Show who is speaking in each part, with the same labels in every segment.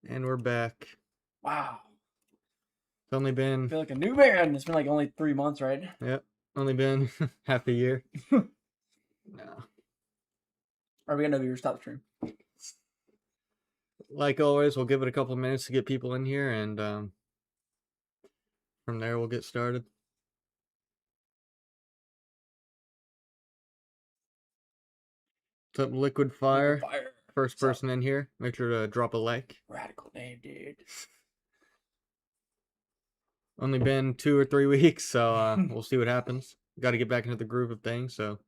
Speaker 1: And we're back.
Speaker 2: Wow.
Speaker 1: It's only
Speaker 2: I
Speaker 1: been,
Speaker 2: feel like a new man. It's been like only 3 months, right?
Speaker 1: yep, only been half a year. No.
Speaker 2: Are we gonna do your stop stream?
Speaker 1: Like always, we'll give it a couple minutes to get people in here, and from there we'll get started. What's up, Liquid Fire?
Speaker 2: Fire.
Speaker 1: First person in here. Make sure to drop a like.
Speaker 2: Radical name, dude.
Speaker 1: Only been 2 or 3 weeks, so we'll see what happens. Got to get back into the groove of things, so.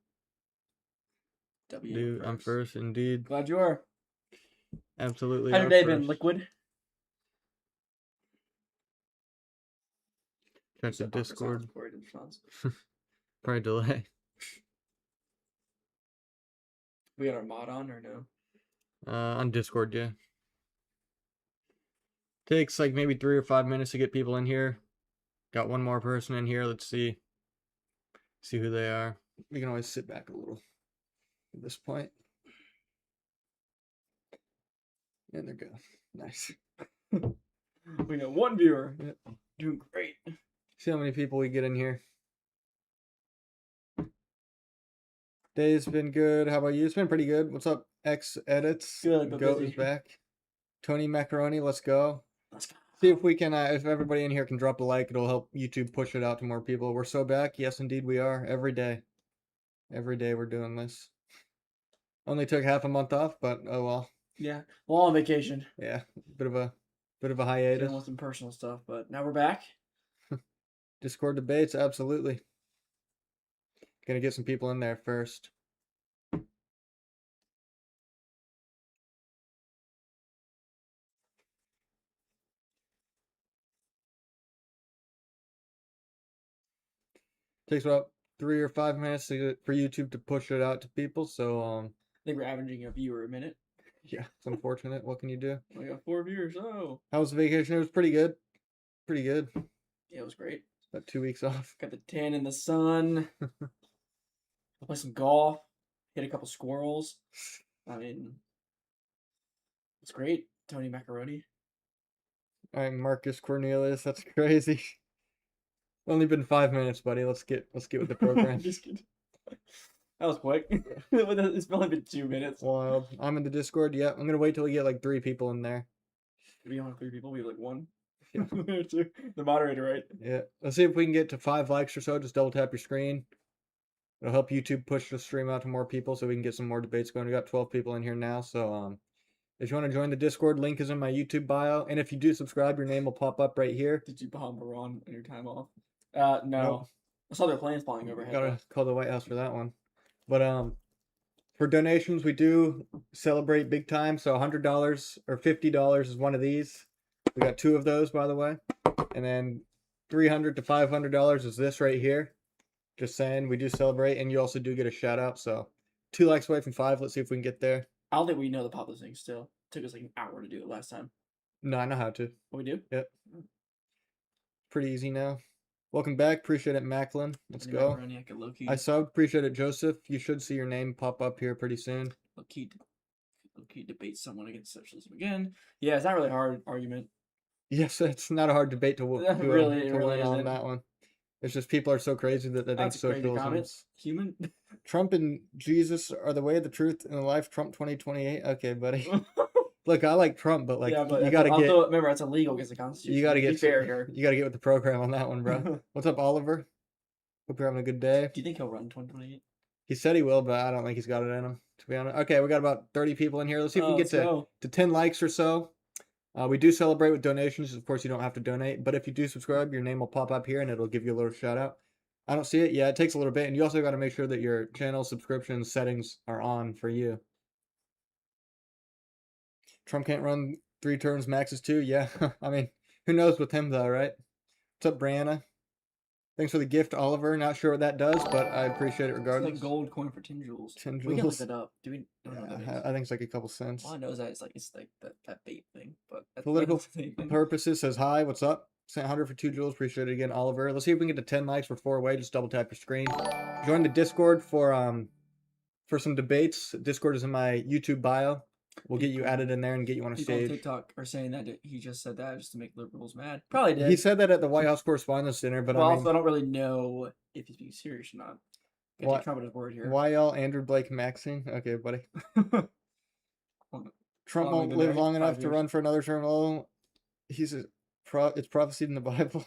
Speaker 2: W.
Speaker 1: I'm first, indeed.
Speaker 2: Glad you are.
Speaker 1: Absolutely.
Speaker 2: How's your day been, Liquid?
Speaker 1: Check the Discord. Probably delay.
Speaker 2: We got our mod on or no?
Speaker 1: On Discord, yeah. Takes like maybe 3 or 5 minutes to get people in here. Got one more person in here. Let's see who they are. We can always sit back a little at this point. And there go. Nice.
Speaker 2: We got one viewer.
Speaker 1: Yep.
Speaker 2: Doing great.
Speaker 1: See how many people we get in here. Day's been good. How about you? It's been pretty good. What's up, X Edits?
Speaker 2: Good, but
Speaker 1: Goat
Speaker 2: busy.
Speaker 1: is back. Tony Macaroni, let's go.
Speaker 2: Let's go.
Speaker 1: See if we can, if everybody in here can drop a like, it'll help YouTube push it out to more people. We're so back. Yes, indeed we are. Every day. Every day we're doing this. Only took half a month off, but oh well.
Speaker 2: Yeah. Well, on vacation.
Speaker 1: Yeah. Bit of a hiatus.
Speaker 2: Dealing with some personal stuff, but now we're back.
Speaker 1: Discord debates, absolutely. Gonna get some people in there first. Takes about 3 or 5 minutes for YouTube to push it out to people, so
Speaker 2: I think we're averaging a viewer a minute.
Speaker 1: Yeah, it's unfortunate. What can you do?
Speaker 2: We got 4 viewers. Oh.
Speaker 1: How was the vacation? It was pretty good. Pretty good.
Speaker 2: Yeah, it was great.
Speaker 1: About 2 weeks off.
Speaker 2: Got the tan in the sun. Play some golf. Hit a couple squirrels. I mean, it's great. Tony Macaroni.
Speaker 1: All right, Marcus Cornelius. That's crazy. Only been 5 minutes, buddy. Let's get with the program.
Speaker 2: Just kidding. That was quick. It's only been 2 minutes.
Speaker 1: Wild. I'm in the Discord. Yeah, I'm gonna wait till we get like 3 people in there.
Speaker 2: We don't have 3 people. We have like 1.
Speaker 1: Yeah.
Speaker 2: 2. The moderator, right?
Speaker 1: Yeah. Let's see if we can get to 5 likes or so. Just double tap your screen. It'll help YouTube push the stream out to more people so we can get some more debates going. We got 12 people in here now, so if you want to join the Discord, link is in my YouTube bio. And if you do subscribe, your name will pop up right here.
Speaker 2: Did you bomb Iran on your time off? No.
Speaker 1: Nope.
Speaker 2: I saw their planes flying overhead.
Speaker 1: Gotta call the White House for that one. But for donations, we do celebrate big time. So $100 or $50 is one of these. We got 2 of those, by the way. And then $300 to $500 is this right here. Just saying, we do celebrate, and you also do get a shout out. So 2 likes away from 5. Let's see if we can get there.
Speaker 2: I don't think we know the pop this thing still. It took us like an hour to do it last time.
Speaker 1: No, I know how to.
Speaker 2: Oh, we do?
Speaker 1: Yep. Pretty easy now. Welcome back. Appreciate it, Macklin. Let's go. I subbed. Appreciate it, Joseph. You should see your name pop up here pretty soon.
Speaker 2: Low-key debate someone against socialism again. Yeah, it's not really a hard argument.
Speaker 1: Yes, it's not a hard debate to win on that one. It's just people are so crazy that they think socialism is
Speaker 2: human.
Speaker 1: Trump and Jesus are the way, the truth, and the life. Trump 2028. Okay, buddy. Look, I like Trump, but like, yeah, but you gotta get.
Speaker 2: Remember, it's illegal against the Constitution.
Speaker 1: You gotta get
Speaker 2: fair here.
Speaker 1: You gotta get with the program on that one, bro. What's up, Oliver? Hope you're having a good day.
Speaker 2: Do you think he'll run 2028?
Speaker 1: He said he will, but I don't think he's got it in him, to be honest. Okay, we got about 30 people in here. Let's see if we can get to 10 likes or so. We do celebrate with donations. Of course, you don't have to donate, but if you do subscribe, your name will pop up here and it'll give you a little shout out. I don't see it. Yeah, it takes a little bit, and you also got to make sure that your channel subscription settings are on for you. Trump can't run 3 terms, Max is 2. Yeah, I mean, who knows with him though, right? What's up, Brianna? Thanks for the gift, Oliver. Not sure what that does, but I appreciate it regardless.
Speaker 2: It's like gold coin for 10 jewels.
Speaker 1: 10 jewels.
Speaker 2: We can look that up. Do we?
Speaker 1: Yeah, I think it's like a couple cents.
Speaker 2: All I know is that it's like that bait thing. But
Speaker 1: political purposes says hi. What's up? Sent 100 for 2 jewels. Appreciate it again, Oliver. Let's see if we can get to 10 likes. We're 4 away. Just double tap your screen. Join the Discord for some debates. Discord is in my YouTube bio. We'll get you
Speaker 2: People-
Speaker 1: added in there and get you on a
Speaker 2: People on
Speaker 1: stage.
Speaker 2: TikTok are saying that he just said that just to make liberals mad. Probably did.
Speaker 1: He said that at the White House Correspondents' Dinner, but
Speaker 2: well,
Speaker 1: I mean,
Speaker 2: also, I don't really know if he's being serious or not. Gotta
Speaker 1: What-
Speaker 2: take Trump at his word here.
Speaker 1: why y'all Andrew Blake Maxine? Okay, buddy. Trump
Speaker 2: Long
Speaker 1: won't
Speaker 2: been
Speaker 1: live
Speaker 2: married?
Speaker 1: long
Speaker 2: 5
Speaker 1: enough to
Speaker 2: years.
Speaker 1: run for another term. Oh, it's prophesied in the Bible.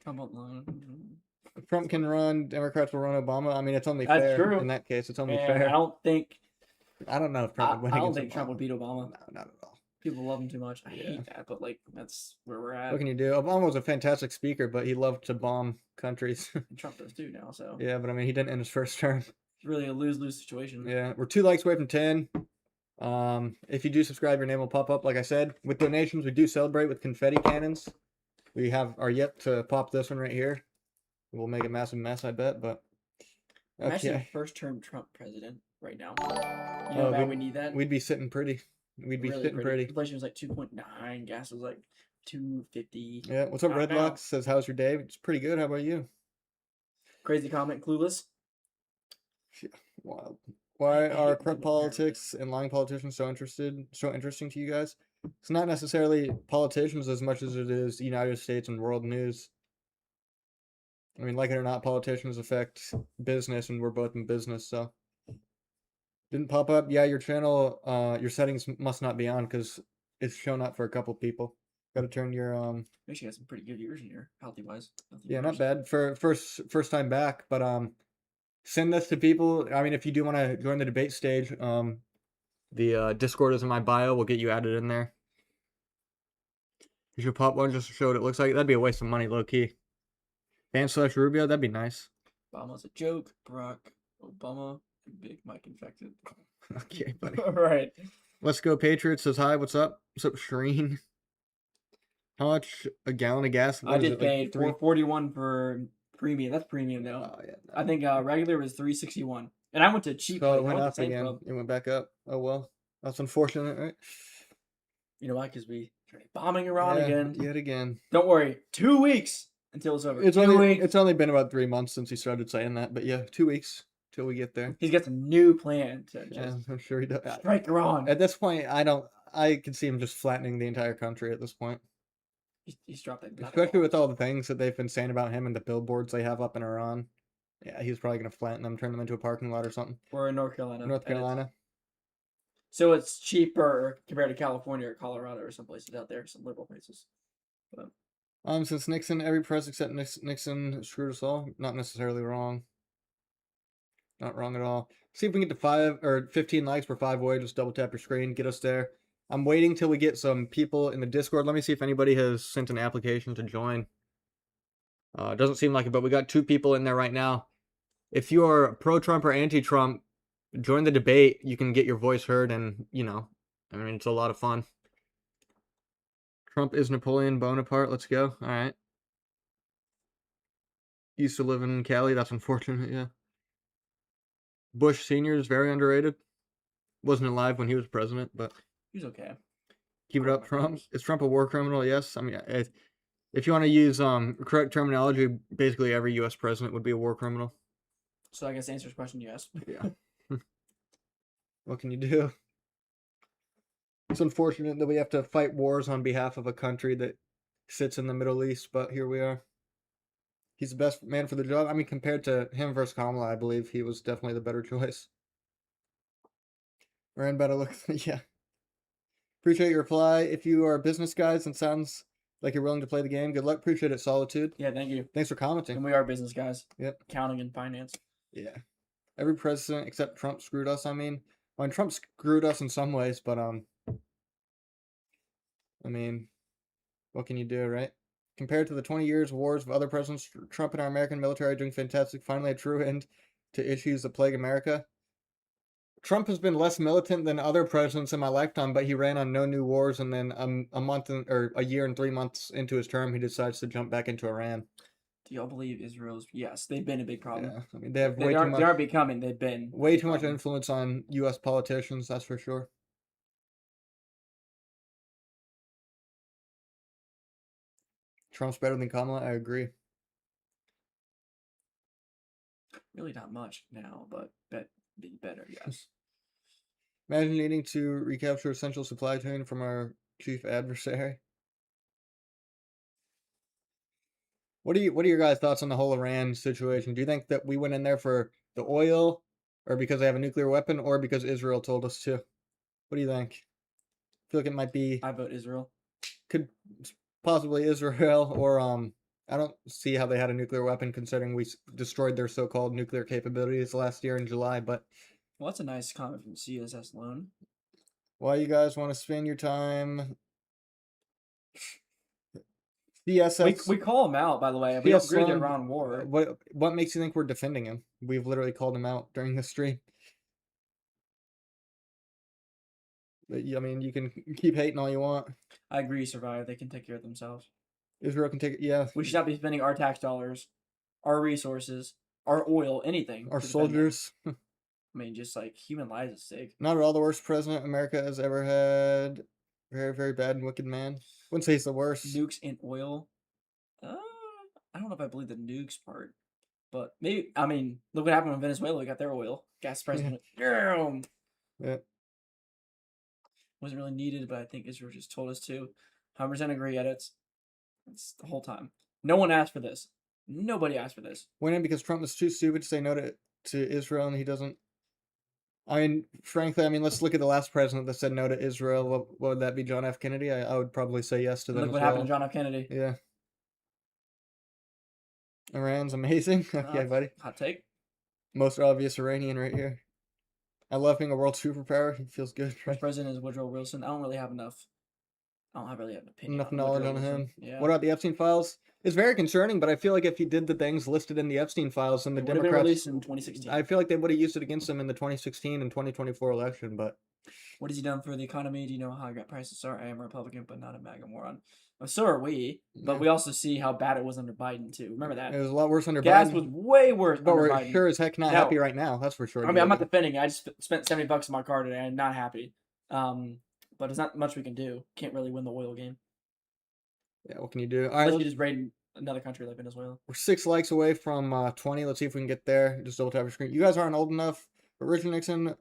Speaker 2: Trump won't long.
Speaker 1: If Trump can run, Democrats will run Obama. I mean, it's only
Speaker 2: That's
Speaker 1: fair
Speaker 2: true.
Speaker 1: in that case. It's only
Speaker 2: And
Speaker 1: fair.
Speaker 2: I don't think
Speaker 1: I don't know if Trump would win
Speaker 2: I don't
Speaker 1: against
Speaker 2: think Trump
Speaker 1: Obama.
Speaker 2: would beat Obama.
Speaker 1: No, not at all.
Speaker 2: People love him too much. I
Speaker 1: Yeah.
Speaker 2: hate that, but like that's where we're at.
Speaker 1: What can you do? Obama was a fantastic speaker, but he loved to bomb countries.
Speaker 2: And Trump does too now, so
Speaker 1: Yeah, but I mean, he didn't in his first term.
Speaker 2: it's really a lose-lose situation.
Speaker 1: Yeah, we're 2 likes away from 10. If you do subscribe, your name will pop up. Like I said, with donations, we do celebrate with confetti cannons. We are yet to pop this one right here. We'll make a massive mess, I bet. But
Speaker 2: Imagine a
Speaker 1: okay,
Speaker 2: first-term Trump president right now. You
Speaker 1: Oh,
Speaker 2: know how we need that.
Speaker 1: we'd be sitting pretty. We'd be
Speaker 2: Really
Speaker 1: sitting pretty.
Speaker 2: Inflation was like 2.9. Gas was like 2.50.
Speaker 1: Yeah. What's up,
Speaker 2: Not now.
Speaker 1: Redlock? Says, how's your day? It's pretty good. How about you?
Speaker 2: Crazy comment, clueless.
Speaker 1: Wild. Why
Speaker 2: I hate
Speaker 1: are
Speaker 2: when
Speaker 1: corrupt
Speaker 2: people compare
Speaker 1: politics and lying politicians so interesting to you guys? It's not necessarily politicians as much as it is United States and world news. I mean, like it or not, politicians affect business, and we're both in business, so. Didn't pop up? Yeah, your channel, your settings must not be on because it's shown up for a couple people. Got to turn your
Speaker 2: Actually, got some pretty good years in here, healthy-wise.
Speaker 1: Yeah, not bad for first time back, but send this to people. I mean, if you do want to join the debate stage, the Discord is in my bio. We'll get you added in there. You should pop one just to show what it looks like. That'd be a waste of money, low key. Ban/Rubio, that'd be nice.
Speaker 2: Obama's a joke. Barack Obama and Big Mike infected.
Speaker 1: Okay, buddy.
Speaker 2: All right.
Speaker 1: Let's go. Patriots says hi. What's up? What's up, Shreen? How much a gallon of gas?
Speaker 2: I
Speaker 1: What is
Speaker 2: did
Speaker 1: it, like
Speaker 2: pay
Speaker 1: three?
Speaker 2: $4.41 for premium. That's premium though.
Speaker 1: Oh yeah.
Speaker 2: I think regular was $3.61, and I went to cheap.
Speaker 1: So
Speaker 2: place.
Speaker 1: it
Speaker 2: I
Speaker 1: went
Speaker 2: went to
Speaker 1: up
Speaker 2: Sam's
Speaker 1: again.
Speaker 2: Club.
Speaker 1: It went back up. Oh well. That's unfortunate, right?
Speaker 2: You know why? Because we started bombing Iran again.
Speaker 1: Yet again.
Speaker 2: Don't worry. 2 weeks until it's over.
Speaker 1: It's
Speaker 2: 2
Speaker 1: only
Speaker 2: weeks.
Speaker 1: it's only been about 3 months since he started saying that, but yeah, 2 weeks till we get there.
Speaker 2: He's got some new plan to
Speaker 1: Yeah,
Speaker 2: just
Speaker 1: I'm sure he does.
Speaker 2: strike Iran.
Speaker 1: At this point, I can see him just flattening the entire country at this point.
Speaker 2: He's dropped that.
Speaker 1: Especially with all the things that they've been saying about him and the billboards they have up in Iran. Yeah, he's probably gonna flatten them, turn them into a parking lot or something.
Speaker 2: We're in North Carolina.
Speaker 1: North
Speaker 2: and it's-
Speaker 1: Carolina.
Speaker 2: So it's cheaper compared to California or Colorado or some places out there, some liberal places.
Speaker 1: Since Nixon, every press except Nixon screwed us all. Not necessarily wrong. Not wrong at all. See if we can get to 5 or 15 likes per 5 way. Just double tap your screen, get us there. I'm waiting till we get some people in the Discord. Let me see if anybody has sent an application to join. It doesn't seem like it, but we got 2 people in there right now. If you are pro-Trump or anti-Trump, join the debate. You can get your voice heard, and I mean, it's a lot of fun. Trump is Napoleon Bonaparte. Let's go. All right. Used to live in Cali. That's unfortunate. Yeah. Bush Sr. is very underrated. Wasn't alive when he was president, but
Speaker 2: He's okay.
Speaker 1: keep it up, Trump. Is Trump a war criminal? Yes. I mean, if you want to use correct terminology, basically every U.S. president would be a war criminal.
Speaker 2: So I guess the answer is question yes.
Speaker 1: Yeah. What can you do? It's unfortunate that we have to fight wars on behalf of a country that sits in the Middle East, but here we are. He's the best man for the job. I mean, compared to him versus Kamala, I believe he was definitely the better choice. Ryan better look. Yeah. Appreciate your reply. If you are business guys and sounds like you're willing to play the game, good luck. Appreciate it, Solitude.
Speaker 2: Yeah, thank you.
Speaker 1: Thanks for commenting.
Speaker 2: And we are business guys.
Speaker 1: Yep.
Speaker 2: Accounting and finance.
Speaker 1: Yeah. Every president except Trump screwed us. I mean, Trump screwed us in some ways, but I mean, what can you do, right? Compared to the 20 years wars of other presidents, Trump and our American military are doing fantastic. Finally, a true end to issues that plague America. Trump has been less militant than other presidents in my lifetime, but he ran on no new wars, and then a year and 3 months into his term, he decides to jump back into Iran.
Speaker 2: Do y'all believe Israel's? Yes, they've been a big problem.
Speaker 1: Yeah, I mean, they have
Speaker 2: They aren't becoming. They've been
Speaker 1: way
Speaker 2: a big
Speaker 1: too much
Speaker 2: problem.
Speaker 1: influence on U.S. politicians, that's for sure. Trump's better than Kamala, I agree.
Speaker 2: Really not much now, but be better. Yes.
Speaker 1: Imagine needing to recapture essential supply chain from our chief adversary. What are your guys' thoughts on the whole Iran situation? Do you think that we went in there for the oil, or because they have a nuclear weapon, or because Israel told us to? What do you think? I feel like it might be
Speaker 2: I vote Israel.
Speaker 1: could possibly Israel, or I don't see how they had a nuclear weapon considering we destroyed their so-called nuclear capabilities last year in July. But
Speaker 2: Well, that's a nice comment from CSS Loan.
Speaker 1: why you guys want to spend your time? CSS.
Speaker 2: We call him out, by the way. We don't agree with the Iran war.
Speaker 1: What makes you think we're defending him? We've literally called him out during the stream. But, I mean, you can keep hating all you want.
Speaker 2: I agree, Survive. They can take care of themselves.
Speaker 1: Israel can take it. Yeah.
Speaker 2: We should not be spending our tax dollars, our resources, our oil, anything.
Speaker 1: Our
Speaker 2: to defend them.
Speaker 1: soldiers.
Speaker 2: I mean, just like human lives at stake.
Speaker 1: Not at all the worst president America has ever had. Very, very bad and wicked man. Wouldn't say he's the worst.
Speaker 2: Nukes and oil. I don't know if I believe the nukes part, but maybe. I mean, look what happened in Venezuela. We got their oil. Gas price went down.
Speaker 1: Yeah.
Speaker 2: Wasn't really needed, but I think Israel just told us to. 100% agree, edits. It's the whole time. No one asked for this. Nobody asked for this.
Speaker 1: Went in because Trump was too stupid to say no to Israel, and he doesn't. I mean, frankly, let's look at the last president that said no to Israel. What would that be, John F. Kennedy? I would probably say yes to them.
Speaker 2: Look what happened to John F. Kennedy.
Speaker 1: Yeah. Iran's amazing. Okay, buddy.
Speaker 2: Hot take.
Speaker 1: Most obvious Iranian right here. I love being a world superpower. It feels good.
Speaker 2: First president is Woodrow Wilson. I don't really have an opinion.
Speaker 1: Enough knowledge on
Speaker 2: Wilson.
Speaker 1: him.
Speaker 2: Yeah.
Speaker 1: What about the Epstein files? It's very concerning, but I feel like if he did the things listed in the Epstein files, then the
Speaker 2: Democrats
Speaker 1: Democrats
Speaker 2: released in 2016.
Speaker 1: I feel like they would have used it against him in the 2016 and 2024 election. But
Speaker 2: what has he done for the economy? Do you know how gas prices are? I am a Republican, but not a MAGA moron. Well, so are we. But we also see how bad it was under Biden too. Remember that?
Speaker 1: It was a lot worse under
Speaker 2: Gas
Speaker 1: Biden.
Speaker 2: was way worse
Speaker 1: But
Speaker 2: under
Speaker 1: we're
Speaker 2: Biden.
Speaker 1: sure as heck not happy right now. That's for sure.
Speaker 2: I mean, I'm not defending it. I just spent $70 on my car today. I'm not happy. But there's not much we can do. Can't really win the oil game.
Speaker 1: Yeah, what can you do? All right,
Speaker 2: Unless you just raid another country like Venezuela.
Speaker 1: we're 6 likes away from 20. Let's see if we can get there. Just double tap your screen. You guys aren't old enough. But Richard Nixon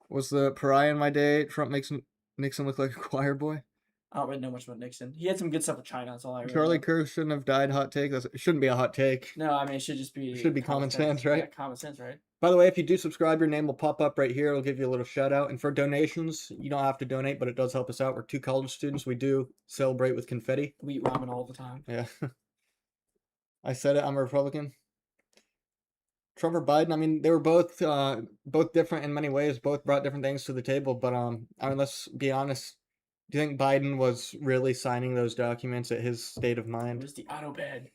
Speaker 1: was the pariah in my day. Trump makes Nixon look like a choir boy.
Speaker 2: I don't really know much about Nixon. He had some good stuff with China. That's all I really
Speaker 1: Charlie
Speaker 2: know.
Speaker 1: Kirk shouldn't have died. Hot take. It shouldn't be a hot take.
Speaker 2: No, I mean, it should just be...
Speaker 1: It should be common sense, right?
Speaker 2: Yeah, common sense, right?
Speaker 1: By the way, if you do subscribe, your name will pop up right here. It'll give you a little shout out. And for donations, you don't have to donate, but it does help us out. We're 2 college students. We do celebrate with confetti.
Speaker 2: We eat ramen all the time.
Speaker 1: Yeah. I said it. I'm a Republican. Trump or Biden, they were both different in many ways. Both brought different things to the table. But let's be honest. Do you think Biden was really signing those documents at his state of
Speaker 2: It
Speaker 1: mind?
Speaker 2: was the auto bed.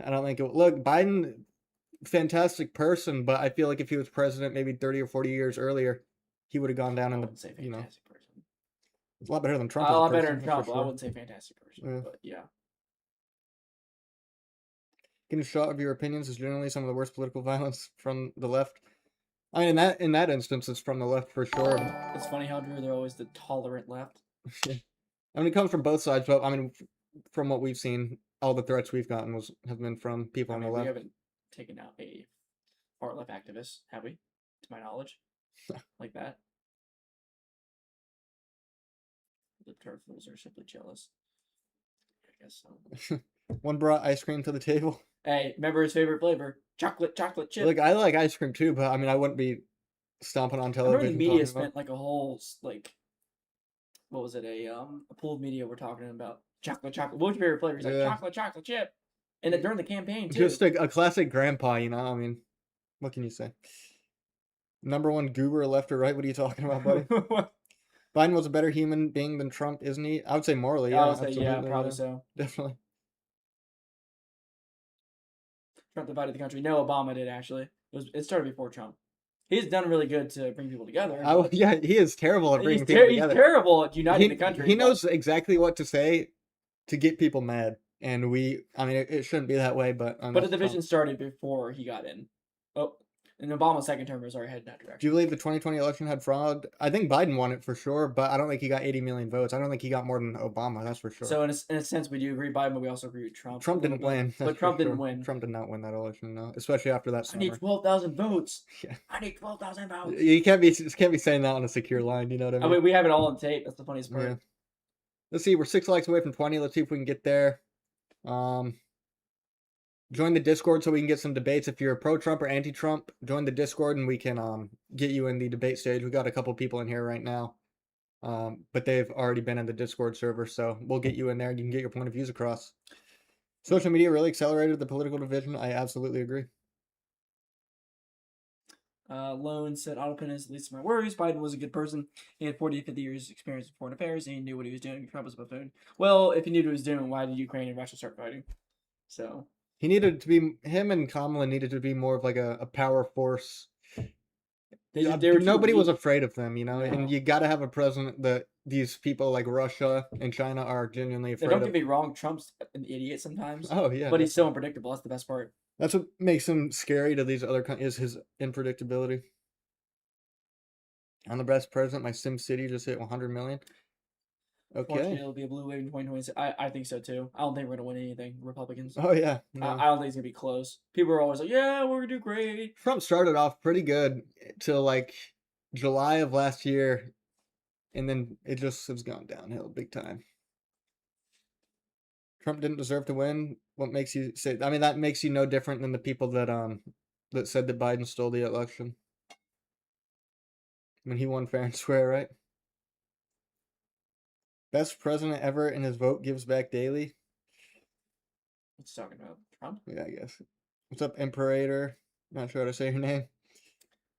Speaker 1: I don't think it. Look, Biden, fantastic person, but I feel like if he was president maybe 30 or 40 years earlier, he would have gone down
Speaker 2: I
Speaker 1: in the.
Speaker 2: wouldn't say fantastic person.
Speaker 1: It's a lot better than Trump.
Speaker 2: A
Speaker 1: as a
Speaker 2: lot better
Speaker 1: person,
Speaker 2: than
Speaker 1: that's
Speaker 2: Trump.
Speaker 1: for
Speaker 2: I
Speaker 1: sure.
Speaker 2: wouldn't say fantastic person,
Speaker 1: Yeah.
Speaker 2: but yeah.
Speaker 1: Getting a shot of your opinions is generally some of the worst political violence from the left. I mean, in that instance, it's from the left for sure.
Speaker 2: It's funny how Drew, they're always the tolerant left.
Speaker 1: It comes from both sides, but from what we've seen, all the threats we've gotten have been from people on the
Speaker 2: We
Speaker 1: left.
Speaker 2: haven't taken out a far left activist, have we? To my knowledge, like that. The turtles are simply jealous. I guess so.
Speaker 1: One brought ice cream to the table.
Speaker 2: Hey, remember his favorite flavor? Chocolate chip.
Speaker 1: Look, I like ice cream too, but I wouldn't be stomping on
Speaker 2: I remember
Speaker 1: television.
Speaker 2: the media
Speaker 1: talking about-
Speaker 2: spent like a whole what was it? A pool of media were talking about chocolate. What was your favorite flavor? He's like
Speaker 1: Yeah.
Speaker 2: chocolate chip, and then during the campaign too.
Speaker 1: Just a classic grandpa, what can you say? Number one goober, left or right? What are you talking about, buddy? Biden was a better human being than Trump, isn't he? I would say morally.
Speaker 2: I
Speaker 1: Yeah,
Speaker 2: would say, yeah,
Speaker 1: absolutely,
Speaker 2: probably so.
Speaker 1: Definitely.
Speaker 2: Trump divided the country. No, Obama did actually. It started before Trump. He's done really good to bring people together.
Speaker 1: Yeah, he is terrible at bringing
Speaker 2: he's
Speaker 1: people together.
Speaker 2: He's terrible at uniting the country.
Speaker 1: He knows exactly what to say to get people mad, and it shouldn't be that way, but
Speaker 2: But the division started before he got in. Oh, And Obama's second term was already heading that
Speaker 1: Do
Speaker 2: direction.
Speaker 1: you believe the 2020 election had fraud? I think Biden won it for sure, but I don't think he got 80 million votes. I don't think he got more than Obama. That's for sure.
Speaker 2: So in a sense, we do agree Biden, but we also agree with Trump.
Speaker 1: Trump didn't win.
Speaker 2: But Trump didn't win.
Speaker 1: Trump did not win that election, no. Especially after that
Speaker 2: I need
Speaker 1: summer.
Speaker 2: 12,000 votes.
Speaker 1: Yeah.
Speaker 2: I need 12,000 votes.
Speaker 1: You can't be saying that on a secure line. You know what I mean?
Speaker 2: I mean, we have it all on tape. That's the funniest part.
Speaker 1: Yeah. Let's see. We're 6 likes away from 20. Let's see if we can get there. Join the Discord so we can get some debates. If you're pro-Trump or anti-Trump, join the Discord and we can get you in the debate stage. We got a couple people in here right now, but they've already been in the Discord server, so we'll get you in there and you can get your point of views across. Social media really accelerated the political division. I absolutely agree.
Speaker 2: Lone said, Autopin is the least of my worries. Biden was a good person. He had 40 to 50 years experience in foreign affairs, and he knew what he was doing. Trump was a buffoon. Well, if he knew what he was doing, why did Ukraine and Russia start fighting? So
Speaker 1: he needed to be, him and Kamala needed to be more of like a power force. Nobody was afraid of them, you know, and you got to have a president that these people like Russia and China are genuinely afraid
Speaker 2: don't
Speaker 1: of.
Speaker 2: get me wrong, Trump's an idiot sometimes.
Speaker 1: Oh, yeah.
Speaker 2: But he's so unpredictable. That's the best part.
Speaker 1: That's what makes him scary to these other countries, is his unpredictability. I'm the best president. My Sim City just hit 100 million. Okay.
Speaker 2: It'll be a blue wave in 2026. I think so too. I don't think we're gonna win anything, Republicans.
Speaker 1: Oh yeah. No.
Speaker 2: I don't think it's gonna be close. People are always like, "Yeah, we're gonna do great."
Speaker 1: Trump started off pretty good till like July of last year, and then it just has gone downhill big time. Trump didn't deserve to win. What makes you say? I mean, that makes you no different than the people that that said that Biden stole the election. When he won fair and square, right? Best president ever, and his vote gives back daily.
Speaker 2: What's he talking about? Trump?
Speaker 1: Yeah, I guess. What's up, Imperator? Not sure how to say your name.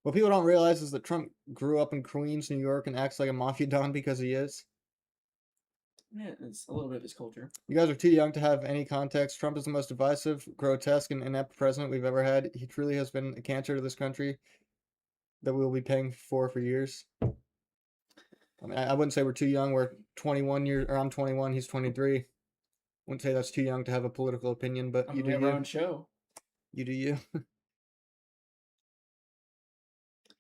Speaker 1: What people don't realize is that Trump grew up in Queens, New York, and acts like a mafia don because he is.
Speaker 2: Yeah, it's a little bit of his culture.
Speaker 1: You guys are too young to have any context. Trump is the most divisive, grotesque, and inept president we've ever had. He truly has been a cancer to this country that we will be paying for years. I mean, I wouldn't say we're too young. We're 21 years, or I'm 21. He's 23. Wouldn't say that's too young to have a political opinion, but you do
Speaker 2: have our own show.
Speaker 1: You do you.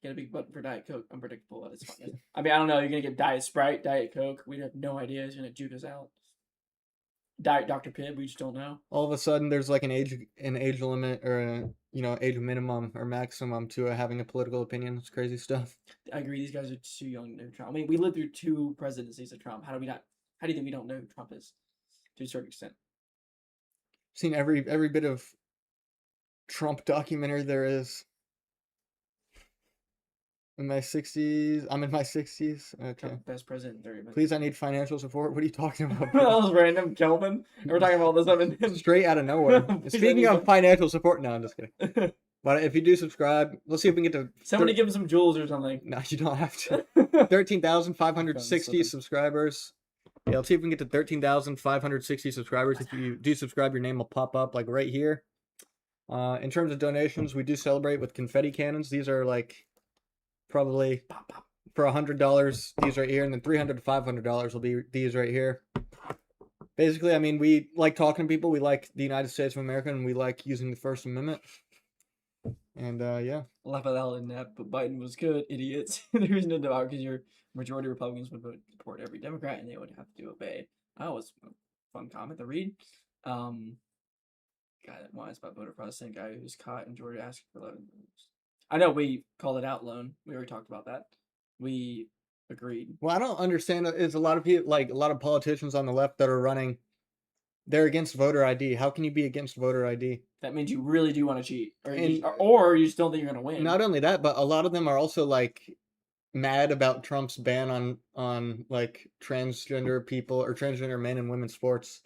Speaker 2: Get a big button for Diet Coke. Unpredictable at its finest. I mean, I don't know. You're gonna get Diet Sprite, Diet Coke. We have no idea. He's gonna juke us out. Diet Dr. Pibb. We just don't know.
Speaker 1: All of a sudden, there's like an age limit or age minimum or maximum to having a political opinion. It's crazy stuff.
Speaker 2: I agree. These guys are too young to know Trump. I mean, we lived through 2 presidencies of Trump. How do you think we don't know who Trump is to a certain extent?
Speaker 1: Seen every bit of Trump documentary there is. In my 60s. I'm in my 60s. Okay.
Speaker 2: Trump, best president in 30 minutes.
Speaker 1: Please, I need financial support. What are you talking about?
Speaker 2: That was random, Kelvin. We're talking about this stuff
Speaker 1: straight out of nowhere. Speaking of financial support, no, I'm just kidding. But if you do subscribe, let's see if we can get to.
Speaker 2: Somebody give him some jewels or something.
Speaker 1: No, you don't have to. 13,560 subscribers. Yeah, let's see if we can get to 13,560 subscribers. If you do subscribe, your name will pop up like right here. In terms of donations, we do celebrate with confetti cannons. These are like probably for $100 these right here, and then $300 to $500 will be these right here. Basically, I mean, we like talking to people. We like the United States of America, and we like using the First Amendment. And yeah,
Speaker 2: laugh at all in that, but Biden was good, idiots. There's no doubt, because your majority of Republicans would vote support every Democrat, and they would have to obey. That was a fun comment to read. Guy that wants about voter fraud, same guy who was caught in Georgia asking for 11 votes. I know we called it out, Lone. We already talked about that. We agreed.
Speaker 1: Well, I don't understand. It's a lot of people, like a lot of politicians on the left that are running. They're against voter ID. How can you be against voter ID?
Speaker 2: That means you really do want to cheat, or you just don't think you're going to win.
Speaker 1: Not only that, but a lot of them are also like mad about Trump's ban on like transgender people or transgender men in women's sports.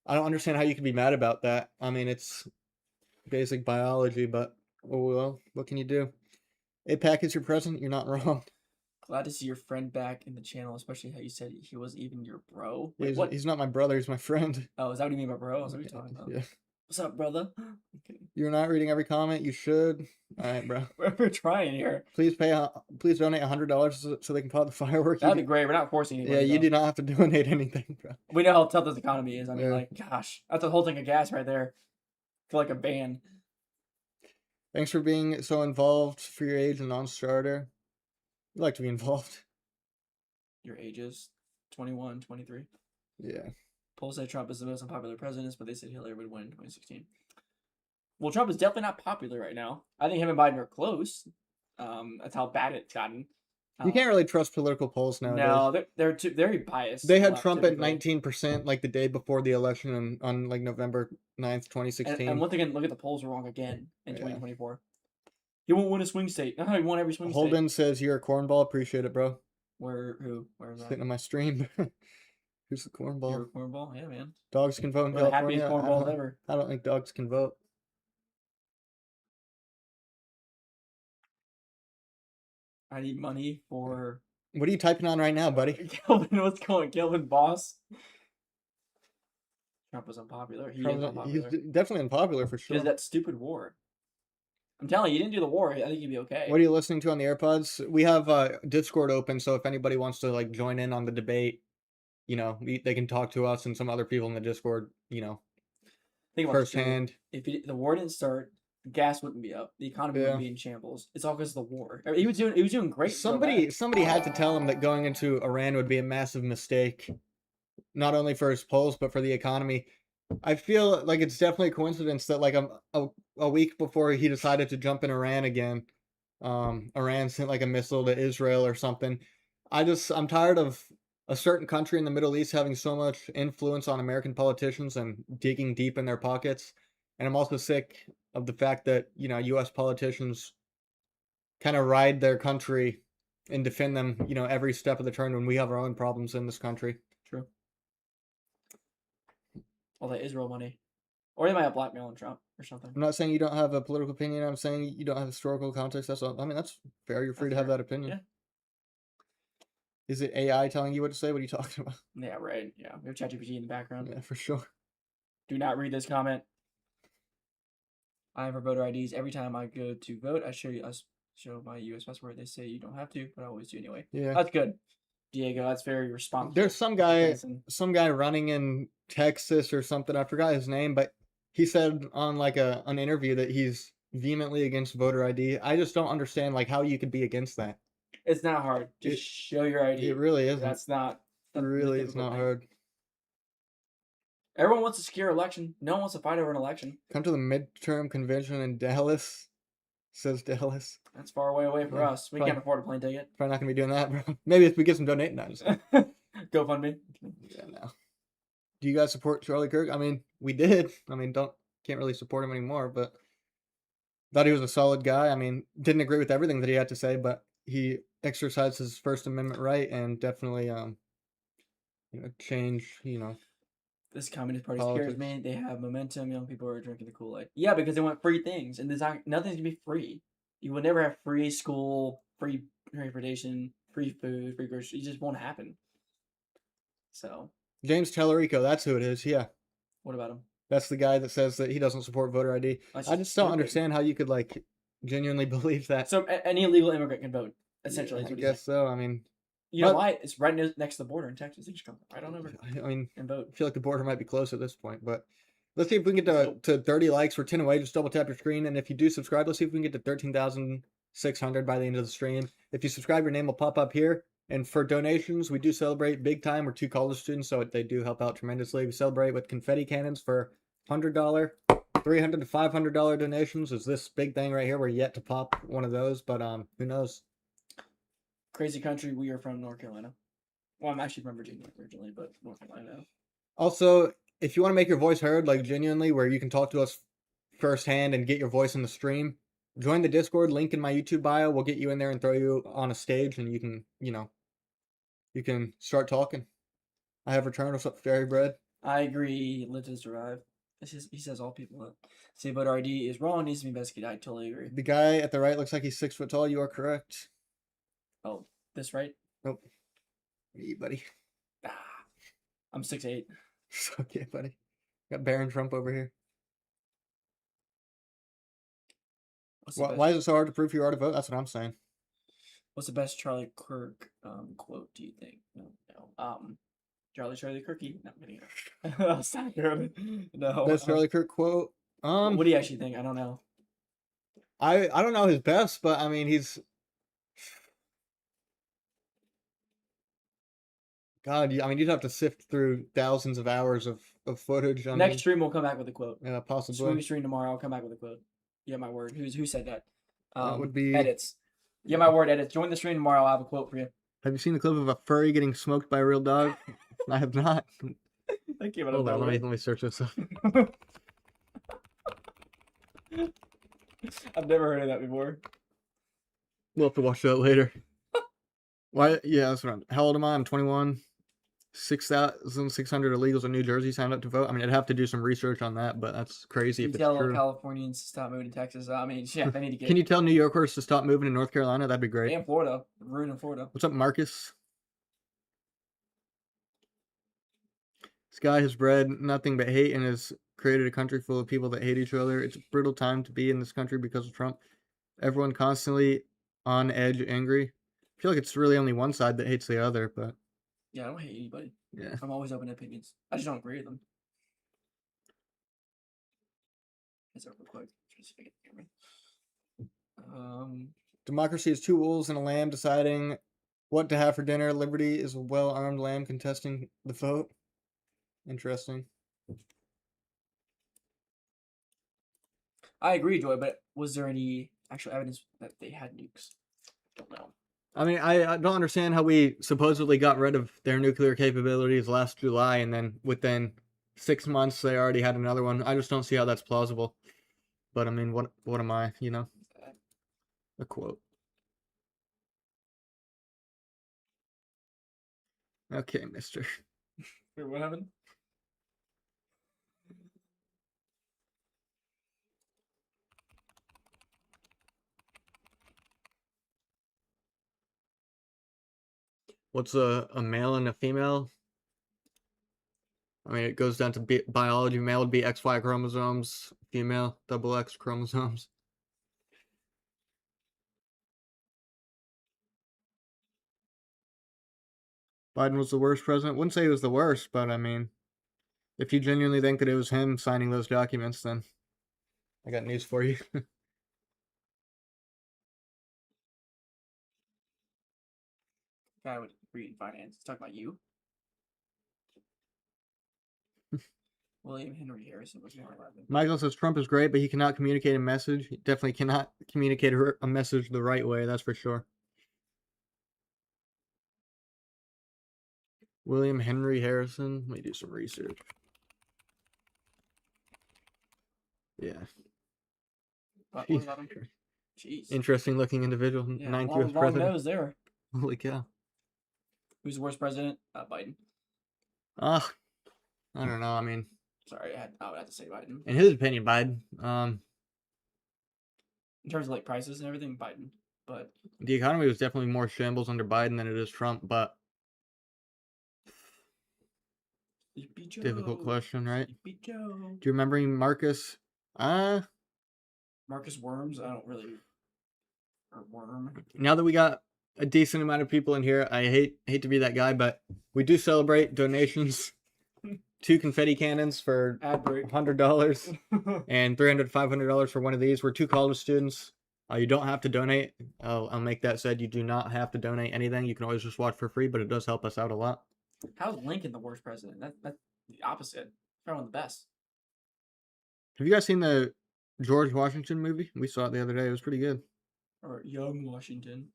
Speaker 1: I don't understand how you can be mad about that. I mean, it's basic biology, but oh well, what can you do? APAC is your president. You're not wrong.
Speaker 2: Glad to see your friend back in the channel, especially how you said he wasn't even your bro.
Speaker 1: Wait, he's not my brother. He's my friend.
Speaker 2: Oh, is that what you mean by bro? Is that what you're talking about?
Speaker 1: Yeah.
Speaker 2: What's up, brother? Okay.
Speaker 1: You're not reading every comment. You should. All right, bro.
Speaker 2: We're trying here.
Speaker 1: Please please donate $100 so they can pop the fireworks.
Speaker 2: That'd be great. We're not forcing anybody.
Speaker 1: Yeah, you do not have to donate anything, bro.
Speaker 2: We know how tough this economy is. I mean, like, gosh, that's a whole thing of gas right there. I feel like a ban.
Speaker 1: Thanks for being so involved for your age and non-starter. You like to be involved.
Speaker 2: Your age is 21, 23.
Speaker 1: Yeah.
Speaker 2: Polls say Trump is the most unpopular president, but they said Hillary would win in 2016. Well, Trump is definitely not popular right now. I think him and Biden are close. That's how bad it's gotten.
Speaker 1: You can't really trust political polls nowadays.
Speaker 2: No, they're too very biased.
Speaker 1: They had Trump at 19% like the day before the election on like November 9th, 2016.
Speaker 2: And once again, look at the polls were wrong again in 2024. He won't win a swing state. No, he won every swing state.
Speaker 1: Holden says you're a cornball. Appreciate it, bro.
Speaker 2: Where is that?
Speaker 1: Sitting on my stream. Who's the cornball?
Speaker 2: You're a cornball? Yeah, man.
Speaker 1: Dogs can vote in
Speaker 2: We're
Speaker 1: California.
Speaker 2: the happiest cornballs ever.
Speaker 1: I don't think dogs can vote.
Speaker 2: I need money for...
Speaker 1: What are you typing on right now, buddy?
Speaker 2: Kelvin, what's going on? Kelvin Boss? Trump was unpopular. He is unpopular.
Speaker 1: He's definitely unpopular for sure.
Speaker 2: Because that stupid war. I'm telling you, you didn't do the war. I think you'd be okay.
Speaker 1: What are you listening to on the AirPods? We have Discord open, so if anybody wants to like join in on the debate, you know, they can talk to us and some other people in the Discord, you know,
Speaker 2: think about
Speaker 1: firsthand.
Speaker 2: If the war didn't start, the gas wouldn't be up. The economy wouldn't be in shambles. It's all because of the war. He was doing great.
Speaker 1: Somebody had to tell him that going into Iran would be a massive mistake, not only for his polls but for the economy. I feel like it's definitely a coincidence that like a week before he decided to jump in Iran again, Iran sent like a missile to Israel or something. I'm tired of a certain country in the Middle East having so much influence on American politicians and digging deep in their pockets. And I'm also sick of the fact that, you know, U.S. politicians kind of ride their country and defend them, you know, every step of the turn when we have our own problems in this country.
Speaker 2: True. All that Israel money. Or they might have blackmailing Trump or something.
Speaker 1: I'm not saying you don't have a political opinion. I'm saying you don't have historical context. That's all. I mean, that's fair. You're free to have that opinion.
Speaker 2: Yeah.
Speaker 1: Is it AI telling you what to say? What are you talking about?
Speaker 2: Yeah, right. Yeah, we have ChatGPT in the background.
Speaker 1: Yeah, for sure.
Speaker 2: Do not read this comment. I have our voter IDs. Every time I go to vote, I show my U.S. passport. They say you don't have to, but I always do anyway.
Speaker 1: Yeah,
Speaker 2: that's good, Diego. That's very responsible.
Speaker 1: There's some guy running in Texas or something. I forgot his name, but he said on like an interview that he's vehemently against voter ID. I just don't understand like how you could be against that.
Speaker 2: It's not hard. Just show your ID.
Speaker 1: It really isn't.
Speaker 2: That's not.
Speaker 1: It really is not hard.
Speaker 2: Everyone wants a secure election. No one wants to fight over an election.
Speaker 1: Come to the midterm convention in Dallas. Says Dallas.
Speaker 2: That's far away for us. We can't afford a plane ticket.
Speaker 1: Probably not gonna be doing that, bro. Maybe if we get some donating now.
Speaker 2: GoFundMe.
Speaker 1: Yeah, no. Do you guys support Charlie Kirk? I mean, we did. I mean, can't really support him anymore, but thought he was a solid guy. I mean, didn't agree with everything that he had to say, but he exercised his First Amendment right and definitely change,
Speaker 2: This Communist Party scares me. They have momentum. Young people are drinking the Kool-Aid. Yeah, because they want free things, and nothing's gonna be free. You will never have free school, free transportation, free food, free groceries. It just won't happen. So
Speaker 1: James Tellerico, that's who it is. Yeah.
Speaker 2: What about him?
Speaker 1: That's the guy that says that he doesn't support voter ID. I just don't understand how you could like genuinely believe that.
Speaker 2: So any illegal immigrant can vote. Essentially,
Speaker 1: I guess so. I mean,
Speaker 2: you know why? It's right next to the border in Texas. They just come right on over.
Speaker 1: I mean,
Speaker 2: and vote.
Speaker 1: I feel like the border might be close at this point, but let's see if we can get to 30 likes. We're 10 away. Just double tap your screen, and if you do subscribe, let's see if we can get to 13,600 by the end of the stream. If you subscribe, your name will pop up here. And for donations, we do celebrate big time. We're 2 college students, so they do help out tremendously. We celebrate with confetti cannons for $100, $300 to $500 donations. Is this big thing right here? We're yet to pop one of those, but who knows?
Speaker 2: Crazy country. We are from North Carolina. Well, I'm actually from Virginia originally, but North Carolina.
Speaker 1: Also, if you want to make your voice heard, like genuinely, where you can talk to us firsthand and get your voice in the stream, join the Discord. Link in my YouTube bio. We'll get you in there and throw you on a stage, and you can, you can start talking. I have returned. What's up, Fairy Bread?
Speaker 2: I agree. Live to survive. He says all people that say voter ID is wrong needs to be investigated. I totally agree.
Speaker 1: The guy at the right looks like he's 6 foot tall. You are correct.
Speaker 2: Oh, this right?
Speaker 1: Nope. Hey, buddy.
Speaker 2: I'm 6'8".
Speaker 1: Okay, buddy. Got Baron Trump over here. Why is it so hard to prove you're already vote? That's what I'm saying.
Speaker 2: What's the best Charlie Kirk quote, do you think? No. Charlie Kirky. No, I'm kidding. That's not good. No.
Speaker 1: Best Charlie Kirk quote?
Speaker 2: What do you actually think? I don't know.
Speaker 1: I don't know his best, but I mean he's God. I mean you'd have to sift through thousands of hours of footage. I
Speaker 2: Next
Speaker 1: mean,
Speaker 2: stream we'll come back with a quote.
Speaker 1: yeah,
Speaker 2: When we
Speaker 1: possibly
Speaker 2: stream tomorrow, I'll come back with a quote. Yeah, my word. Who said that?
Speaker 1: that would be.
Speaker 2: Edits. Yeah, my word. Edits. Join the stream tomorrow. I'll have a quote for you.
Speaker 1: Have you seen the clip of a furry getting smoked by a real dog? I have not.
Speaker 2: That came out
Speaker 1: Hold
Speaker 2: of
Speaker 1: on,
Speaker 2: nowhere.
Speaker 1: let me search this up.
Speaker 2: I've never heard of that before.
Speaker 1: We'll have to watch that later. Why? Yeah, that's what I'm. How old am I? I'm 21. 6,600 illegals in New Jersey signed up to vote. I mean, I'd have to do some research on that, but that's crazy
Speaker 2: You
Speaker 1: if it's
Speaker 2: tell
Speaker 1: true.
Speaker 2: Californians to stop moving to Texas. I mean, yeah, they need to get.
Speaker 1: Can you tell New Yorkers to stop moving to North Carolina? That'd be great.
Speaker 2: And Florida, ruining Florida.
Speaker 1: What's up, Marcus? This guy has bred nothing but hate and has created a country full of people that hate each other. It's a brutal time to be in this country because of Trump. Everyone constantly on edge, angry. I feel like it's really only one side that hates the other, but
Speaker 2: Yeah, I don't hate anybody.
Speaker 1: yeah.
Speaker 2: I'm always open to opinions. I just don't agree with them. Is that real quick? Try to see if I can hear me.
Speaker 1: Democracy is two wolves and a lamb deciding what to have for dinner. Liberty is a well-armed lamb contesting the vote. Interesting.
Speaker 2: I agree, Joy, but was there any actual evidence that they had nukes? Don't know.
Speaker 1: I mean, I don't understand how we supposedly got rid of their nuclear capabilities last July, and then within 6 months they already had another one. I just don't see how that's plausible. But I mean, what am I? You know, a quote. Okay, Mister.
Speaker 2: Wait, what happened?
Speaker 1: What's a male and a female? I mean, it goes down to biology. Male would be XY chromosomes. Female, double X chromosomes. Biden was the worst president. Wouldn't say he was the worst, but I mean, if you genuinely think that it was him signing those documents, then I got news for you.
Speaker 2: Guy would read finance. Talk about you. William Henry Harrison was more relevant.
Speaker 1: Michael says Trump is great, but he cannot communicate a message. He definitely cannot communicate a message the right way, that's for sure. William Henry Harrison. Let me do some research. Yeah.
Speaker 2: What about him? Jeez.
Speaker 1: Interesting looking individual.
Speaker 2: Yeah,
Speaker 1: Ninth
Speaker 2: long,
Speaker 1: U.S.
Speaker 2: long
Speaker 1: president.
Speaker 2: nose there.
Speaker 1: Holy cow.
Speaker 2: Who's the worst president? Biden.
Speaker 1: I don't know. I mean,
Speaker 2: Sorry, I would have to say Biden.
Speaker 1: in his opinion, Biden.
Speaker 2: In terms of like prices and everything, Biden. But
Speaker 1: The economy was definitely more shambles under Biden than it is Trump, but difficult question, right? Do you remember Marcus?
Speaker 2: Marcus Worms? I don't really. Or Worm.
Speaker 1: Now that we got a decent amount of people in here, I hate to be that guy, but we do celebrate donations. 2 confetti cannons for $100 and $300 to $500 for one of these. We're 2 college students. You don't have to donate. I'll make that said. You do not have to donate anything. You can always just watch for free, but it does help us out a lot.
Speaker 2: How's Lincoln the worst president? That's the opposite. Probably one of the best.
Speaker 1: Have you guys seen the George Washington movie? We saw it the other day. It was pretty good.
Speaker 2: Or young Washington.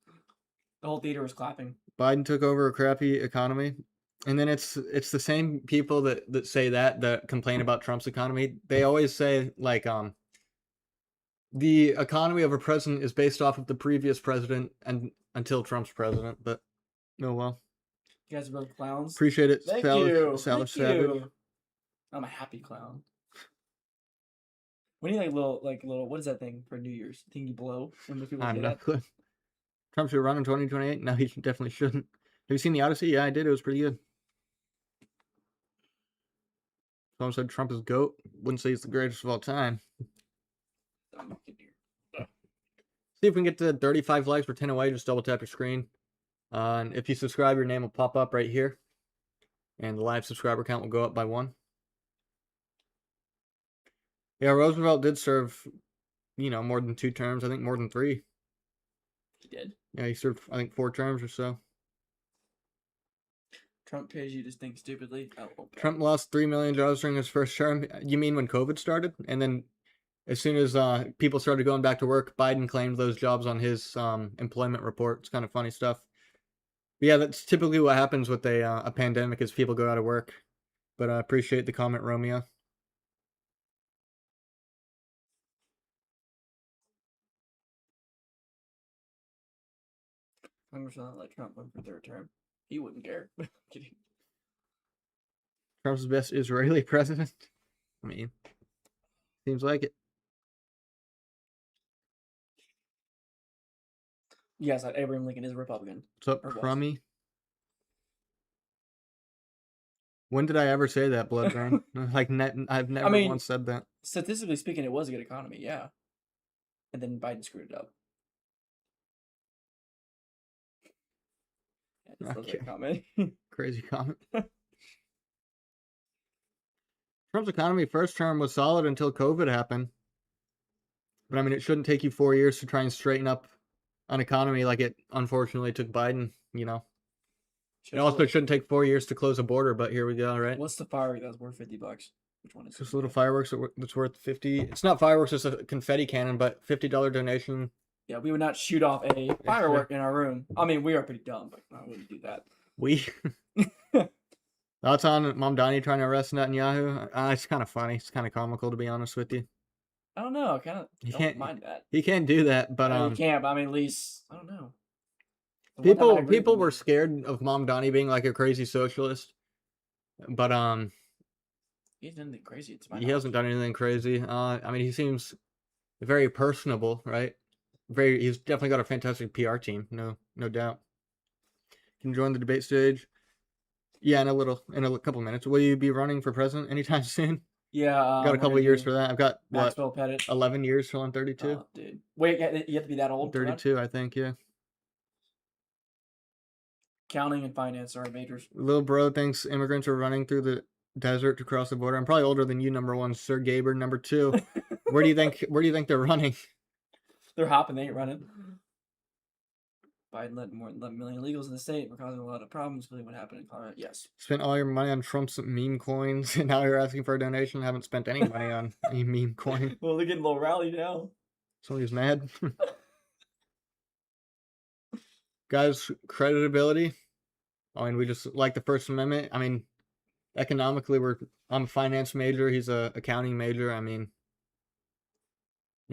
Speaker 2: The whole theater was clapping.
Speaker 1: Biden took over a crappy economy. And then it's the same people that say that complain about Trump's economy. They always say like the economy of a president is based off of the previous president and until Trump's president. But oh well.
Speaker 2: You guys are both clowns.
Speaker 1: Appreciate it.
Speaker 2: Thank
Speaker 1: Salad
Speaker 2: you.
Speaker 1: Savage.
Speaker 2: I'm a happy clown. We need like little what is that thing for New Year's? Thing you blow when the people
Speaker 1: I'm
Speaker 2: say
Speaker 1: not
Speaker 2: that?
Speaker 1: good. Trump should run in 2028. No, he definitely shouldn't. Have you seen The Odyssey? Yeah, I did. It was pretty good. Someone said Trump is GOAT. Wouldn't say he's the greatest of all time. See if we can get to 35 likes. We're 10 away. Just double tap your screen. And if you subscribe, your name will pop up right here. And the live subscriber count will go up by 1. Yeah, Roosevelt did serve more than 2 terms. I think more than 3.
Speaker 2: He did.
Speaker 1: Yeah, he served, I think, 4 terms or so.
Speaker 2: Trump pays you to think stupidly. Oh, okay.
Speaker 1: Trump lost 3 million jobs during his first term. You mean when COVID started? And then as soon as people started going back to work, Biden claimed those jobs on his employment report. It's kind of funny stuff. But yeah, that's typically what happens with a pandemic is people go out of work. But I appreciate the comment, Romeo.
Speaker 2: Congress will not let Trump run for 3rd term. He wouldn't care. Kidding.
Speaker 1: Trump's the best Israeli president. I mean, seems like it.
Speaker 2: Yes, Abraham Lincoln is a Republican.
Speaker 1: What's up,
Speaker 2: Or was.
Speaker 1: Crummy? When did I ever say that, Bloodburn? I've never once said that.
Speaker 2: Statistically speaking, it was a good economy, yeah. And then Biden screwed it up. Yeah, just
Speaker 1: Okay.
Speaker 2: that comment.
Speaker 1: Crazy comment. Trump's economy first term was solid until COVID happened. But I mean, it shouldn't take you 4 years to try and straighten up an economy like it unfortunately took Biden, It also shouldn't take 4 years to close a border, but here we go, right?
Speaker 2: What's the firework that's worth $50? Which one is
Speaker 1: Just little fireworks that's worth 50. It's not fireworks, it's a confetti cannon, but $50 donation.
Speaker 2: Yeah, we would not shoot off a firework in our room. I mean, we are pretty dumb, but I wouldn't do that.
Speaker 1: Thoughts on Mom Donnie trying to arrest Netanyahu? It's kind of funny. It's kind of comical, to be honest with you.
Speaker 2: I don't know. I kind of don't mind that.
Speaker 1: He can't do that, but
Speaker 2: he can't. But I mean, at least I don't know.
Speaker 1: People were scared of Mom Donnie being like a crazy socialist, but
Speaker 2: he's done anything crazy.
Speaker 1: He hasn't done anything crazy. I mean, he seems very personable, right? He's definitely got a fantastic PR team, no doubt. Can join the debate stage. Yeah, in a couple minutes. Will you be running for president anytime soon?
Speaker 2: Yeah,
Speaker 1: got a couple of years for that. I've got
Speaker 2: Maxwell Pettit.
Speaker 1: 11 years till I'm 32.
Speaker 2: Oh, dude, wait, you have to be that old.
Speaker 1: 32, I think. Yeah.
Speaker 2: Accounting and finance are our majors.
Speaker 1: Little bro thinks immigrants are running through the desert to cross the border. I'm probably older than you, number one, Sir Gaber. Number two, where do you think they're running?
Speaker 2: They're hopping. They ain't running. Biden let more than 11 million illegals in the state. We're causing a lot of problems. Really, what happened in Colorado? Yes.
Speaker 1: Spent all your money on Trump's meme coins, and now you're asking for a donation. Haven't spent any money on any meme coin.
Speaker 2: Well, they're getting a little rally now.
Speaker 1: Somebody's mad. Guys, creditability. I mean, we just like the First Amendment. I mean, economically, I'm a finance major. He's a accounting major. I mean,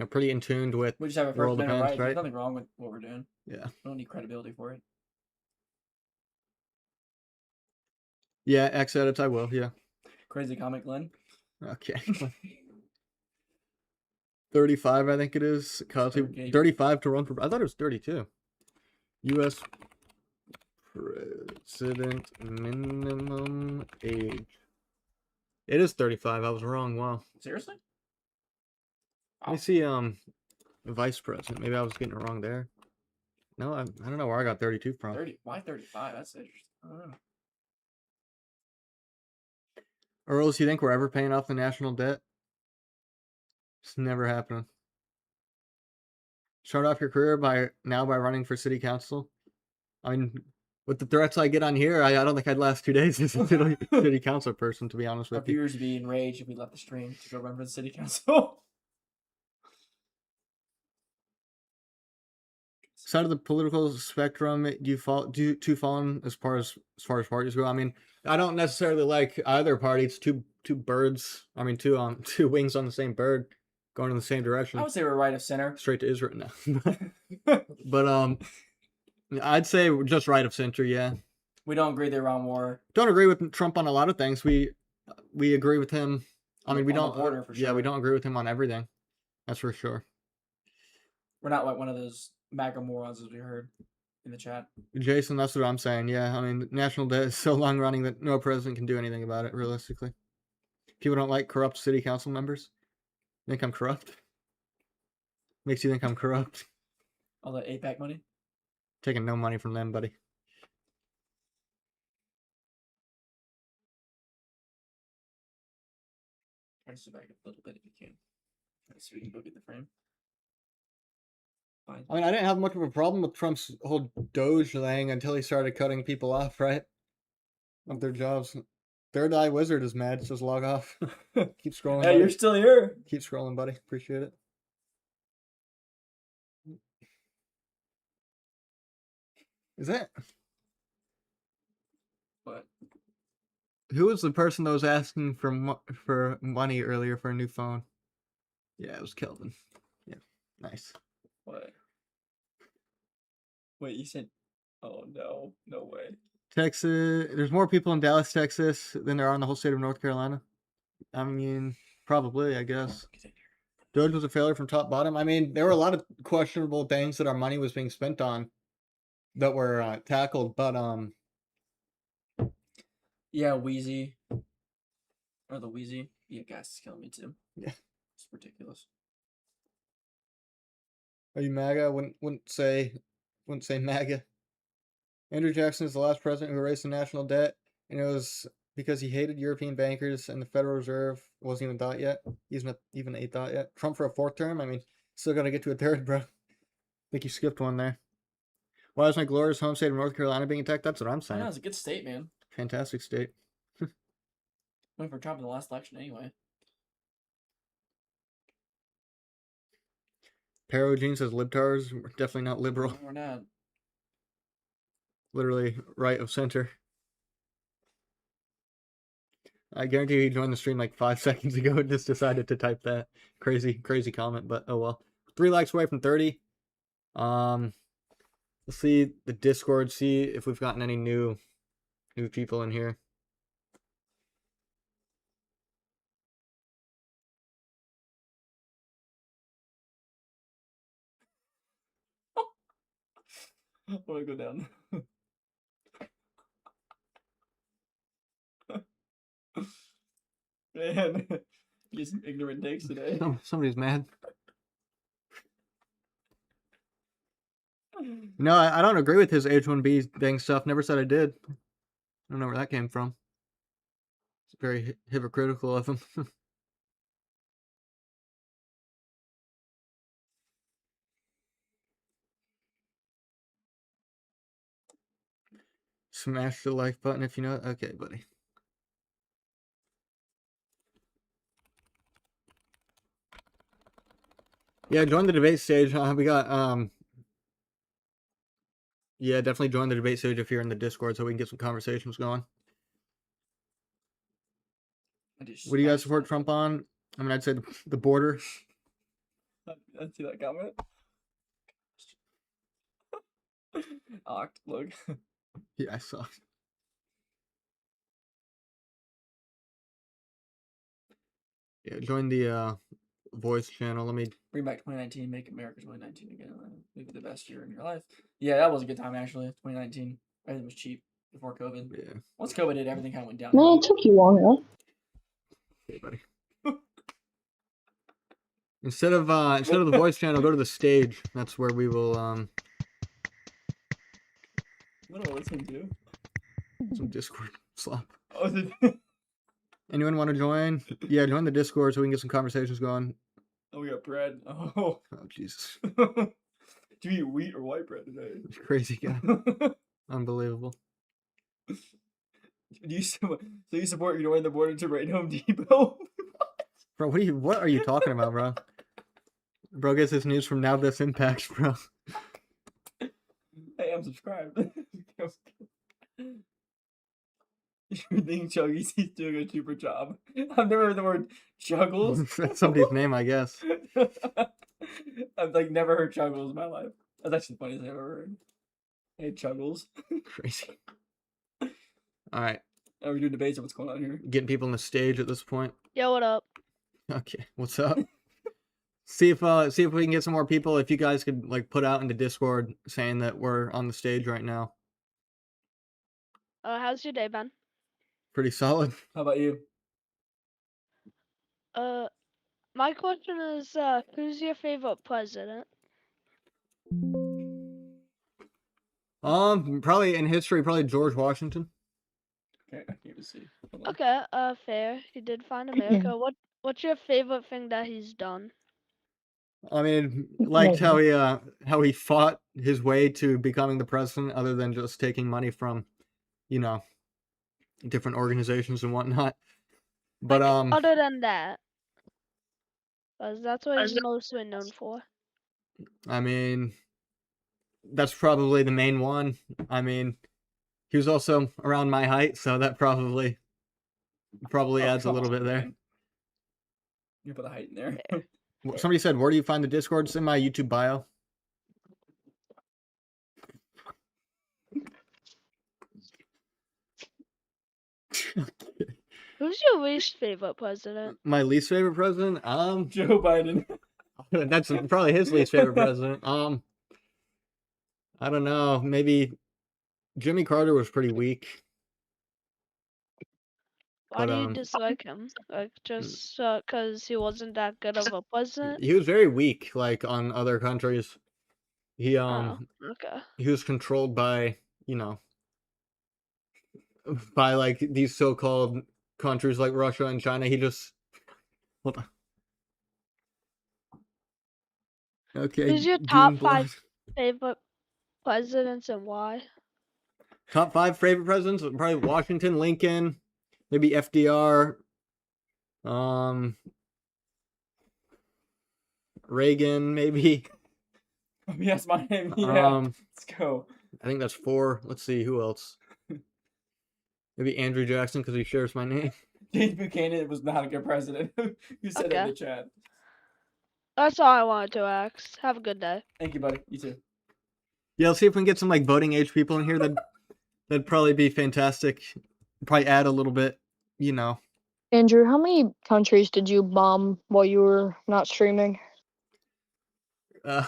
Speaker 1: pretty in tune with
Speaker 2: we just have a First Amendment right. There's nothing wrong with what we're doing.
Speaker 1: Yeah.
Speaker 2: We don't need credibility for it.
Speaker 1: Yeah, X edits, I will. Yeah.
Speaker 2: Crazy comment, Glenn.
Speaker 1: Okay. 35, I think it is. 35 to run for. I thought it was 32. U.S. President minimum age. It is 35. I was wrong. Wow.
Speaker 2: Seriously?
Speaker 1: Let me see. Vice president. Maybe I was getting it wrong there. No, I don't know where I got 32 from.
Speaker 2: 30. Why 35? That's interesting. I don't know.
Speaker 1: Earls, you think we're ever paying off the national debt? It's never happening. Start off your career by running for city council. I mean, with the threats I get on here, I don't think I'd last 2 days as a city council person, to be honest with you.
Speaker 2: Our viewers would be enraged if we left the stream to go run for the city council.
Speaker 1: Side of the political spectrum, do you fall on as far as parties go? I mean, I don't necessarily like either party. It's two birds. I mean, two wings on the same bird, going in the same direction.
Speaker 2: I would say we're right of center.
Speaker 1: Straight to Israel now. But I'd say we're just right of center. Yeah.
Speaker 2: We don't agree they're on war.
Speaker 1: Don't agree with Trump on a lot of things. We agree with him. I mean, we don't.
Speaker 2: Border, for sure.
Speaker 1: Yeah, we don't agree with him on everything. That's for sure.
Speaker 2: We're not like one of those MAGA morons, as we heard in the chat.
Speaker 1: Jason, that's what I'm saying. Yeah, I mean, national debt is so long running that no president can do anything about it, realistically. People don't like corrupt city council members. Think I'm corrupt? Makes you think I'm corrupt?
Speaker 2: All that APAC money?
Speaker 1: Taking no money from them, buddy.
Speaker 2: Try to zoom back a little bit if you can. So we can go get the frame. Fine.
Speaker 1: I mean, I didn't have much of a problem with Trump's whole Doge thing until he started cutting people off, right? Of their jobs. Third Eye Wizard is mad. Just log off. Keep scrolling,
Speaker 2: Hey,
Speaker 1: buddy.
Speaker 2: you're still here.
Speaker 1: Keep scrolling, buddy. Appreciate it. Is that
Speaker 2: What?
Speaker 1: who was the person that was asking for money earlier for a new phone? Yeah, it was Kelvin. Yeah, nice.
Speaker 2: What? Wait, you said? Oh no, no way.
Speaker 1: Texas. There's more people in Dallas, Texas, than there are in the whole state of North Carolina. I mean, probably, I guess. Doge was a failure from top bottom. I mean, there were a lot of questionable things that our money was being spent on that were tackled, but
Speaker 2: Yeah, Wheezy. Or the Wheezy. Yeah, gas is killing me too.
Speaker 1: Yeah.
Speaker 2: It's ridiculous.
Speaker 1: Are you MAGA? Wouldn't say MAGA. Andrew Jackson is the last president who raised the national debt, and it was because he hated European bankers and the Federal Reserve wasn't even thought yet. He's not even a thought yet. Trump for a fourth term? I mean, still got to get to a third, bro. I think you skipped one there. Why is my glorious home state of North Carolina being attacked? That's what I'm
Speaker 2: I
Speaker 1: saying.
Speaker 2: know, it's a good state, man.
Speaker 1: Fantastic state.
Speaker 2: Went for Trump in the last election anyway.
Speaker 1: Pero Jean says libtards. We're definitely not liberal.
Speaker 2: No, we're not.
Speaker 1: Literally right of center. I guarantee you he joined the stream like 5 seconds ago and just decided to type that crazy comment, but oh well. 3 likes away from 30. Let's see the Discord, see if we've gotten any new people in here.
Speaker 2: I want to go down. Man, just ignorant takes today.
Speaker 1: Somebody's mad. No, I don't agree with his H1B thing stuff. Never said I did. I don't know where that came from. It's very hypocritical of him. Smash the like button if you know it. Okay, buddy. Yeah, join the debate stage. We got yeah, definitely join the debate stage if you're in the Discord so we can get some conversations going. What do you guys support Trump on? I mean, I'd say the border.
Speaker 2: I see that comment. Oct, look.
Speaker 1: Yeah, I saw it. Yeah, join the voice channel. Let me
Speaker 2: Bring back 2019, make America 2019 again. Maybe the best year in your life. Yeah, that was a good time actually. 2019, everything was cheap before COVID.
Speaker 1: Yeah.
Speaker 2: Once COVID hit, everything kind of went down.
Speaker 3: Man, it took you long enough.
Speaker 1: Okay, buddy. Instead of the voice channel, go to the stage. That's where we will
Speaker 2: What do I listen to?
Speaker 1: some Discord slop.
Speaker 2: Oh, is it?
Speaker 1: Anyone want to join? Yeah, join the Discord so we can get some conversations going.
Speaker 2: Oh, we got bread. Oh.
Speaker 1: Oh Jesus.
Speaker 2: Do you eat wheat or white bread today?
Speaker 1: Crazy guy. Unbelievable.
Speaker 2: So you support joining the border to raid Home Depot?
Speaker 1: Bro, what are you talking about, bro? Bro gets his news from Now This Impacts, bro.
Speaker 2: Hey, I'm subscribed. You think Chuggy's doing a super job? I've never heard the word Chuggles.
Speaker 1: That's somebody's name, I guess.
Speaker 2: I've like never heard Chuggles in my life. That's actually the funniest I've ever heard. Hey, Chuggles.
Speaker 1: Crazy. All right.
Speaker 2: Now we're doing debates of what's going on here.
Speaker 1: Getting people on the stage at this point.
Speaker 3: Yo, what up?
Speaker 1: Okay, what's up? see if we can get some more people. If you guys could like put out into Discord saying that we're on the stage right now.
Speaker 3: How's your day, Ben?
Speaker 1: Pretty solid.
Speaker 2: How about you?
Speaker 3: My question is, who's your favorite president?
Speaker 1: Probably in history, probably George Washington.
Speaker 2: Okay, I can't even see. Hold on.
Speaker 3: Okay, fair. He did find America. What's your favorite thing that he's done?
Speaker 1: I mean, liked how he fought his way to becoming the president, other than just taking money from, you know, different organizations and whatnot. But
Speaker 3: Other than that, because that's what he's mostly known for.
Speaker 1: I mean, that's probably the main one. I mean, he was also around my height, so that probably
Speaker 2: Oh,
Speaker 1: adds a
Speaker 2: come
Speaker 1: little
Speaker 2: on,
Speaker 1: bit there.
Speaker 2: man. You put the height in there.
Speaker 1: Somebody said, "Where do you find the Discord?" It's in my YouTube bio.
Speaker 3: Who's your least favorite president?
Speaker 1: My least favorite president?
Speaker 2: Joe Biden.
Speaker 1: That's probably his least favorite president. I don't know. Maybe Jimmy Carter was pretty weak.
Speaker 3: Why
Speaker 1: But
Speaker 3: do you dislike him? Like just because he wasn't that good of a president?
Speaker 1: he was very weak, like on other countries. He
Speaker 3: Oh, okay.
Speaker 1: he was controlled by, you know, by like these so-called countries like Russia and China. He just hold on. Okay,
Speaker 3: Who's your
Speaker 1: June
Speaker 3: top
Speaker 1: blood.
Speaker 3: 5 favorite presidents and why?
Speaker 1: Top 5 favorite presidents? Probably Washington, Lincoln, maybe FDR, Reagan, maybe.
Speaker 2: Yes, my name. Yeah. Let's go.
Speaker 1: I think that's 4. Let's see who else. Maybe Andrew Jackson because he shares my name.
Speaker 2: James Buchanan was not a good president. You said that in
Speaker 3: Okay.
Speaker 2: the chat.
Speaker 3: That's all I wanted to ask. Have a good day.
Speaker 2: Thank you, buddy. You too.
Speaker 1: Yeah, let's see if we can get some like voting age people in here. That'd probably be fantastic. Probably add a little bit, you know.
Speaker 4: Andrew, how many countries did you bomb while you were not streaming?
Speaker 2: I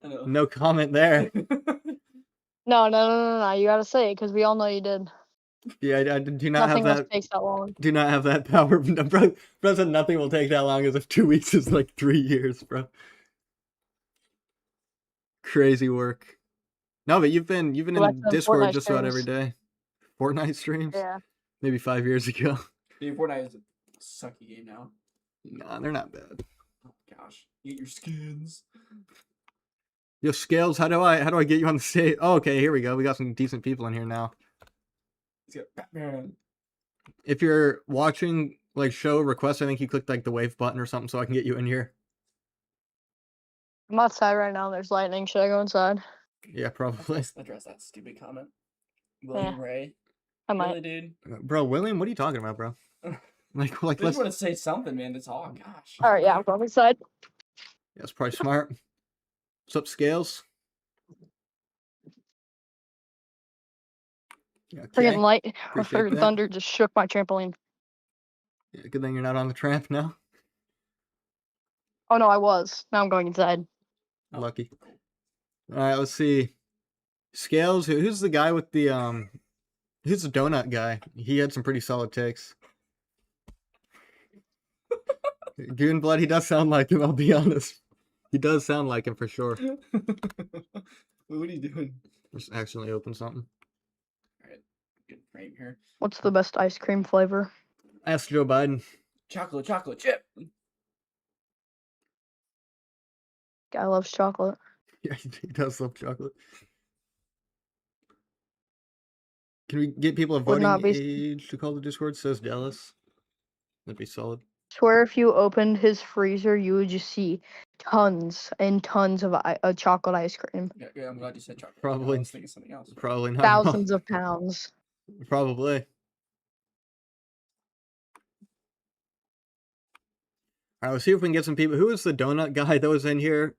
Speaker 2: know.
Speaker 1: No comment there.
Speaker 4: No. You gotta say it because we all know you did.
Speaker 1: Yeah, I do not
Speaker 4: Nothing
Speaker 1: have
Speaker 4: else
Speaker 1: that.
Speaker 4: takes that long.
Speaker 1: Do not have that power. Bro said nothing will take that long, as if 2 weeks is like 3 years, bro. Crazy work. No, but you've been
Speaker 4: Go back
Speaker 1: in
Speaker 4: to the
Speaker 1: Discord
Speaker 4: Fortnite
Speaker 1: just about every
Speaker 4: streams.
Speaker 1: day. Fortnite streams?
Speaker 4: Yeah.
Speaker 1: Maybe 5 years ago.
Speaker 2: Dude, Fortnite is a sucky game now.
Speaker 1: Nah, they're not bad.
Speaker 2: Oh gosh, get your skins.
Speaker 1: Yo, Scales, how do I get you on the stage? Oh, okay, here we go. We got some decent people in here now.
Speaker 2: Let's get Batman.
Speaker 1: If you're watching like show requests, I think you clicked like the wave button or something so I can get you in here.
Speaker 4: I'm outside right now. There's lightning. Should I go inside?
Speaker 1: Yeah, probably.
Speaker 2: Let's address that stupid comment. William Ray.
Speaker 4: I might.
Speaker 2: Really, dude?
Speaker 1: Bro, William, what are you talking about, bro? Like
Speaker 2: I
Speaker 1: let's
Speaker 2: just want to say something, man. That's all. Gosh.
Speaker 4: All right, yeah, I'm going inside.
Speaker 1: That's probably smart. What's up, Scales? Yeah, okay.
Speaker 4: Friggin' light,
Speaker 1: Appreciate
Speaker 4: friggin'
Speaker 1: that.
Speaker 4: thunder just shook my trampoline.
Speaker 1: Yeah, good thing you're not on the tramp now.
Speaker 4: Oh no, I was. Now I'm going inside.
Speaker 2: Oh.
Speaker 1: Lucky. All right, let's see. Scales, who's the guy with the who's the donut guy? He had some pretty solid takes. Goonblood, he does sound like him, I'll be honest. He does sound like him for sure.
Speaker 2: What are you doing?
Speaker 1: Just accidentally opened something.
Speaker 2: Alright, good frame here.
Speaker 4: What's the best ice cream flavor?
Speaker 1: Ask Joe Biden.
Speaker 2: Chocolate chip.
Speaker 4: Guy loves chocolate.
Speaker 1: Yeah, he does love chocolate. Can we get people of
Speaker 4: Would
Speaker 1: voting
Speaker 4: not be-
Speaker 1: age to call the Discord? Says Dallas. That'd be solid.
Speaker 4: Swear if you opened his freezer, you would just see tons and tons of chocolate ice cream.
Speaker 2: Yeah, I'm glad you said chocolate.
Speaker 1: Probably.
Speaker 2: I was thinking something else.
Speaker 1: Probably not.
Speaker 4: Thousands of pounds.
Speaker 1: Probably. All right, let's see if we can get some people. Who is the donut guy that was in here?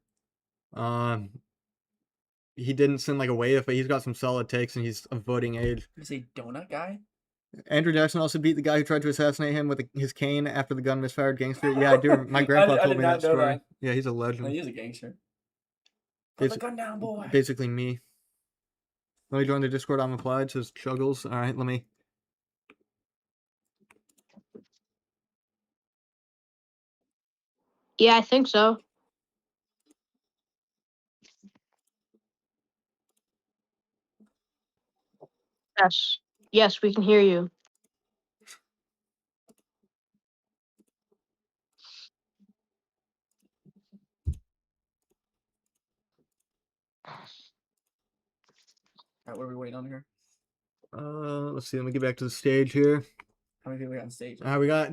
Speaker 1: He didn't send like a wave, but he's got some solid takes, and he's of voting age.
Speaker 2: You say donut guy?
Speaker 1: Andrew Jackson also beat the guy who tried to assassinate him with his cane after the gun misfired. Gangster. Yeah, I do. My grandpa
Speaker 2: I
Speaker 1: told
Speaker 2: did
Speaker 1: me
Speaker 2: not
Speaker 1: that
Speaker 2: know
Speaker 1: story.
Speaker 2: that.
Speaker 1: Yeah, he's a
Speaker 2: No,
Speaker 1: legend.
Speaker 2: he is a gangster. Put the gun down, boy.
Speaker 1: Basically me. Let me join the Discord. I'm applied. Says Chuggles. All right, let me.
Speaker 4: Yeah, I think so. Yes. Yes, we can hear you.
Speaker 2: Alright, what are we waiting on here?
Speaker 1: Let's see. Let me get back to the stage here.
Speaker 2: How many people we got on stage?
Speaker 1: We got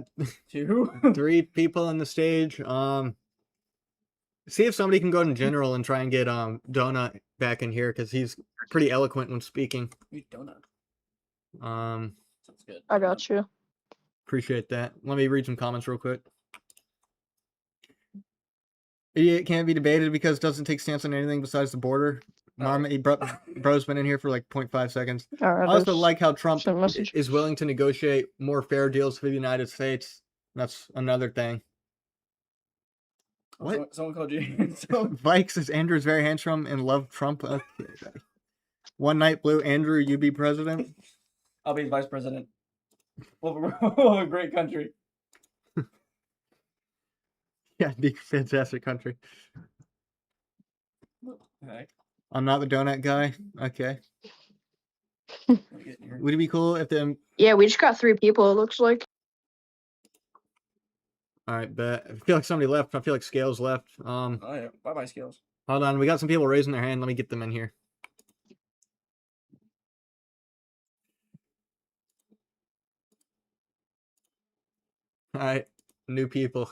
Speaker 2: 2.
Speaker 1: 3 people on the stage. See if somebody can go in general and try and get Donut back in here because he's pretty eloquent when speaking.
Speaker 2: Donut.
Speaker 1: Sounds
Speaker 2: good.
Speaker 4: I got you.
Speaker 1: Appreciate that. Let me read some comments real quick. Idiot can't be debated because it doesn't take stance on anything besides the border. Bro's been in here for like 0.5 seconds.
Speaker 4: All right,
Speaker 1: I also like how Trump
Speaker 4: send a message.
Speaker 1: is willing to negotiate more fair deals for the United States. That's another thing. What?
Speaker 2: Someone called you.
Speaker 1: Vikes says Andrew is very handsome and love Trump. Okay. One night blue, Andrew, you be president.
Speaker 2: I'll be vice president. Well, a great country.
Speaker 1: Yeah, be a fantastic country.
Speaker 2: Okay.
Speaker 1: I'm not the donut guy. Okay. Would it be cool if them?
Speaker 4: Yeah, we just got 3 people. It looks like.
Speaker 1: All right, bet. I feel like somebody left. I feel like Scales left.
Speaker 2: Oh yeah. Bye Scales.
Speaker 1: Hold on. We got some people raising their hand. Let me get them in here. All right, new people.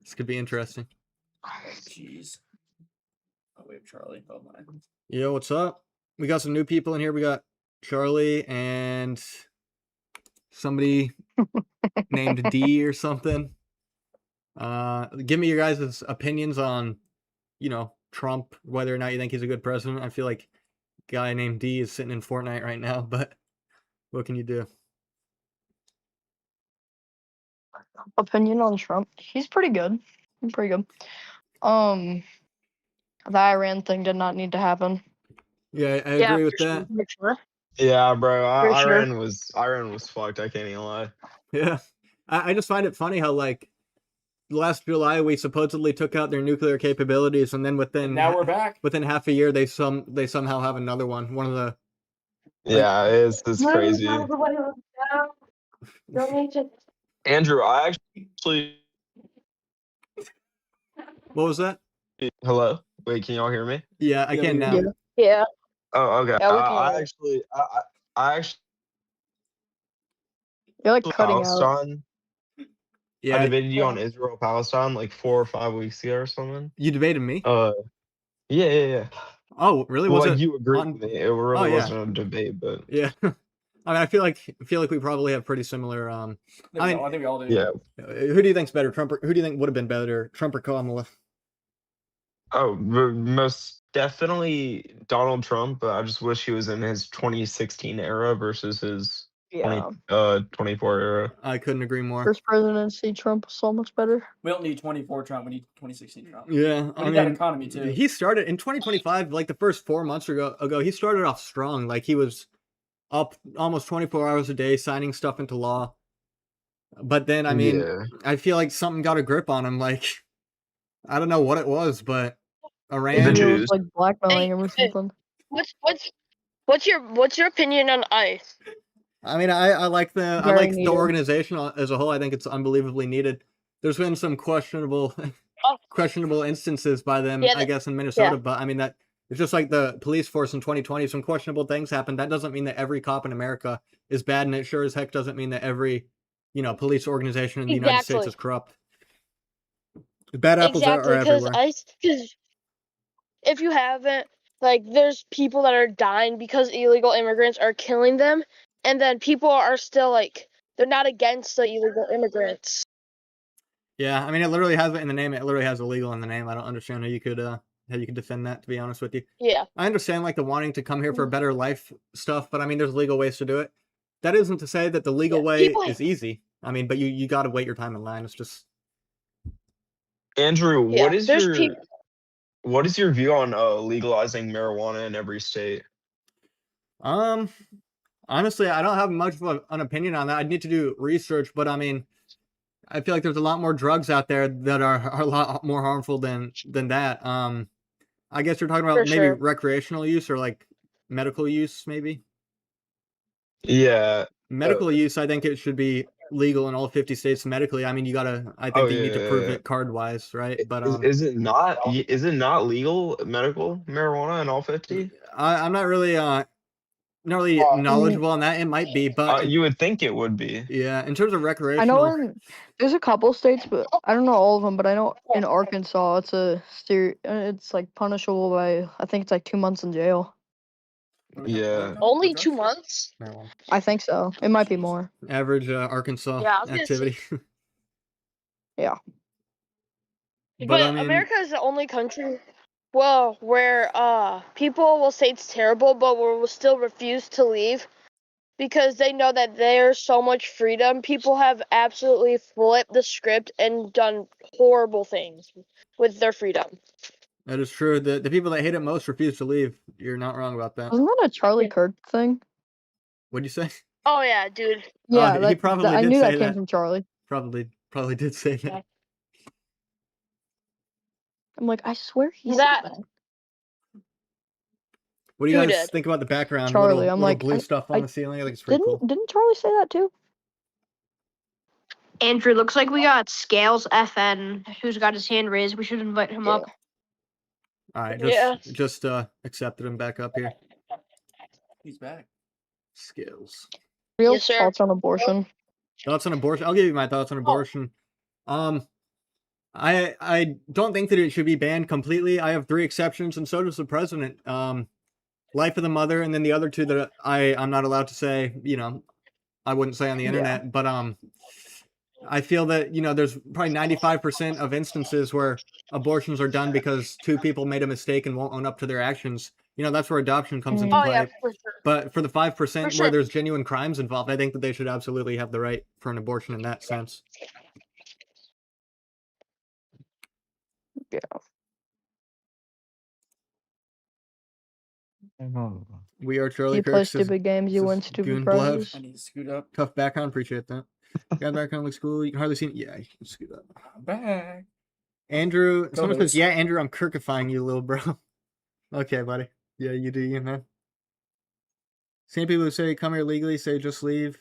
Speaker 1: This could be interesting.
Speaker 2: Jeez. Oh wait, Charlie. Oh my.
Speaker 1: Yo, what's up? We got some new people in here. We got Charlie and somebody named D or something. Give me your guys' opinions on, Trump, whether or not you think he's a good president. I feel like a guy named D is sitting in Fortnite right now, but what can you do?
Speaker 4: Opinion on Trump? He's pretty good. The Iran thing did not need to happen.
Speaker 1: Yeah, I agree with that.
Speaker 4: For sure.
Speaker 5: Yeah, bro.
Speaker 4: For sure.
Speaker 5: Iran was fucked. I can't even lie.
Speaker 1: Yeah, I just find it funny how like last July we supposedly took out their nuclear capabilities, and then
Speaker 2: Now we're back.
Speaker 1: within half a year they somehow have another one. One of the
Speaker 5: Yeah, it's crazy. Andrew, I actually.
Speaker 1: what was that?
Speaker 5: Hello. Wait, can y'all hear me?
Speaker 1: Yeah, I can now.
Speaker 4: Yeah.
Speaker 5: Oh, okay.
Speaker 4: Yeah, we can
Speaker 5: I
Speaker 4: hear you.
Speaker 5: actually, I actually
Speaker 4: You're like cutting out.
Speaker 5: Palestine.
Speaker 1: Yeah,
Speaker 5: I debated you on Israel Palestine like 4 or 5 weeks ago or something.
Speaker 1: you debated me.
Speaker 5: Yeah.
Speaker 1: Oh, really?
Speaker 5: Well,
Speaker 1: Was
Speaker 5: like
Speaker 1: it
Speaker 5: you agreed
Speaker 1: on-
Speaker 5: with me. It really
Speaker 1: yeah.
Speaker 5: wasn't a debate, but
Speaker 1: Yeah. I mean, I feel like we probably have pretty similar.
Speaker 2: I think we all do.
Speaker 5: yeah.
Speaker 1: Who do you think's better, Trump? Who do you think would have been better, Trump or Kamala?
Speaker 5: Oh, most definitely Donald Trump, but I just wish he was in his 2016 era versus his
Speaker 4: Yeah.
Speaker 5: 24 era.
Speaker 1: I couldn't agree more.
Speaker 4: First presidency, Trump was so much better.
Speaker 2: We don't need 24 Trump. We need 2016 Trump.
Speaker 1: Yeah,
Speaker 2: We need that economy too.
Speaker 1: He started in 2025, like the first 4 months ago. He started off strong. Like he was up almost 24 hours a day, signing stuff into law. But then, I mean,
Speaker 5: Yeah.
Speaker 1: I feel like something got a grip on him. Like, I don't know what it was, but Iran.
Speaker 5: The
Speaker 4: Maybe it was
Speaker 5: Jews.
Speaker 4: like blackmailing him or something.
Speaker 3: What's your opinion on ICE?
Speaker 1: I mean, I like the
Speaker 4: Very
Speaker 1: the
Speaker 4: needed.
Speaker 1: organization as a whole. I think it's unbelievably needed. There's been some questionable instances by them,
Speaker 3: Yeah,
Speaker 1: I guess, in Minnesota. But I mean, that it's just like the police force in 2020. Some questionable things happened. That doesn't mean that every cop in America is bad, and it sure as heck doesn't mean that every police organization in the United States is corrupt. Bad apples are everywhere.
Speaker 3: Because if you haven't, like, there's people that are dying because illegal immigrants are killing them, and then people are still like, they're not against the illegal immigrants.
Speaker 1: Yeah, I mean, it literally has it in the name. It literally has illegal in the name. I don't understand how you could defend that. To be honest with you,
Speaker 3: Yeah.
Speaker 1: I understand like the wanting to come here for a better life stuff, but I mean, there's legal ways to do it. That isn't to say that the legal way is easy. I mean, but you got to wait your time in line. It's just
Speaker 5: Andrew,
Speaker 3: Yeah,
Speaker 5: what is
Speaker 3: there's
Speaker 5: your view on legalizing marijuana in every state?
Speaker 1: honestly, I don't have much of an opinion on that. I'd need to do research, but I mean, I feel like there's a lot more drugs out there that are a lot more harmful than that. I guess you're talking about
Speaker 3: For
Speaker 1: maybe
Speaker 3: sure.
Speaker 1: recreational use or like medical use, maybe.
Speaker 5: Yeah.
Speaker 1: Medical use, I think it should be legal in all 50 states medically. I mean, I think you need to prove it card wise, right? But
Speaker 5: Is it not legal medical marijuana in all 50?
Speaker 1: I'm not really not really knowledgeable on that. It might be, but
Speaker 5: You would think it would be.
Speaker 1: yeah, in terms of
Speaker 4: I know
Speaker 1: recreational,
Speaker 4: there's a couple states, but I don't know all of them. But I know in Arkansas, it's like punishable by I think it's like 2 months in jail.
Speaker 5: Yeah.
Speaker 3: Only 2 months?
Speaker 1: marijuana.
Speaker 4: I think so. It might be more.
Speaker 1: Average Arkansas
Speaker 3: Yeah, I was gonna say-
Speaker 1: activity.
Speaker 4: Yeah.
Speaker 1: But I mean,
Speaker 3: America is the only country, well, where people will say it's terrible, but will still refuse to leave because they know that there's so much freedom. People have absolutely flipped the script and done horrible things with their freedom.
Speaker 1: that is true. The people that hate it most refuse to leave. You're not wrong about that.
Speaker 4: Wasn't that a Charlie Kirk thing?
Speaker 1: What'd you say?
Speaker 3: Oh yeah, dude.
Speaker 4: Yeah,
Speaker 1: he probably
Speaker 4: I
Speaker 1: did
Speaker 4: knew
Speaker 1: say
Speaker 4: that came
Speaker 1: that.
Speaker 4: from Charlie.
Speaker 1: Probably did say that.
Speaker 4: I'm like, I swear he
Speaker 3: That-
Speaker 4: said that.
Speaker 1: What do you
Speaker 3: Who
Speaker 1: guys
Speaker 3: did?
Speaker 1: think about the background?
Speaker 4: Charlie,
Speaker 1: Little,
Speaker 4: I'm
Speaker 1: little
Speaker 4: like,
Speaker 1: blue stuff on
Speaker 4: I-
Speaker 1: the ceiling. I think it's pretty cool.
Speaker 4: Didn't Charlie say that too?
Speaker 6: Andrew, looks like we got Scales FN, who's got his hand raised. We should invite him up.
Speaker 1: All right,
Speaker 3: Yeah.
Speaker 1: just accepted him back up here.
Speaker 2: He's back.
Speaker 1: Skills.
Speaker 4: Real
Speaker 3: Yes, sir.
Speaker 4: thoughts on abortion.
Speaker 1: Thoughts on abortion? I'll give you my thoughts on abortion. I don't think that it should be banned completely. I have 3 exceptions, and so does the president. Life of the mother, and then the other 2 that I'm not allowed to say. I wouldn't say on the internet, but I feel that there's probably 95% of instances where abortions are done because 2 people made a mistake and won't own up to their actions. That's where adoption comes into
Speaker 3: Oh
Speaker 1: play.
Speaker 3: yeah, for sure.
Speaker 1: But for the 5%
Speaker 3: For
Speaker 1: where
Speaker 3: sure.
Speaker 1: there's genuine crimes involved, I think that they should absolutely have the right for an abortion in that sense.
Speaker 4: Yeah.
Speaker 1: We are Charlie
Speaker 4: You
Speaker 1: Kirk.
Speaker 4: play
Speaker 1: says-
Speaker 4: stupid games, you
Speaker 1: says
Speaker 4: win stupid
Speaker 1: Goon Blood.
Speaker 4: prizes.
Speaker 2: I need to scoot up.
Speaker 1: Tough background, appreciate that. Got background looks cool. You can hardly see it. Yeah, you can scoot up.
Speaker 2: I'm back.
Speaker 1: Andrew, someone says,
Speaker 2: Co-host.
Speaker 1: yeah, Andrew, I'm Kirkifying you, little bro. Okay, buddy. Yeah, you do you, man. Same people who say come here legally say just leave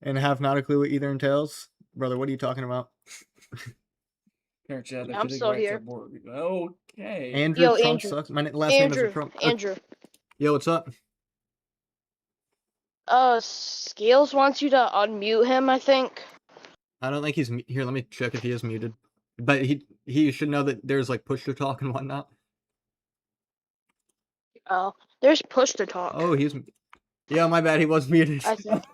Speaker 1: and have not a clue what either entails. Brother, what are you talking about?
Speaker 2: Parent chat,
Speaker 3: I'm still here.
Speaker 2: Okay.
Speaker 1: Andrew
Speaker 3: Yo,
Speaker 1: Trump
Speaker 3: Andrew.
Speaker 1: sucks. My last name
Speaker 3: Andrew,
Speaker 1: is Trump.
Speaker 3: Andrew.
Speaker 1: Yo, what's up?
Speaker 3: Scales wants you to unmute him, I think.
Speaker 1: I don't think he's here. Let me check if he is muted. But he should know that there's like push to talk and whatnot.
Speaker 3: Oh, there's push to talk.
Speaker 1: Oh, yeah, my bad. He was muted.
Speaker 3: I think.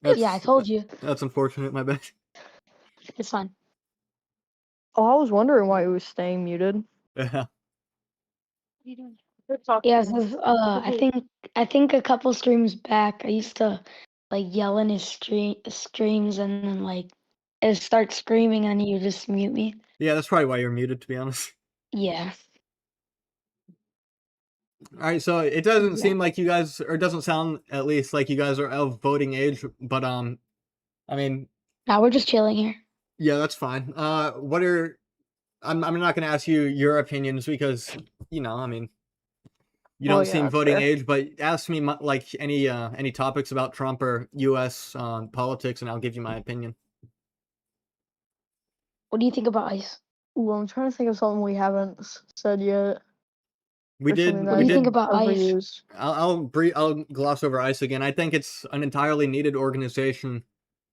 Speaker 1: That's,
Speaker 6: Yeah, I told you.
Speaker 1: That's unfortunate. My bad.
Speaker 6: It's fine.
Speaker 4: Oh, I was wondering why he was staying muted.
Speaker 1: Yeah.
Speaker 3: We're talking.
Speaker 6: Yeah, so, I think a couple streams back, I used to like yell in his streams and then like it start screaming and you just mute me.
Speaker 1: Yeah, that's probably why you're muted, to be honest.
Speaker 6: Yeah.
Speaker 1: All right, so it doesn't
Speaker 6: Yeah.
Speaker 1: seem like you guys, or it doesn't sound at least like you guys are of voting age, but I mean,
Speaker 6: Now we're just chilling here.
Speaker 1: yeah, that's fine. I'm not gonna ask you your opinions because I mean, you
Speaker 4: Oh,
Speaker 1: don't
Speaker 4: yeah,
Speaker 1: seem
Speaker 4: that's
Speaker 1: voting
Speaker 4: fair.
Speaker 1: age, but ask me like any topics about Trump or U.S. Politics, and I'll give you my opinion.
Speaker 6: What do you think about ICE?
Speaker 4: Ooh, I'm trying to think of something we haven't said yet.
Speaker 1: We
Speaker 4: or
Speaker 1: did.
Speaker 4: something that
Speaker 6: What do you
Speaker 1: We
Speaker 6: think
Speaker 1: did.
Speaker 6: about ICE?
Speaker 4: overused.
Speaker 1: I'll gloss over ICE again. I think it's an entirely needed organization.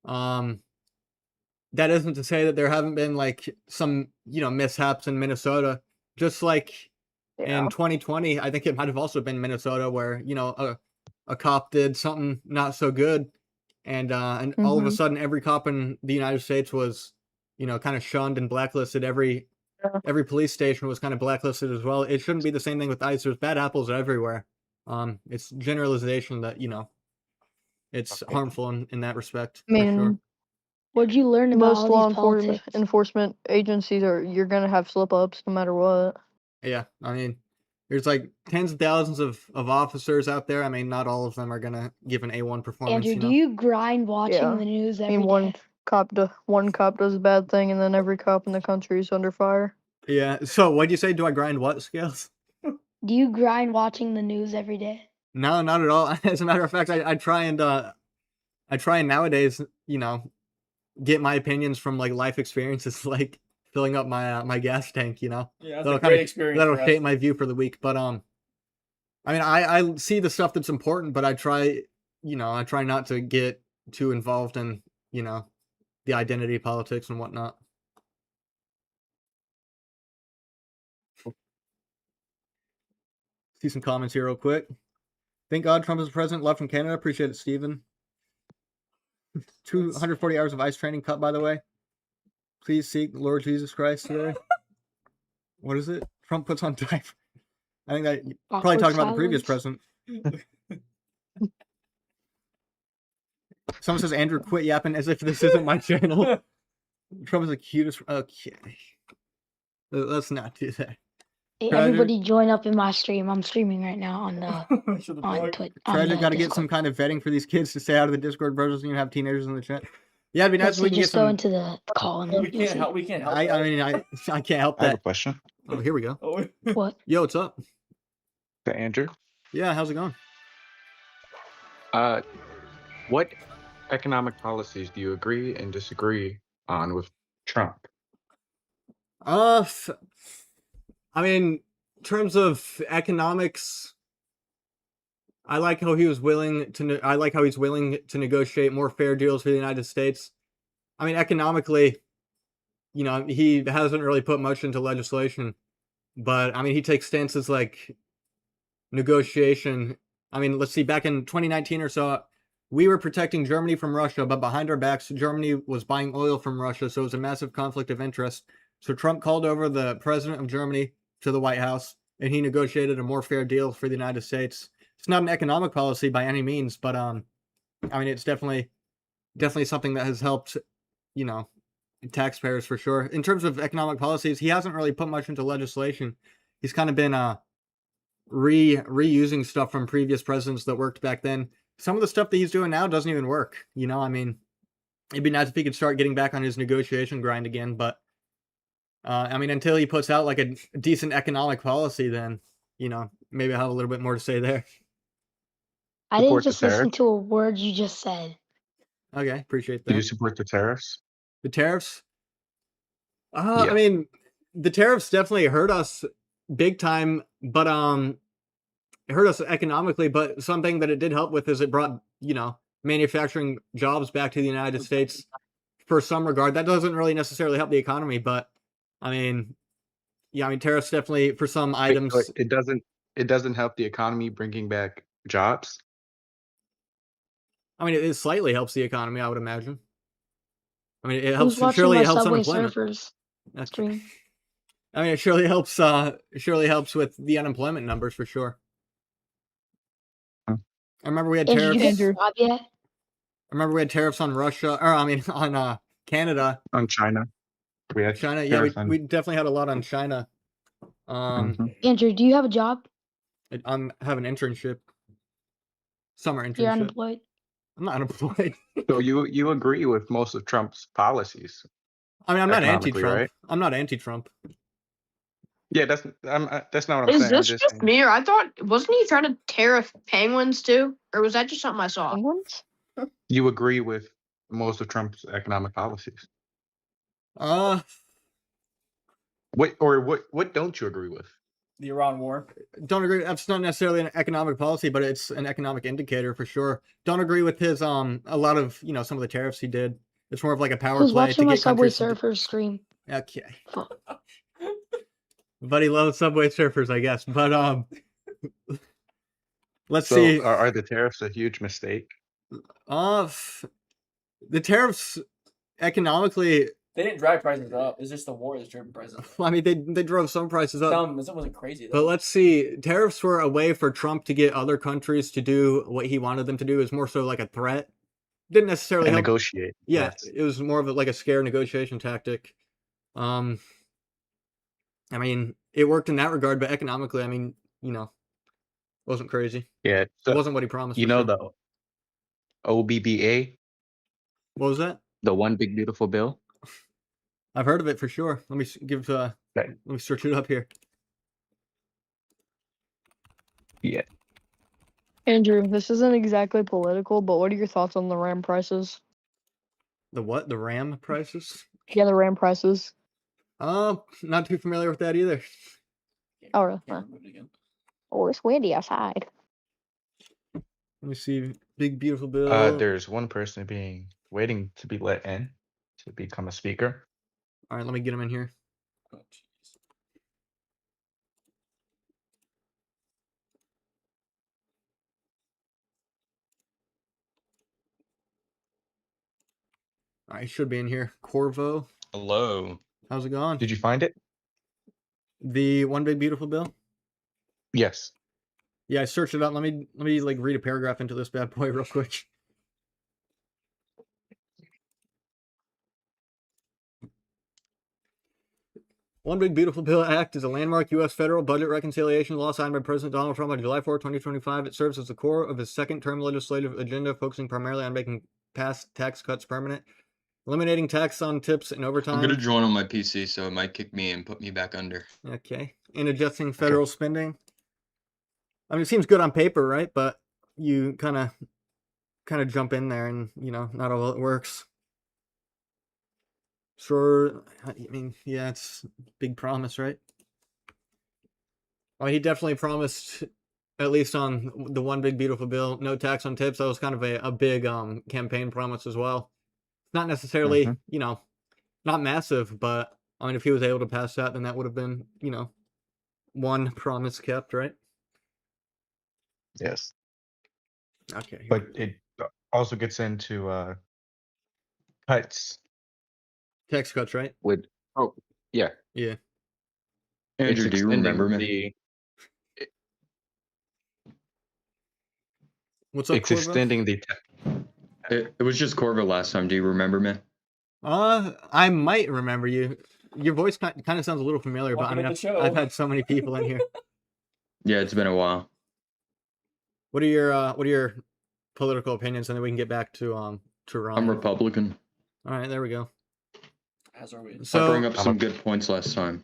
Speaker 1: That isn't to say that there haven't been like some mishaps in Minnesota. Just like
Speaker 4: Yeah.
Speaker 1: in 2020, I think it might have also been Minnesota where a cop did something not so good, and all of a
Speaker 4: Mhm.
Speaker 1: sudden every cop in the United States was kind of shunned and blacklisted. Every police station was kind of blacklisted as well. It shouldn't be the same thing with ICE. There's bad apples everywhere. It's generalization that it's harmful in that respect.
Speaker 4: I
Speaker 1: For
Speaker 4: mean,
Speaker 1: sure.
Speaker 6: What'd you learn about
Speaker 4: most
Speaker 6: all
Speaker 4: law
Speaker 6: these politics?
Speaker 4: enforcement agencies you're gonna have slip ups no matter what.
Speaker 1: Yeah, I mean, there's like tens of thousands of officers out there. I mean, not all of them are gonna give an A1 performance.
Speaker 6: Andrew, do you grind watching
Speaker 4: Yeah.
Speaker 6: the news
Speaker 4: I
Speaker 6: every
Speaker 4: mean,
Speaker 6: day?
Speaker 4: one cop does a bad thing, and then every cop in the country is under fire.
Speaker 1: Yeah. So, what'd you say? Do I grind what scales?
Speaker 6: Do you grind watching the news every day?
Speaker 1: No, not at all. As a matter of fact, I try and nowadays, get my opinions from like life experiences, like filling up my my gas tank.
Speaker 2: Yeah, that's
Speaker 1: That'll
Speaker 2: a great experience.
Speaker 1: That'll
Speaker 2: for us.
Speaker 1: shape my view for the week. But I mean, I see the stuff that's important, but I try not to get too involved in, the identity politics and whatnot. See some comments here real quick. Thank God Trump is president. Love from Canada. Appreciate it, Steven. 240 hours of ice training cut, by the way. Please seek Lord Jesus Christ today. What is it? Trump puts on diaper. I think that probably
Speaker 6: Awkward
Speaker 1: talking about the previous
Speaker 6: silence.
Speaker 1: president. Someone says Andrew quit yapping as if this isn't my channel. Trump is the cutest. Okay. Let's not do that.
Speaker 6: Hey,
Speaker 1: Tragic.
Speaker 6: everybody join up in my stream. I'm streaming right now on the
Speaker 2: Shut the
Speaker 6: on
Speaker 2: fuck.
Speaker 6: Twitch.
Speaker 1: Tragic got to get some kind of vetting for these kids to stay out of the Discord versus you have teenagers in the chat. Yeah, it'd be nice if we can get
Speaker 6: just go
Speaker 1: some.
Speaker 6: into the call and
Speaker 2: We
Speaker 6: you'll
Speaker 2: can't
Speaker 6: see.
Speaker 2: help. We can't help.
Speaker 1: I
Speaker 2: that.
Speaker 1: mean, I can't help
Speaker 7: I have a
Speaker 1: that.
Speaker 7: question
Speaker 1: Oh, here we go.
Speaker 2: Oh,
Speaker 6: What?
Speaker 1: Yo, what's up?
Speaker 7: to Andrew.
Speaker 1: Yeah, how's it going?
Speaker 7: What economic policies do you agree and disagree on with Trump?
Speaker 1: I mean, in terms of economics, I like how he's willing to negotiate more fair deals for the United States. I mean, economically, he hasn't really put much into legislation, but I mean, he takes stances like negotiation. I mean, let's see, back in 2019 or so, we were protecting Germany from Russia, but behind our backs, Germany was buying oil from Russia, so it was a massive conflict of interest. So Trump called over the president of Germany to the White House, and he negotiated a more fair deal for the United States. It's not an economic policy by any means, but I mean, it's definitely something that has helped, taxpayers for sure. In terms of economic policies, he hasn't really put much into legislation. He's kind of been reusing stuff from previous presidents that worked back then. Some of the stuff that he's doing now doesn't even work. I mean, it'd be nice if he could start getting back on his negotiation grind again, but I mean, until he puts out like a decent economic policy, then, maybe I'll have a little bit more to say there.
Speaker 6: I didn't
Speaker 7: Support the
Speaker 6: just listen
Speaker 7: tariff?
Speaker 6: to a word you just said.
Speaker 1: Okay, appreciate
Speaker 7: Do you
Speaker 1: that.
Speaker 7: support the tariffs?
Speaker 1: The tariffs?
Speaker 7: Yeah.
Speaker 1: I mean, the tariffs definitely hurt us big time, but it hurt us economically, but something that it did help with is it brought, manufacturing jobs back to the United States for some regard. That doesn't really necessarily help the economy, but I mean, yeah, I mean, tariffs definitely for some items.
Speaker 7: But it doesn't help the economy bringing back jobs.
Speaker 1: I mean, it slightly helps the economy, I would imagine. I mean, it
Speaker 6: Who's
Speaker 1: helps.
Speaker 6: watching
Speaker 1: Surely
Speaker 6: my
Speaker 1: it helps
Speaker 6: Subway
Speaker 1: unemployment.
Speaker 6: Surfers
Speaker 1: Okay.
Speaker 6: stream?
Speaker 1: I mean, it surely helps. Surely helps with the unemployment numbers for sure.
Speaker 7: Hmm.
Speaker 1: I remember we had
Speaker 6: Andrew,
Speaker 1: tariffs.
Speaker 6: you get
Speaker 4: Andrew.
Speaker 6: a job yet?
Speaker 1: I remember we had tariffs on Russia, or I mean, on Canada,
Speaker 7: On China. We had
Speaker 1: China. Yeah,
Speaker 7: tariffs on-
Speaker 1: we definitely had a lot on China.
Speaker 7: Mhm.
Speaker 6: Andrew, do you have a job?
Speaker 1: I have an internship, summer
Speaker 6: You're
Speaker 1: internship.
Speaker 6: unemployed.
Speaker 1: I'm not unemployed.
Speaker 7: So you agree with most of Trump's policies?
Speaker 1: I mean, I'm not
Speaker 7: Economically,
Speaker 1: anti-Trump.
Speaker 7: right?
Speaker 1: I'm not anti-Trump.
Speaker 7: Yeah, that's not what I'm
Speaker 8: Is
Speaker 7: saying. I'm
Speaker 8: this
Speaker 7: just
Speaker 8: just
Speaker 7: saying.
Speaker 8: me, or I thought wasn't he trying to tariff penguins too, or was that just something I saw?
Speaker 4: Penguins?
Speaker 7: You agree with most of Trump's economic policies. What don't you agree with?
Speaker 2: the Iran war.
Speaker 1: Don't agree. That's not necessarily an economic policy, but it's an economic indicator for sure. Don't agree with his a lot of some of the tariffs he did. It's more of like a power
Speaker 6: Who's
Speaker 1: play to
Speaker 6: watching my
Speaker 1: get
Speaker 6: Subway
Speaker 1: countries.
Speaker 6: Surfers stream?
Speaker 1: Okay.
Speaker 6: Fuck.
Speaker 1: Buddy loves Subway Surfers, I guess. But let's
Speaker 7: So
Speaker 1: see.
Speaker 7: are the tariffs a huge mistake?
Speaker 1: The tariffs economically.
Speaker 2: They didn't drive prices up. It's just the war that's driven prices up.
Speaker 1: I mean, they drove some prices up.
Speaker 2: Some wasn't crazy though.
Speaker 1: But let's see. Tariffs were a way for Trump to get other countries to do what he wanted them to do. It was more so like a threat. Didn't necessarily
Speaker 7: And
Speaker 1: help.
Speaker 7: negotiate.
Speaker 1: Yeah,
Speaker 7: Yes.
Speaker 1: it was more of like a scare negotiation tactic. I mean, it worked in that regard, but economically, I mean, wasn't crazy.
Speaker 7: Yeah.
Speaker 1: It
Speaker 7: So,
Speaker 1: wasn't what he promised.
Speaker 7: you
Speaker 1: for
Speaker 7: know
Speaker 1: sure.
Speaker 7: the OBBA,
Speaker 1: What was that?
Speaker 7: the One Big Beautiful Bill.
Speaker 1: I've heard of it for sure. Let me
Speaker 7: Okay.
Speaker 1: let me search it up here.
Speaker 7: Yeah.
Speaker 4: Andrew, this isn't exactly political, but what are your thoughts on the RAM prices?
Speaker 1: The what? The RAM prices?
Speaker 4: Yeah, the RAM prices.
Speaker 1: Not too familiar with that either.
Speaker 4: Oh, really?
Speaker 2: Can't remove it again.
Speaker 4: Oh, it's windy outside.
Speaker 1: Let me see. Big beautiful bill.
Speaker 7: There's one person waiting to be let in to become a speaker.
Speaker 1: All right, let me get him in here.
Speaker 2: Oh, jeez.
Speaker 1: All right, he should be in here. Corvo,
Speaker 9: Hello.
Speaker 1: how's it going?
Speaker 7: Did you find it?
Speaker 1: The one big beautiful bill?
Speaker 7: Yes.
Speaker 1: Yeah, I searched it up. Let me like read a paragraph into this bad boy real quick. One Big Beautiful Bill Act is a landmark U.S. federal budget reconciliation law signed by President Donald Trump on July 4, 2025. It serves as the core of his second-term legislative agenda, focusing primarily on making past tax cuts permanent, eliminating tax on tips and overtime.
Speaker 9: I'm gonna join on my PC, so it might kick me and put me back under.
Speaker 1: Okay, and adjusting federal spending. I mean, it seems good on paper, right? But you kind of jump in there, and not all it works. Sure, I mean, yeah, it's a big promise, right? Well, he definitely promised, at least on the One Big Beautiful Bill, no tax on tips. That was kind of a big campaign promise as well. Not necessarily, not massive, but I mean, if he was able to pass that, then that would have been, one promise kept, right?
Speaker 7: Yes.
Speaker 1: Okay.
Speaker 7: But it also gets into cuts.
Speaker 1: Tax cuts, right?
Speaker 7: Yeah.
Speaker 1: Yeah.
Speaker 9: Andrew, do you remember me?
Speaker 1: What's up,
Speaker 7: It's
Speaker 1: Corvo?
Speaker 7: extending the.
Speaker 9: It was just Corvo last time. Do you remember me?
Speaker 1: I might remember you. Your voice kind of sounds a little familiar, but I
Speaker 2: Welcome
Speaker 1: mean,
Speaker 2: to the show.
Speaker 1: I've had so many people in here.
Speaker 9: Yeah, it's been a while.
Speaker 1: What are your political opinions, and then we can get back to Ryan.
Speaker 9: I'm Republican.
Speaker 1: All right, there we go.
Speaker 2: As are we.
Speaker 9: I
Speaker 1: So
Speaker 9: bring up some good points last time,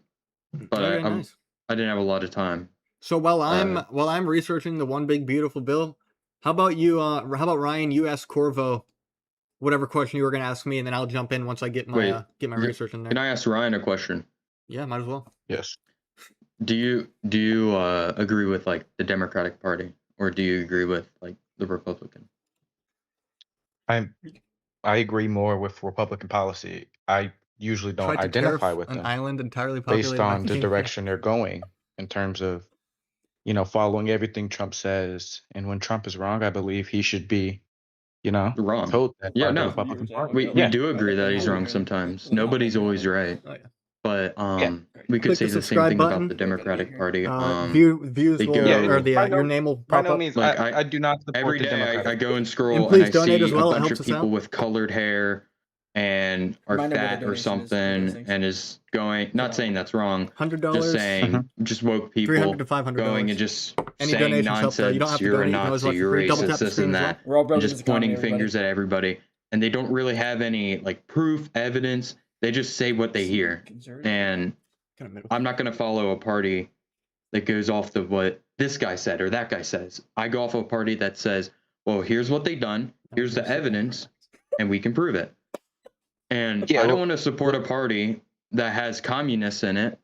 Speaker 9: but
Speaker 1: okay,
Speaker 9: I
Speaker 1: nice.
Speaker 9: didn't have a lot of time.
Speaker 1: So while I'm researching the One Big Beautiful Bill, how about you? How about Ryan? You ask Corvo whatever question you were going to ask me, and then I'll jump in once I get my research in there.
Speaker 9: Can I ask Ryan a question?
Speaker 1: Yeah, might as well.
Speaker 7: Yes.
Speaker 9: Do you agree with like the Democratic Party, or do you agree with like the Republican?
Speaker 7: I agree more with Republican policy. I usually don't
Speaker 1: Tried to
Speaker 7: identify
Speaker 1: tariff
Speaker 7: with
Speaker 1: an
Speaker 7: them
Speaker 1: island entirely populated
Speaker 7: based on
Speaker 1: by
Speaker 7: the
Speaker 1: females.
Speaker 7: direction they're going in terms of, following everything Trump says. And when Trump is wrong, I believe he should be,
Speaker 9: Wrong.
Speaker 7: told that
Speaker 9: Yeah,
Speaker 7: by the
Speaker 9: no.
Speaker 7: Republican Party.
Speaker 9: We do agree that he's wrong sometimes. Nobody's always right.
Speaker 1: Oh, yeah.
Speaker 9: But we could
Speaker 1: Click
Speaker 9: say
Speaker 1: the
Speaker 9: the same
Speaker 1: subscribe
Speaker 9: thing
Speaker 1: button.
Speaker 9: about the Democratic Party.
Speaker 1: Views
Speaker 9: they
Speaker 1: will,
Speaker 9: go-
Speaker 1: or the
Speaker 7: by
Speaker 1: your name will
Speaker 7: By
Speaker 1: pop
Speaker 7: no
Speaker 1: up.
Speaker 7: means,
Speaker 9: Like,
Speaker 7: I do not support
Speaker 9: Every
Speaker 7: the
Speaker 9: day
Speaker 7: Democratic
Speaker 9: I go and
Speaker 1: And
Speaker 9: scroll
Speaker 1: please
Speaker 9: and I
Speaker 1: donate
Speaker 9: see
Speaker 1: as well,
Speaker 9: a
Speaker 1: it
Speaker 9: bunch
Speaker 1: helps
Speaker 9: of
Speaker 1: us out.
Speaker 9: people with colored hair and are
Speaker 2: Remind them what a
Speaker 9: fat or
Speaker 2: donation is for those
Speaker 9: something
Speaker 2: things.
Speaker 9: and is going, not saying that's wrong,
Speaker 1: $100,
Speaker 9: just saying, just woke people
Speaker 1: $300 to $500.
Speaker 9: going and just
Speaker 1: Any
Speaker 9: saying
Speaker 1: donations help, though. You don't
Speaker 9: nonsense,
Speaker 1: have to
Speaker 9: you're a
Speaker 1: donate. You can always
Speaker 9: Nazi,
Speaker 1: watch
Speaker 9: you're
Speaker 1: for free. Double tap
Speaker 9: racist,
Speaker 1: the
Speaker 9: this
Speaker 1: screen
Speaker 9: and
Speaker 1: as well.
Speaker 9: that,
Speaker 2: We're all
Speaker 9: and
Speaker 2: brothers in
Speaker 9: just
Speaker 2: this economy,
Speaker 9: pointing fingers at everybody. And they don't really have any like proof, evidence. They just say what they hear. And I'm not going to follow a party that goes off of what this guy said or that guy says. I go off of a party that says, well, here's what they've done, here's the evidence, and we can prove it. And I don't want to support a party that has communists in it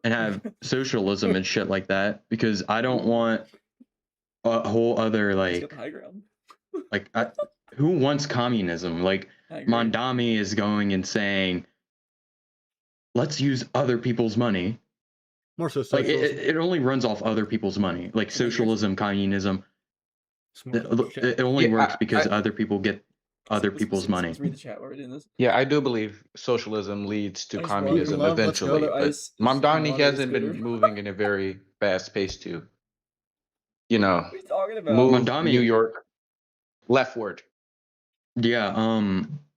Speaker 9: and have socialism and shit like that, because I don't want a whole other like
Speaker 2: high ground.
Speaker 9: who wants communism? Like Mondami is going and saying, let's use other people's money.
Speaker 1: More so
Speaker 9: Like
Speaker 1: socialism.
Speaker 9: it only runs off other people's money. Like socialism, communism, it only works because other people get other people's money.
Speaker 2: Let's read the chat while we're doing this.
Speaker 7: Yeah, I do believe socialism leads to
Speaker 2: Ice
Speaker 7: communism
Speaker 1: water. Let's go.
Speaker 7: eventually. But
Speaker 2: Ice is
Speaker 7: Mamdani
Speaker 2: water
Speaker 7: hasn't
Speaker 2: scooter.
Speaker 7: been moving in a very fast pace to,
Speaker 2: What are you talking about?
Speaker 7: move
Speaker 9: Mondami-
Speaker 7: New York leftward.
Speaker 9: Yeah,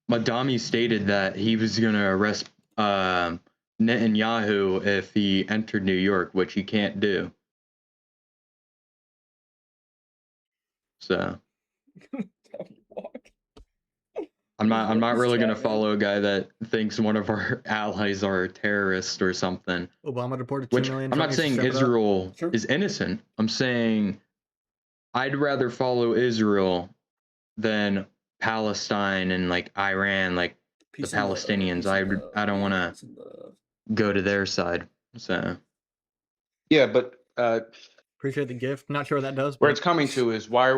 Speaker 9: Madami stated that he was gonna arrest Netanyahu if he entered New York, which he can't do. So I'm not really gonna follow a guy that thinks one of our allies are a terrorist or something.
Speaker 1: Obama deported 2
Speaker 9: Which
Speaker 1: million.
Speaker 9: I'm not
Speaker 1: Trump needs to
Speaker 9: saying
Speaker 1: step it up.
Speaker 9: Israel
Speaker 2: Sure.
Speaker 9: is innocent. I'm saying I'd rather follow Israel than Palestine and like Iran, like
Speaker 2: Peace
Speaker 9: the
Speaker 2: and love,
Speaker 9: Palestinians.
Speaker 2: peace and love,
Speaker 9: I don't want to
Speaker 2: peace and love.
Speaker 9: go to their side. So
Speaker 7: Yeah, but
Speaker 1: Appreciate the gift. Not sure what that does.
Speaker 7: Where
Speaker 1: But
Speaker 7: it's coming to is why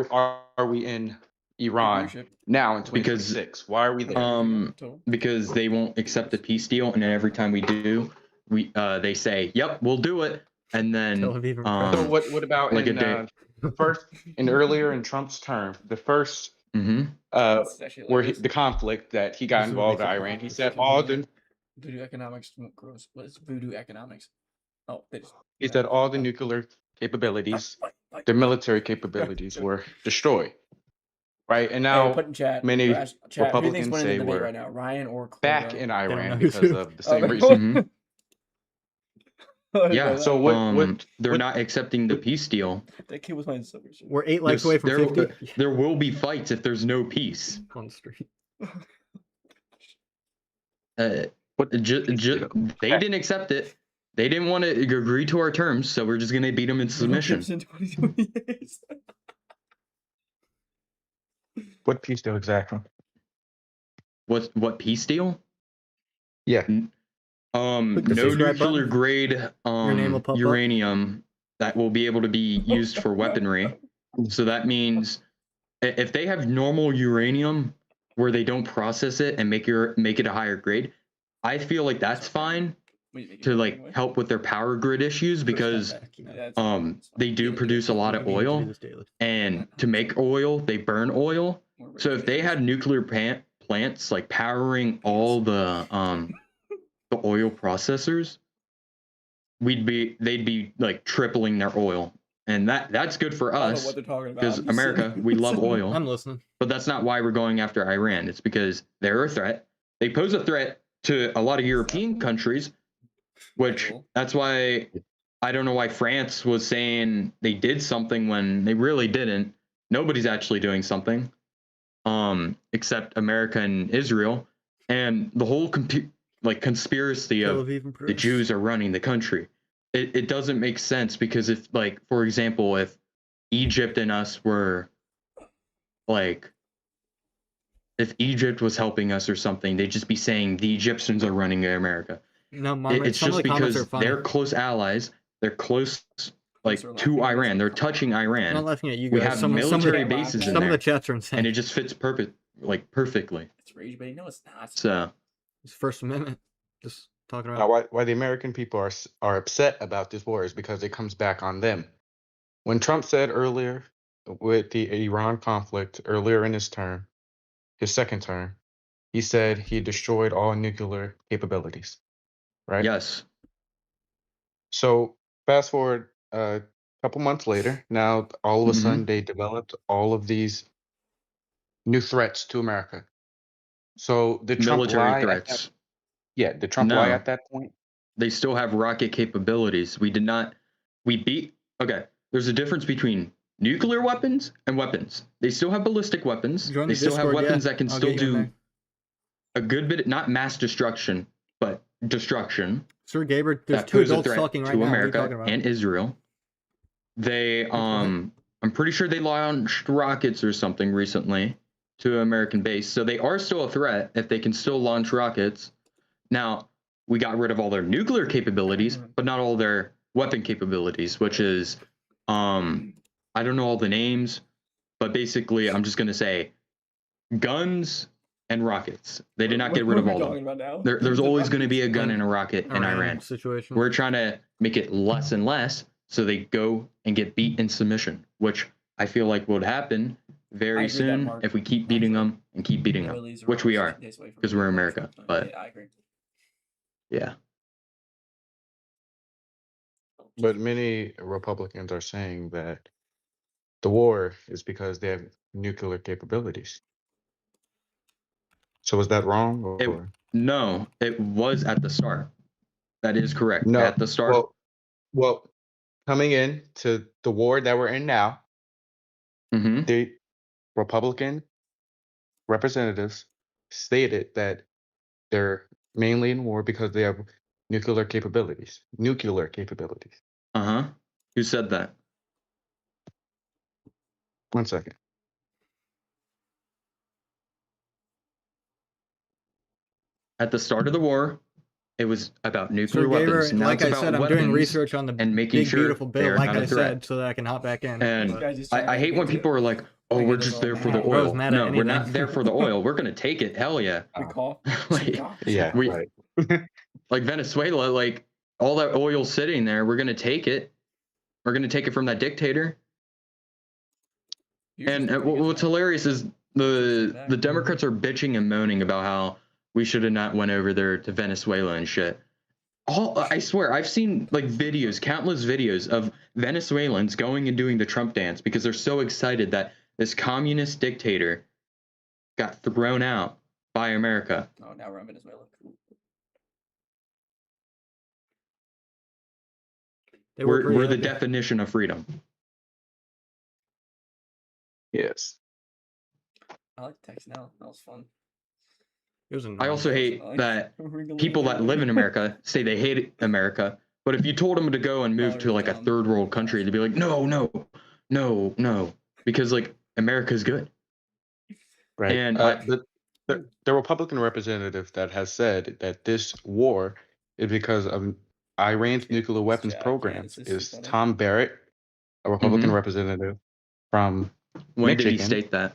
Speaker 7: are we in Iran
Speaker 2: Dictatorship.
Speaker 7: now in
Speaker 9: Because
Speaker 7: 2026? Why are we there?
Speaker 9: Because they won't accept the peace deal, and then every time we do, they say, "Yep, we'll do it," and then
Speaker 1: Tel Aviv and
Speaker 7: So what about
Speaker 9: like
Speaker 7: in
Speaker 9: a day.
Speaker 7: first and earlier in Trump's term, the first
Speaker 9: Mm-hmm.
Speaker 2: That's actually
Speaker 7: where
Speaker 2: hilarious.
Speaker 7: the conflict that he got
Speaker 1: This is what
Speaker 7: involved in
Speaker 1: makes it
Speaker 7: Iran, he
Speaker 1: hilarious.
Speaker 7: said all the
Speaker 2: Voodoo economics grows. What is voodoo economics? Oh, they just.
Speaker 7: he said all the nuclear capabilities, their military capabilities were destroyed. Right? And
Speaker 2: Hey,
Speaker 7: now
Speaker 2: put in chat.
Speaker 7: many
Speaker 2: Or ask chat. Who do you think's
Speaker 7: Republicans
Speaker 2: winning the
Speaker 7: say
Speaker 2: debate
Speaker 7: we're
Speaker 2: right now, Ryan or
Speaker 7: back
Speaker 2: Cloro?
Speaker 7: in
Speaker 1: know
Speaker 7: Iran
Speaker 1: who's
Speaker 7: because
Speaker 1: who.
Speaker 7: of the
Speaker 2: Oh,
Speaker 7: same
Speaker 2: they-
Speaker 7: reason.
Speaker 9: Yeah.
Speaker 7: So
Speaker 9: they're
Speaker 7: what-
Speaker 9: not accepting the peace deal.
Speaker 2: That kid was playing Silver Surfer.
Speaker 1: we're 8 likes
Speaker 9: This-
Speaker 1: away from
Speaker 9: there,
Speaker 1: 50
Speaker 9: there will be fights if there's no peace.
Speaker 1: on the street.
Speaker 9: They didn't accept it. They didn't want to agree to our terms, so we're just gonna beat them in submission.
Speaker 2: Gibson 2028.
Speaker 7: What peace deal exactly?
Speaker 9: What peace deal?
Speaker 7: Yeah.
Speaker 1: Click the
Speaker 9: No
Speaker 1: subscribe
Speaker 9: nuclear
Speaker 1: button.
Speaker 9: grade
Speaker 1: Your name will pop up.
Speaker 9: uranium that will be able to be used for weaponry. So that means if they have normal uranium where they don't process it and make it a higher grade, I feel like that's fine to like help with their power grid issues because they do produce a lot of oil, and to make oil they burn oil. So if they had nuclear plants like powering all the oil processors, they'd be like tripling their oil, and that's good for
Speaker 2: I don't know
Speaker 9: us
Speaker 2: what they're talking about.
Speaker 9: because
Speaker 2: I'm just
Speaker 9: America,
Speaker 2: sitting-
Speaker 9: we love oil.
Speaker 1: I'm listening.
Speaker 9: But that's not why we're going after Iran. It's because they're a threat. They pose a threat to a lot of European countries, which that's why I don't know why France was saying they did something when they really didn't. Nobody's actually doing something, except America and Israel, and the whole conspiracy
Speaker 1: Tel
Speaker 9: of
Speaker 1: Aviv and
Speaker 9: the
Speaker 1: Paris.
Speaker 9: Jews are running the country. It doesn't make sense because if, like, for example, if Egypt and us were like, if Egypt was helping us or something, they'd just be saying the Egyptians are running America.
Speaker 1: No,
Speaker 9: It's
Speaker 1: some of
Speaker 9: just
Speaker 1: the comments
Speaker 9: because
Speaker 1: are funny.
Speaker 9: they're close allies. They're close, like,
Speaker 2: Those are
Speaker 9: to
Speaker 2: laughing at us.
Speaker 9: Iran. They're touching
Speaker 1: I'm not
Speaker 9: Iran.
Speaker 1: laughing at you
Speaker 9: We
Speaker 1: guys.
Speaker 9: have
Speaker 1: Some of
Speaker 9: military
Speaker 1: the,
Speaker 9: bases in
Speaker 1: some of the
Speaker 9: there,
Speaker 1: chats are insane.
Speaker 9: and it just fits perfectly.
Speaker 2: It's rage bait. No, it's not.
Speaker 9: So
Speaker 1: It's First Amendment. Just talking
Speaker 7: Now,
Speaker 1: about.
Speaker 7: why the American people are upset about this war is because it comes back on them. When Trump said earlier with the Iran conflict earlier in his term, his second term, he said he destroyed all nuclear capabilities. Right?
Speaker 9: yes,
Speaker 7: So fast forward a couple months later, now all of a sudden they developed all of these new threats to America. So did Trump
Speaker 9: military
Speaker 7: lie at that?
Speaker 9: threats.
Speaker 7: Yeah, did Trump lie
Speaker 9: No,
Speaker 7: at that point?
Speaker 9: they still have rocket capabilities. We did not. We beat. Okay, there's a difference between nuclear weapons and weapons. They still have ballistic weapons.
Speaker 1: Join
Speaker 9: They
Speaker 1: the
Speaker 9: still have
Speaker 1: Discord,
Speaker 9: weapons
Speaker 1: yeah.
Speaker 9: that can
Speaker 1: I'll
Speaker 9: still
Speaker 1: get you in
Speaker 9: do
Speaker 1: there.
Speaker 9: a good bit, not mass destruction, but destruction.
Speaker 1: Sir Gaber, there's
Speaker 9: That
Speaker 1: two
Speaker 9: pose a
Speaker 1: adults
Speaker 9: threat
Speaker 1: talking right
Speaker 9: to
Speaker 1: now. What are you talking
Speaker 9: America
Speaker 1: about?
Speaker 9: and Israel. They,
Speaker 1: quiet.
Speaker 9: I'm pretty sure they launched rockets or something recently to an American base. So they are still a threat if they can still launch rockets. Now, we got rid of all their nuclear capabilities, but not all their weapon capabilities, which is, I don't know all the names, but basically I'm just going to say guns and rockets. They did not get rid of all of them.
Speaker 2: About now?
Speaker 9: There's always going to be a gun and a rocket in
Speaker 1: Iran
Speaker 9: Iran.
Speaker 1: situation.
Speaker 9: We're trying to make it less and less so they go and get beat in submission, which I feel like would happen
Speaker 2: I
Speaker 9: very
Speaker 2: agree that,
Speaker 9: soon
Speaker 2: Mark.
Speaker 9: if we keep beating them and keep beating them,
Speaker 2: Phillies are
Speaker 9: which we
Speaker 2: always
Speaker 9: are,
Speaker 2: days away from
Speaker 9: 'cause we're
Speaker 2: being
Speaker 9: America,
Speaker 2: Trump.
Speaker 9: but-
Speaker 2: Yeah, I agree.
Speaker 9: yeah.
Speaker 7: But many Republicans are saying that the war is because they have nuclear capabilities. So is that wrong? Or?
Speaker 9: No, it was at the start. That is correct.
Speaker 7: No.
Speaker 9: At the start.
Speaker 7: Well, coming in to the war that we're in now,
Speaker 9: Mhm.
Speaker 7: the Republican representatives stated that they're mainly in war because they have nuclear capabilities. Nuclear capabilities.
Speaker 9: Uh-huh. Who said that?
Speaker 7: 1 second.
Speaker 9: At the start of the war, it was about
Speaker 1: So
Speaker 9: nuclear
Speaker 1: Gaber,
Speaker 9: weapons. Now
Speaker 1: like
Speaker 9: it's
Speaker 1: I
Speaker 9: about
Speaker 1: said, I'm
Speaker 9: weapons
Speaker 1: doing research on the
Speaker 9: and making
Speaker 1: big
Speaker 9: sure
Speaker 1: beautiful
Speaker 9: they
Speaker 1: bill,
Speaker 9: are
Speaker 1: like
Speaker 9: not
Speaker 1: I
Speaker 9: a threat.
Speaker 1: said, so that I can hop back in.
Speaker 9: And
Speaker 2: This guy's just
Speaker 9: I
Speaker 2: trying
Speaker 9: hate
Speaker 2: to
Speaker 9: when
Speaker 2: get
Speaker 9: people
Speaker 2: to-
Speaker 9: are like, "Oh,
Speaker 2: Like,
Speaker 9: we're
Speaker 2: it's
Speaker 9: just
Speaker 2: all
Speaker 9: there for the
Speaker 2: mad.
Speaker 1: Bro's
Speaker 9: oil."
Speaker 1: mad at
Speaker 9: No, we're not
Speaker 1: anything.
Speaker 9: there for the oil. We're gonna take it. Hell yeah.
Speaker 2: Good call.
Speaker 9: Like,
Speaker 7: Yeah,
Speaker 9: we-
Speaker 7: right.
Speaker 9: like Venezuela, like all that oil sitting there, we're gonna take it. We're gonna take it from that dictator. And what's hilarious is the Democrats are bitching and moaning about how we should have not went over there to Venezuela and shit. I swear, I've seen like videos, countless videos of Venezuelans going and doing the Trump dance because they're so excited that this communist dictator got thrown out by America.
Speaker 2: Oh, now we're on Venezuela.
Speaker 1: They were pretty
Speaker 9: We're the
Speaker 1: happy.
Speaker 9: definition of freedom.
Speaker 7: Yes.
Speaker 2: I like text now. That was fun.
Speaker 1: It was annoying.
Speaker 9: I also hate that people that live in America say they hate America, but if you told them to go and move to like a third world country, they'd be like, no, because like America's good.
Speaker 7: Right.
Speaker 9: And
Speaker 7: the Republican representative that has said that this war is because of Iran's nuclear weapons
Speaker 2: Jack,
Speaker 7: program
Speaker 2: yeah,
Speaker 7: is
Speaker 2: funny.
Speaker 7: Tom Barrett, a Republican representative from
Speaker 9: when
Speaker 7: Michigan.
Speaker 9: did he state that?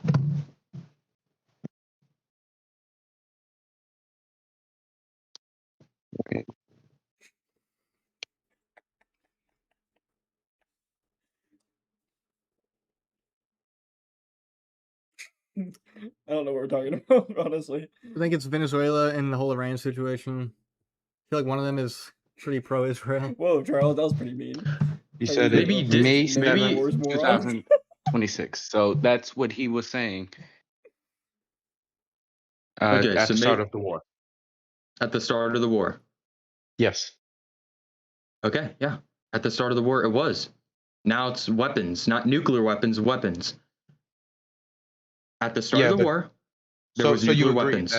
Speaker 7: Okay.
Speaker 2: I don't know what we're talking about, honestly.
Speaker 1: I think it's Venezuela and the whole Iran situation. I feel like one of them is pretty pro-Israel.
Speaker 2: Whoa, Charles, that was pretty mean.
Speaker 7: He
Speaker 2: How
Speaker 7: said
Speaker 2: you
Speaker 7: it
Speaker 9: Maybe
Speaker 2: feel about
Speaker 7: May
Speaker 2: this? Maybe
Speaker 7: 7th,
Speaker 2: wars, morons.
Speaker 7: 2026. So that's what he was saying
Speaker 9: Okay,
Speaker 7: at
Speaker 9: so
Speaker 7: the start of the war.
Speaker 9: At the start of the war.
Speaker 7: Yes.
Speaker 9: Okay, yeah. At the start of the war, it was. Now it's weapons, not nuclear weapons, weapons. At the start of the war, there was
Speaker 7: so you
Speaker 9: nuclear
Speaker 7: agree
Speaker 9: weapons.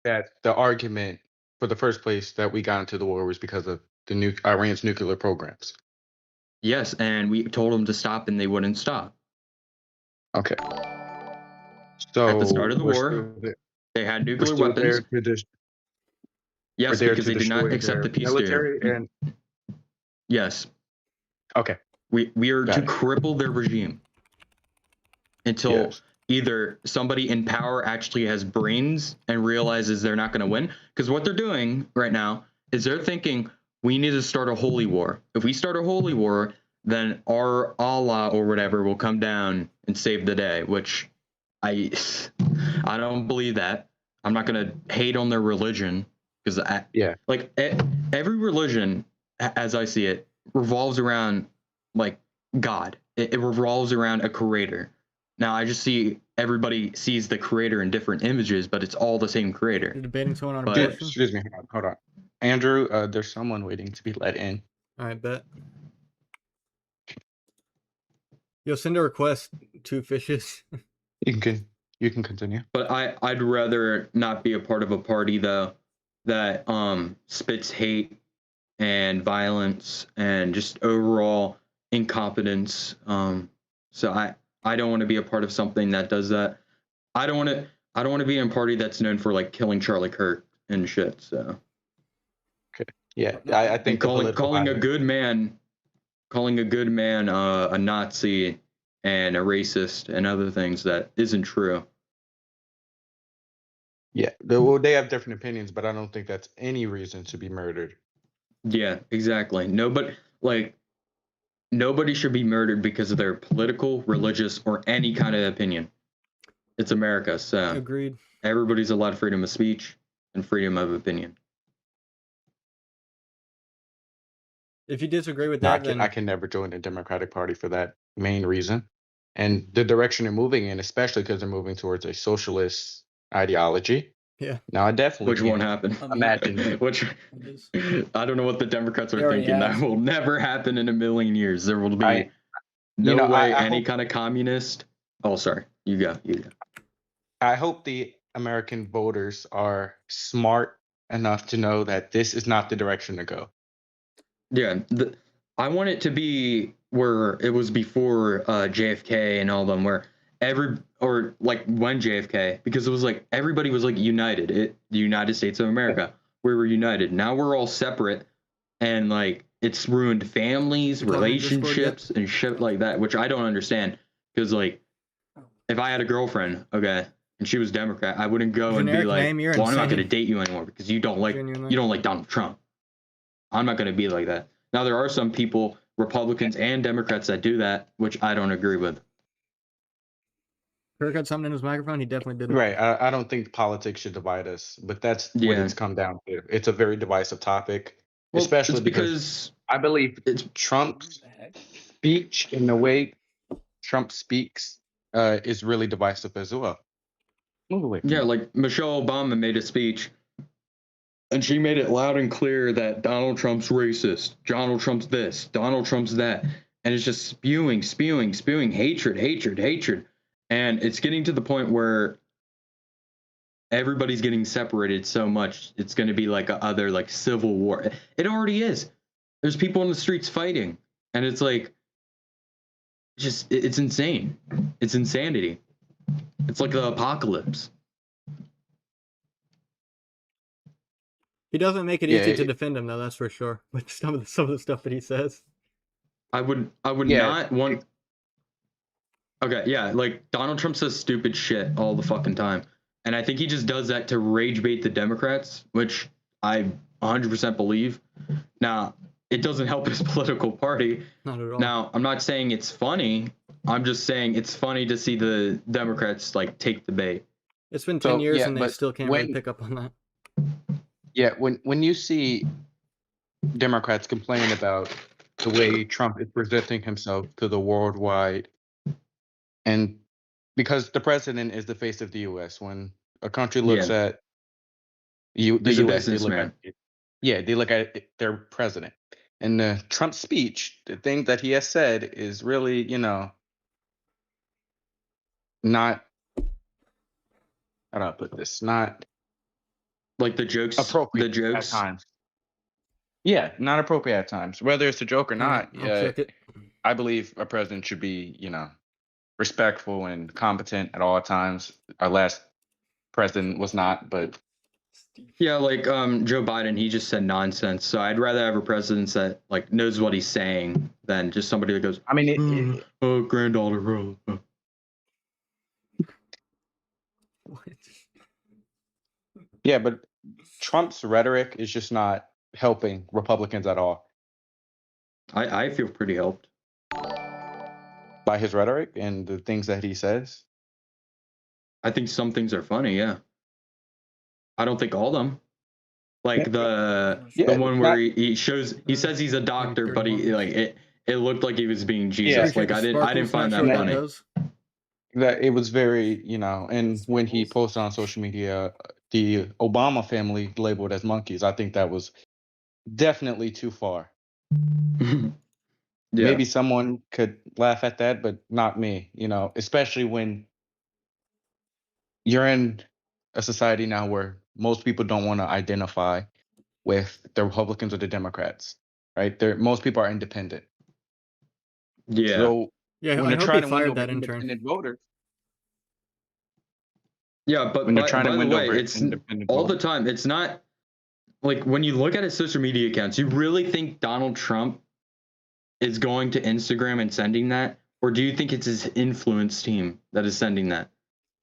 Speaker 7: that the argument for the first place that we got into the war was because of the Iran's nuclear programs.
Speaker 9: Yes, and we told them to stop, and they wouldn't stop.
Speaker 7: Okay. So
Speaker 9: at the start of the
Speaker 7: we're
Speaker 9: war,
Speaker 7: still there-
Speaker 9: they had
Speaker 7: we're
Speaker 9: nuclear
Speaker 7: still
Speaker 9: weapons.
Speaker 7: there to
Speaker 9: Yes,
Speaker 7: there
Speaker 9: because
Speaker 7: to
Speaker 9: they did not
Speaker 7: destroy
Speaker 9: accept the
Speaker 7: their
Speaker 9: peace deal.
Speaker 7: military and
Speaker 9: Yes,
Speaker 7: okay.
Speaker 9: we are
Speaker 7: Got
Speaker 9: to
Speaker 7: it.
Speaker 9: cripple their regime until
Speaker 7: Yes.
Speaker 9: either somebody in power actually has brains and realizes they're not going to win. Because what they're doing right now is they're thinking we need to start a holy war. If we start a holy war, then our Allah or whatever will come down and save the day. Which I don't believe that. I'm not going to hate on their religion because like every religion, as I see it, revolves around like God. It revolves around a creator. Now I just see everybody sees the creator in different images, but it's all the same creator.
Speaker 1: You're debating someone on
Speaker 9: But-
Speaker 1: abortion?
Speaker 7: Excuse me. Hold on. Andrew, there's someone waiting to be let in.
Speaker 1: I bet. Yo, send a request. 2 fishes.
Speaker 7: You can continue.
Speaker 9: But I'd rather not be a part of a party though that spits hate and violence and just overall incompetence. So I don't want to be a part of something that does that. I don't want to be in a party that's known for like killing Charlie Kirk and shit. So
Speaker 7: Yeah, I think
Speaker 9: calling a good man a Nazi and a racist and other things that isn't true.
Speaker 7: Yeah, they have different opinions, but I don't think that's any reason to be murdered.
Speaker 9: Yeah, exactly. Nobody should be murdered because of their political, religious, or any kind of opinion. It's America, so
Speaker 1: Agreed.
Speaker 9: everybody's allowed freedom of speech and freedom of opinion.
Speaker 1: If you disagree with
Speaker 7: No,
Speaker 1: that, then
Speaker 7: I can never join the Democratic Party for that main reason. And the direction they're moving in, especially because they're moving towards a socialist ideology.
Speaker 1: Yeah.
Speaker 7: Now, I definitely
Speaker 9: Which won't
Speaker 7: can't
Speaker 9: happen.
Speaker 7: imagine.
Speaker 9: Which I don't know what the Democrats
Speaker 2: They
Speaker 9: are
Speaker 2: already
Speaker 9: thinking.
Speaker 2: have.
Speaker 9: That will never happen in a million years. There will be no way
Speaker 7: I
Speaker 9: any
Speaker 7: hope-
Speaker 9: kind of communist. Oh, sorry. You go.
Speaker 7: I hope the American voters are smart enough to know that this is not the direction to go.
Speaker 9: Yeah, I want it to be where it was before JFK and all them, where like when JFK, because it was like everybody was like united, the United States of America. we were united. Now we're all separate, and like it's ruined families,
Speaker 1: You talking in Discord yet?
Speaker 9: relationships, and shit like that, which I don't understand. Because like, if I had a girlfriend, okay, and she was Democrat, I wouldn't go and be
Speaker 1: Generic
Speaker 9: like,
Speaker 1: name, you're
Speaker 9: well, I'm not
Speaker 1: insane.
Speaker 9: going to date you anymore because you don't like
Speaker 1: Genuinely.
Speaker 9: Donald Trump. I'm not going to be like that. Now there are some people, Republicans and Democrats, that do that, which I don't agree with.
Speaker 1: Kirk had something in his microphone. He definitely didn't.
Speaker 7: Right. I don't think politics should divide us, but that's what
Speaker 9: Yeah.
Speaker 7: it's come down to. It's a very divisive topic,
Speaker 9: Well,
Speaker 7: especially
Speaker 9: it's because
Speaker 7: I believe
Speaker 9: it's
Speaker 7: Trump's speech and the way Trump speaks is really divisive as well. Move away from
Speaker 9: yeah,
Speaker 7: me.
Speaker 9: like Michelle Obama made a speech, and she made it loud and clear that Donald Trump's racist, Donald Trump's this, Donald Trump's that, and it's just spewing hatred, and it's getting to the point where everybody's getting separated so much it's going to be like a other like civil war. It already is. There's people in the streets fighting, and it's like it's insane. It's insanity. It's like the apocalypse.
Speaker 1: He doesn't make it
Speaker 7: Yeah,
Speaker 1: easy to defend him, though. That's for sure. With some of the stuff that he says.
Speaker 9: I would
Speaker 7: Yeah.
Speaker 9: not want. Okay, yeah, like Donald Trump says stupid shit all the fucking time, and I think he just does that to rage bait the Democrats, which I 100% believe. Now, it doesn't help his political party.
Speaker 1: Not at all.
Speaker 9: Now, I'm not saying it's funny. I'm just saying it's funny to see the Democrats like take the bait.
Speaker 1: It's been 10 years
Speaker 7: yeah,
Speaker 1: and they
Speaker 7: but
Speaker 1: still can't really pick up on that.
Speaker 7: Yeah, when you see Democrats complain about the way Trump is presenting himself to the worldwide, and because the president is the face of the U.S., when a country looks at the
Speaker 9: He's a
Speaker 7: U.S., they look
Speaker 9: businessman.
Speaker 7: at they look at their president. And Trump's speech, the thing that he has said is really, not, how do I put this? Not
Speaker 9: Like the jokes,
Speaker 7: appropriate at times. Yeah, not appropriate at times. Whether it's a joke or not,
Speaker 1: I'll check it.
Speaker 7: I believe a president should be, respectful and competent at all times. Our last president was not, but
Speaker 9: Yeah, like Joe Biden, he just said nonsense. So I'd rather have a president that like knows what he's saying than just somebody that goes,
Speaker 7: I mean,
Speaker 9: "Oh, granddaughter, bro."
Speaker 7: yeah, but Trump's rhetoric is just not helping Republicans at all.
Speaker 9: I feel pretty helped
Speaker 7: By his rhetoric and the things that he says.
Speaker 9: I think some things are funny. Yeah, I don't think all of them. Like the one where he says he's a doctor, but he like it looked like he was being Jesus. Like I didn't find that funny.
Speaker 7: That it was very, and when he posted on social media, the Obama family labeled as monkeys, I think that was definitely too far.
Speaker 9: Yeah.
Speaker 7: Maybe someone could laugh at that, but not me, especially when you're in a society now where most people don't want to identify with the Republicans or the Democrats, right? Most people are independent.
Speaker 9: Yeah.
Speaker 7: So
Speaker 1: yeah,
Speaker 7: when
Speaker 1: I
Speaker 7: they're
Speaker 1: hope he
Speaker 7: trying to win
Speaker 1: fired
Speaker 7: over
Speaker 1: that intern.
Speaker 7: independent voters.
Speaker 9: Yeah, but
Speaker 7: When they're
Speaker 9: by
Speaker 7: trying to
Speaker 9: the
Speaker 7: win
Speaker 9: way,
Speaker 7: over
Speaker 9: it's
Speaker 7: independent
Speaker 9: all the
Speaker 7: voters.
Speaker 9: time. It's not like when you look at his social media accounts, you really think Donald Trump is going to Instagram and sending that, or do you think it's his influence team that is sending that?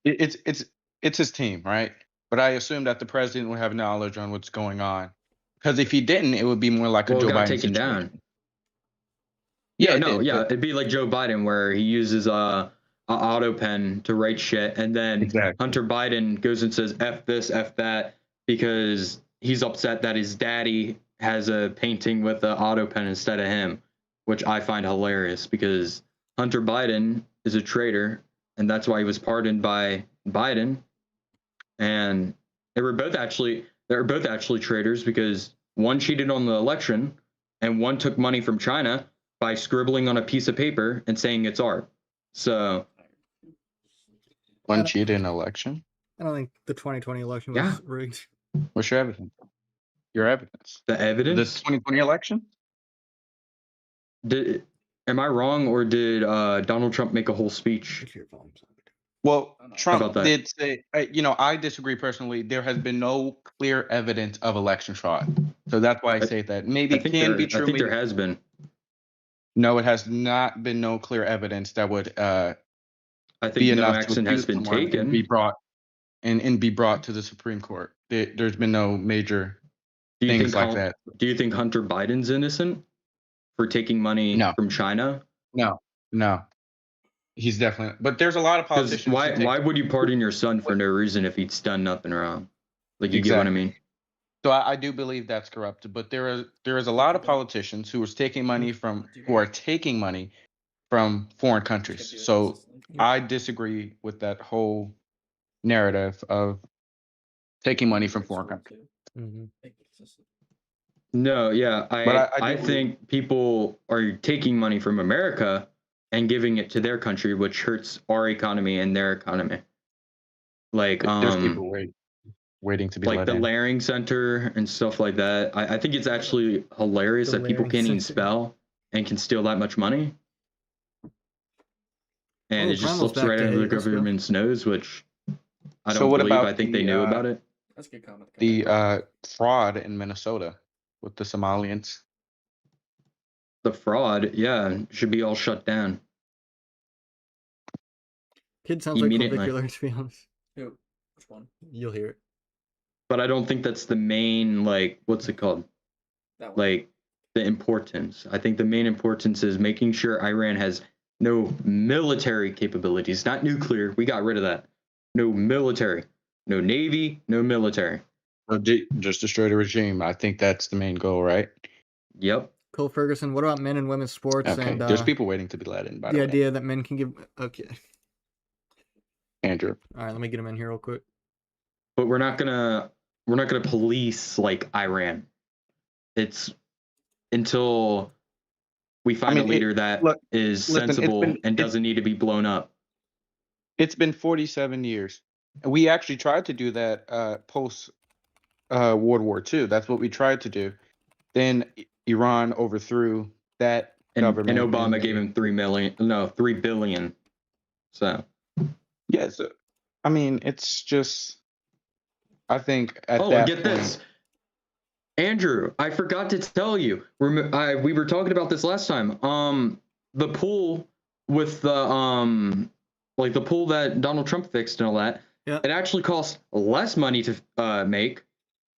Speaker 7: It's his team, right? But I assume that the president would have knowledge on what's going on, because if he didn't, it would be more like a
Speaker 9: Well,
Speaker 7: Joe
Speaker 9: it got
Speaker 7: Biden
Speaker 9: taken
Speaker 7: situation.
Speaker 9: down.
Speaker 7: Yeah,
Speaker 9: Yeah,
Speaker 7: it
Speaker 9: no,
Speaker 7: did,
Speaker 9: yeah,
Speaker 7: but-
Speaker 9: it'd be like Joe Biden where he uses a auto pen to write shit, and then
Speaker 7: Exactly.
Speaker 9: Hunter Biden goes and says F this, F that, because he's upset that his daddy has a painting with an auto pen instead of him, which I find hilarious because Hunter Biden is a traitor, and that's why he was pardoned by Biden. And they were both actually traitors because one cheated on the election and one took money from China by scribbling on a piece of paper and saying it's art. So
Speaker 7: One cheated in an election.
Speaker 1: I don't think the 2020 election was rigged.
Speaker 7: What's your evidence? Your evidence.
Speaker 9: The evidence?
Speaker 7: This 2020 election?
Speaker 9: Am I wrong, or did Donald Trump make a whole speech
Speaker 7: Well,
Speaker 2: about
Speaker 7: Trump
Speaker 9: that?
Speaker 7: did say, I disagree personally. There has been no clear evidence of election fraud. So that's why I say that. Maybe
Speaker 9: I
Speaker 7: it
Speaker 9: think
Speaker 7: can be
Speaker 9: I think there
Speaker 7: truly.
Speaker 9: has been.
Speaker 7: No, it has not been no clear evidence that would
Speaker 9: I
Speaker 7: be
Speaker 9: think no
Speaker 7: enough to
Speaker 9: action has
Speaker 7: accuse
Speaker 9: been
Speaker 7: someone and be
Speaker 9: taken.
Speaker 7: brought and be brought to the Supreme Court. There's been no major
Speaker 9: Do you
Speaker 7: things
Speaker 9: think
Speaker 7: like that.
Speaker 9: Do you think Hunter Biden's innocent for taking money
Speaker 7: No,
Speaker 9: from China?
Speaker 7: no. He's definitely. But there's a lot of
Speaker 9: Because
Speaker 7: politicians who take.
Speaker 9: why would you pardon your son for no reason if he's done nothing wrong? Like, you get what I
Speaker 7: Exactly.
Speaker 9: mean?
Speaker 7: So I do believe that's corrupt. But there is a lot of politicians who are taking money from foreign countries. So I disagree with that whole narrative of taking money from foreign countries.
Speaker 9: No, yeah,
Speaker 7: But I
Speaker 9: I
Speaker 7: do believe
Speaker 9: think people are taking money from America and giving it to their country, which hurts our economy and their economy. Like,
Speaker 7: there's people waiting to be
Speaker 9: like
Speaker 7: let
Speaker 9: the
Speaker 7: in.
Speaker 9: Laring Center and stuff like that. I think it's actually hilarious
Speaker 1: The
Speaker 9: that people
Speaker 1: Laring
Speaker 9: can't even
Speaker 1: Center.
Speaker 9: spell and can steal that much money. And
Speaker 1: Oh,
Speaker 9: it just
Speaker 1: Primal's
Speaker 9: slips
Speaker 1: back
Speaker 9: right
Speaker 1: to
Speaker 9: under the
Speaker 1: 8. Let's go.
Speaker 9: government's nose, which I
Speaker 7: So
Speaker 9: don't
Speaker 7: what
Speaker 9: believe.
Speaker 7: about
Speaker 9: I think they knew about it.
Speaker 2: That's a good comment.
Speaker 7: The fraud in Minnesota with the Somalians?
Speaker 9: The fraud, yeah, should be all shut down.
Speaker 1: Kid sounds like
Speaker 9: Immediately.
Speaker 1: clavicular, to be honest.
Speaker 2: Who? Which one?
Speaker 1: You'll hear it.
Speaker 9: But I don't think that's the main, like, what's it called?
Speaker 2: That one.
Speaker 9: Like, the importance. I think the main importance is making sure Iran has no military capabilities, not nuclear. We got rid of that. No military, no navy, no military.
Speaker 7: Or just destroy the regime. I think that's the main goal, right?
Speaker 9: Yep.
Speaker 1: Cole Ferguson, what about men and women's sports
Speaker 7: Okay.
Speaker 1: and
Speaker 7: There's people waiting to be let in, by the
Speaker 1: the
Speaker 7: way.
Speaker 1: idea that men can give... Okay.
Speaker 7: Andrew.
Speaker 1: All right, let me get him in here real quick.
Speaker 9: But we're not gonna police like Iran. It's until we find a leader that is sensible and doesn't need to be blown up.
Speaker 7: It's been 47 years. We actually tried to do that post World War II. That's what we tried to do. Then Iran overthrew that government.
Speaker 9: And Obama gave him $3 billion. So
Speaker 7: yeah, so I mean, it's just, I think at that
Speaker 9: get
Speaker 7: point,
Speaker 9: this. Andrew, I forgot to tell you. We were talking about this last time. The pool with the like the pool that Donald Trump fixed and all that.
Speaker 1: Yeah.
Speaker 9: It actually costs less money to make.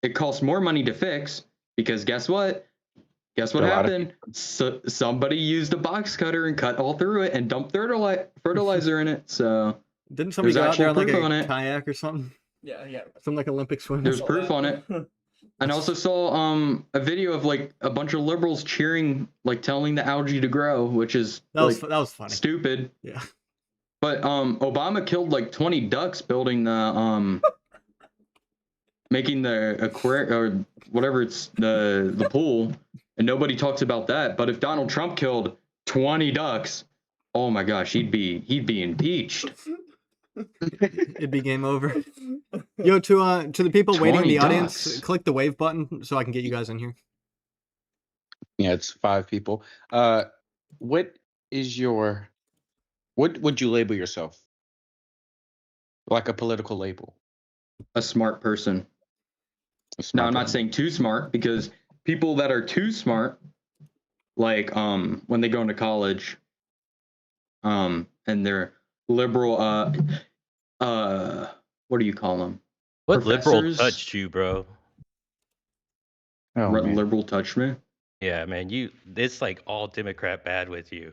Speaker 9: It costs more money to fix because guess what? Guess what happened? So somebody used a box cutter and cut all through it and dumped fertilizer in it. So
Speaker 1: didn't somebody go out there on like a kayak or something?
Speaker 2: Yeah.
Speaker 1: Some like Olympic swim.
Speaker 9: There's proof on it. And I also saw a video of like a bunch of liberals cheering, like telling the algae to grow, which is
Speaker 1: that was funny.
Speaker 9: Stupid.
Speaker 1: Yeah.
Speaker 9: But Obama killed like 20 ducks building the making the aquarium or whatever it's the pool, and nobody talks about that. But if Donald Trump killed 20 ducks, oh my gosh, he'd be impeached.
Speaker 1: It'd be game over. Yo, to the people waiting in the audience, click the wave button so I can get you guys in here.
Speaker 7: Yeah, it's 5 people. What would you label yourself? Like a political label?
Speaker 9: A smart person. Now, I'm not saying too smart, because people that are too smart, like when they go into college, and they're liberal, what do you call them?
Speaker 10: What liberal touched you, bro?
Speaker 7: Oh,
Speaker 9: liberal touched me?
Speaker 10: Yeah, man, it's like all Democrat bad with you.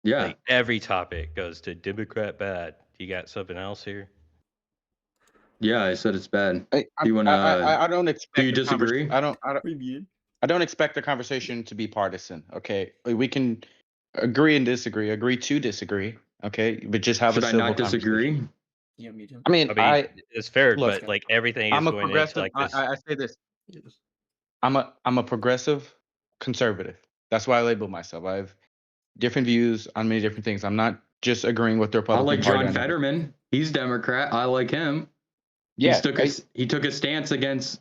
Speaker 9: Yeah.
Speaker 10: Like every topic goes to Democrat bad. You got something else here?
Speaker 9: Yeah, I said it's bad.
Speaker 7: I don't expect.
Speaker 9: Do you disagree?
Speaker 7: I don't expect the conversation to be partisan. Okay, we can agree and disagree. Agree to disagree. Okay, but just have
Speaker 9: Should
Speaker 7: a
Speaker 9: I
Speaker 7: civil
Speaker 9: not disagree?
Speaker 7: conversation. I mean,
Speaker 10: it's fair,
Speaker 7: look,
Speaker 10: but like everything is
Speaker 7: I'm a
Speaker 10: going
Speaker 7: progressive.
Speaker 10: into like this.
Speaker 7: I say this. I'm a progressive conservative. That's why I label myself. I have different views on many different things. I'm not just agreeing with the Republican
Speaker 9: I like
Speaker 7: Party.
Speaker 9: John Fetterman. He's Democrat. I like him.
Speaker 7: Yeah,
Speaker 9: he took a stance against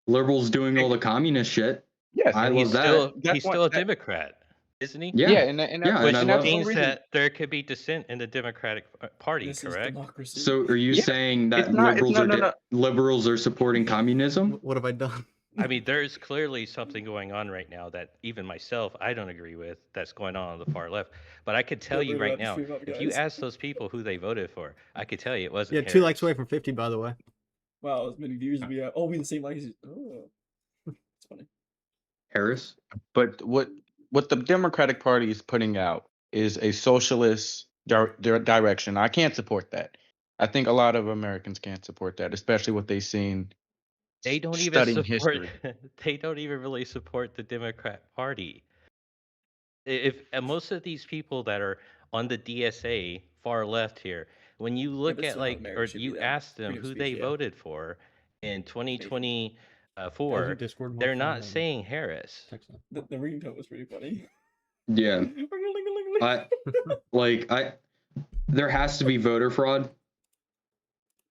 Speaker 9: liberals doing all the communist shit.
Speaker 7: Yes,
Speaker 9: I love
Speaker 10: he's
Speaker 9: that.
Speaker 10: He's still a Democrat. isn't he?
Speaker 9: Yeah.
Speaker 7: Yeah, and
Speaker 9: Yeah,
Speaker 7: that's,
Speaker 10: Which
Speaker 9: and I
Speaker 7: and
Speaker 9: love
Speaker 7: that's one
Speaker 10: means
Speaker 7: reason.
Speaker 10: that there could be dissent in the Democratic Party,
Speaker 2: This is
Speaker 10: correct?
Speaker 2: democracy.
Speaker 9: So are you
Speaker 7: Yeah,
Speaker 9: saying that
Speaker 7: it's not. It's
Speaker 9: liberals
Speaker 7: no,
Speaker 9: are
Speaker 7: no, no.
Speaker 9: liberals are supporting communism?
Speaker 1: What have I done?
Speaker 10: I mean, there's clearly something going on right now that even myself, I don't agree with, that's going on the far left. But I could tell you
Speaker 2: we're
Speaker 10: right
Speaker 2: about to
Speaker 10: now,
Speaker 2: stream up,
Speaker 10: if you
Speaker 2: guys.
Speaker 10: ask those people who they voted for, I could tell you it wasn't
Speaker 1: Yeah, 2 likes
Speaker 10: Harris.
Speaker 1: away from 50, by the way.
Speaker 2: Wow, as many views as we have. Oh, we the same likes. Oh, it's funny.
Speaker 9: Harris?
Speaker 7: But what the Democratic Party is putting out is a socialist direction. I can't support that. I think a lot of Americans can't support that, especially what they've seen
Speaker 10: They don't even
Speaker 7: studying
Speaker 10: support.
Speaker 7: history.
Speaker 10: They don't even really support the Democrat Party. If most of these people that are on the DSA far left here, when you look
Speaker 2: but
Speaker 10: at
Speaker 2: still,
Speaker 10: like,
Speaker 2: America
Speaker 10: or
Speaker 2: should be
Speaker 10: you
Speaker 2: that.
Speaker 10: ask them
Speaker 2: Freedom of
Speaker 10: who
Speaker 2: speech,
Speaker 10: they
Speaker 2: yeah.
Speaker 10: voted for in
Speaker 1: Guys
Speaker 10: 2024,
Speaker 1: in Discord, more
Speaker 10: they're
Speaker 1: fun
Speaker 10: not
Speaker 1: than
Speaker 10: saying Harris.
Speaker 1: text them.
Speaker 2: The ringtone was pretty funny.
Speaker 9: Yeah. There has to be voter fraud.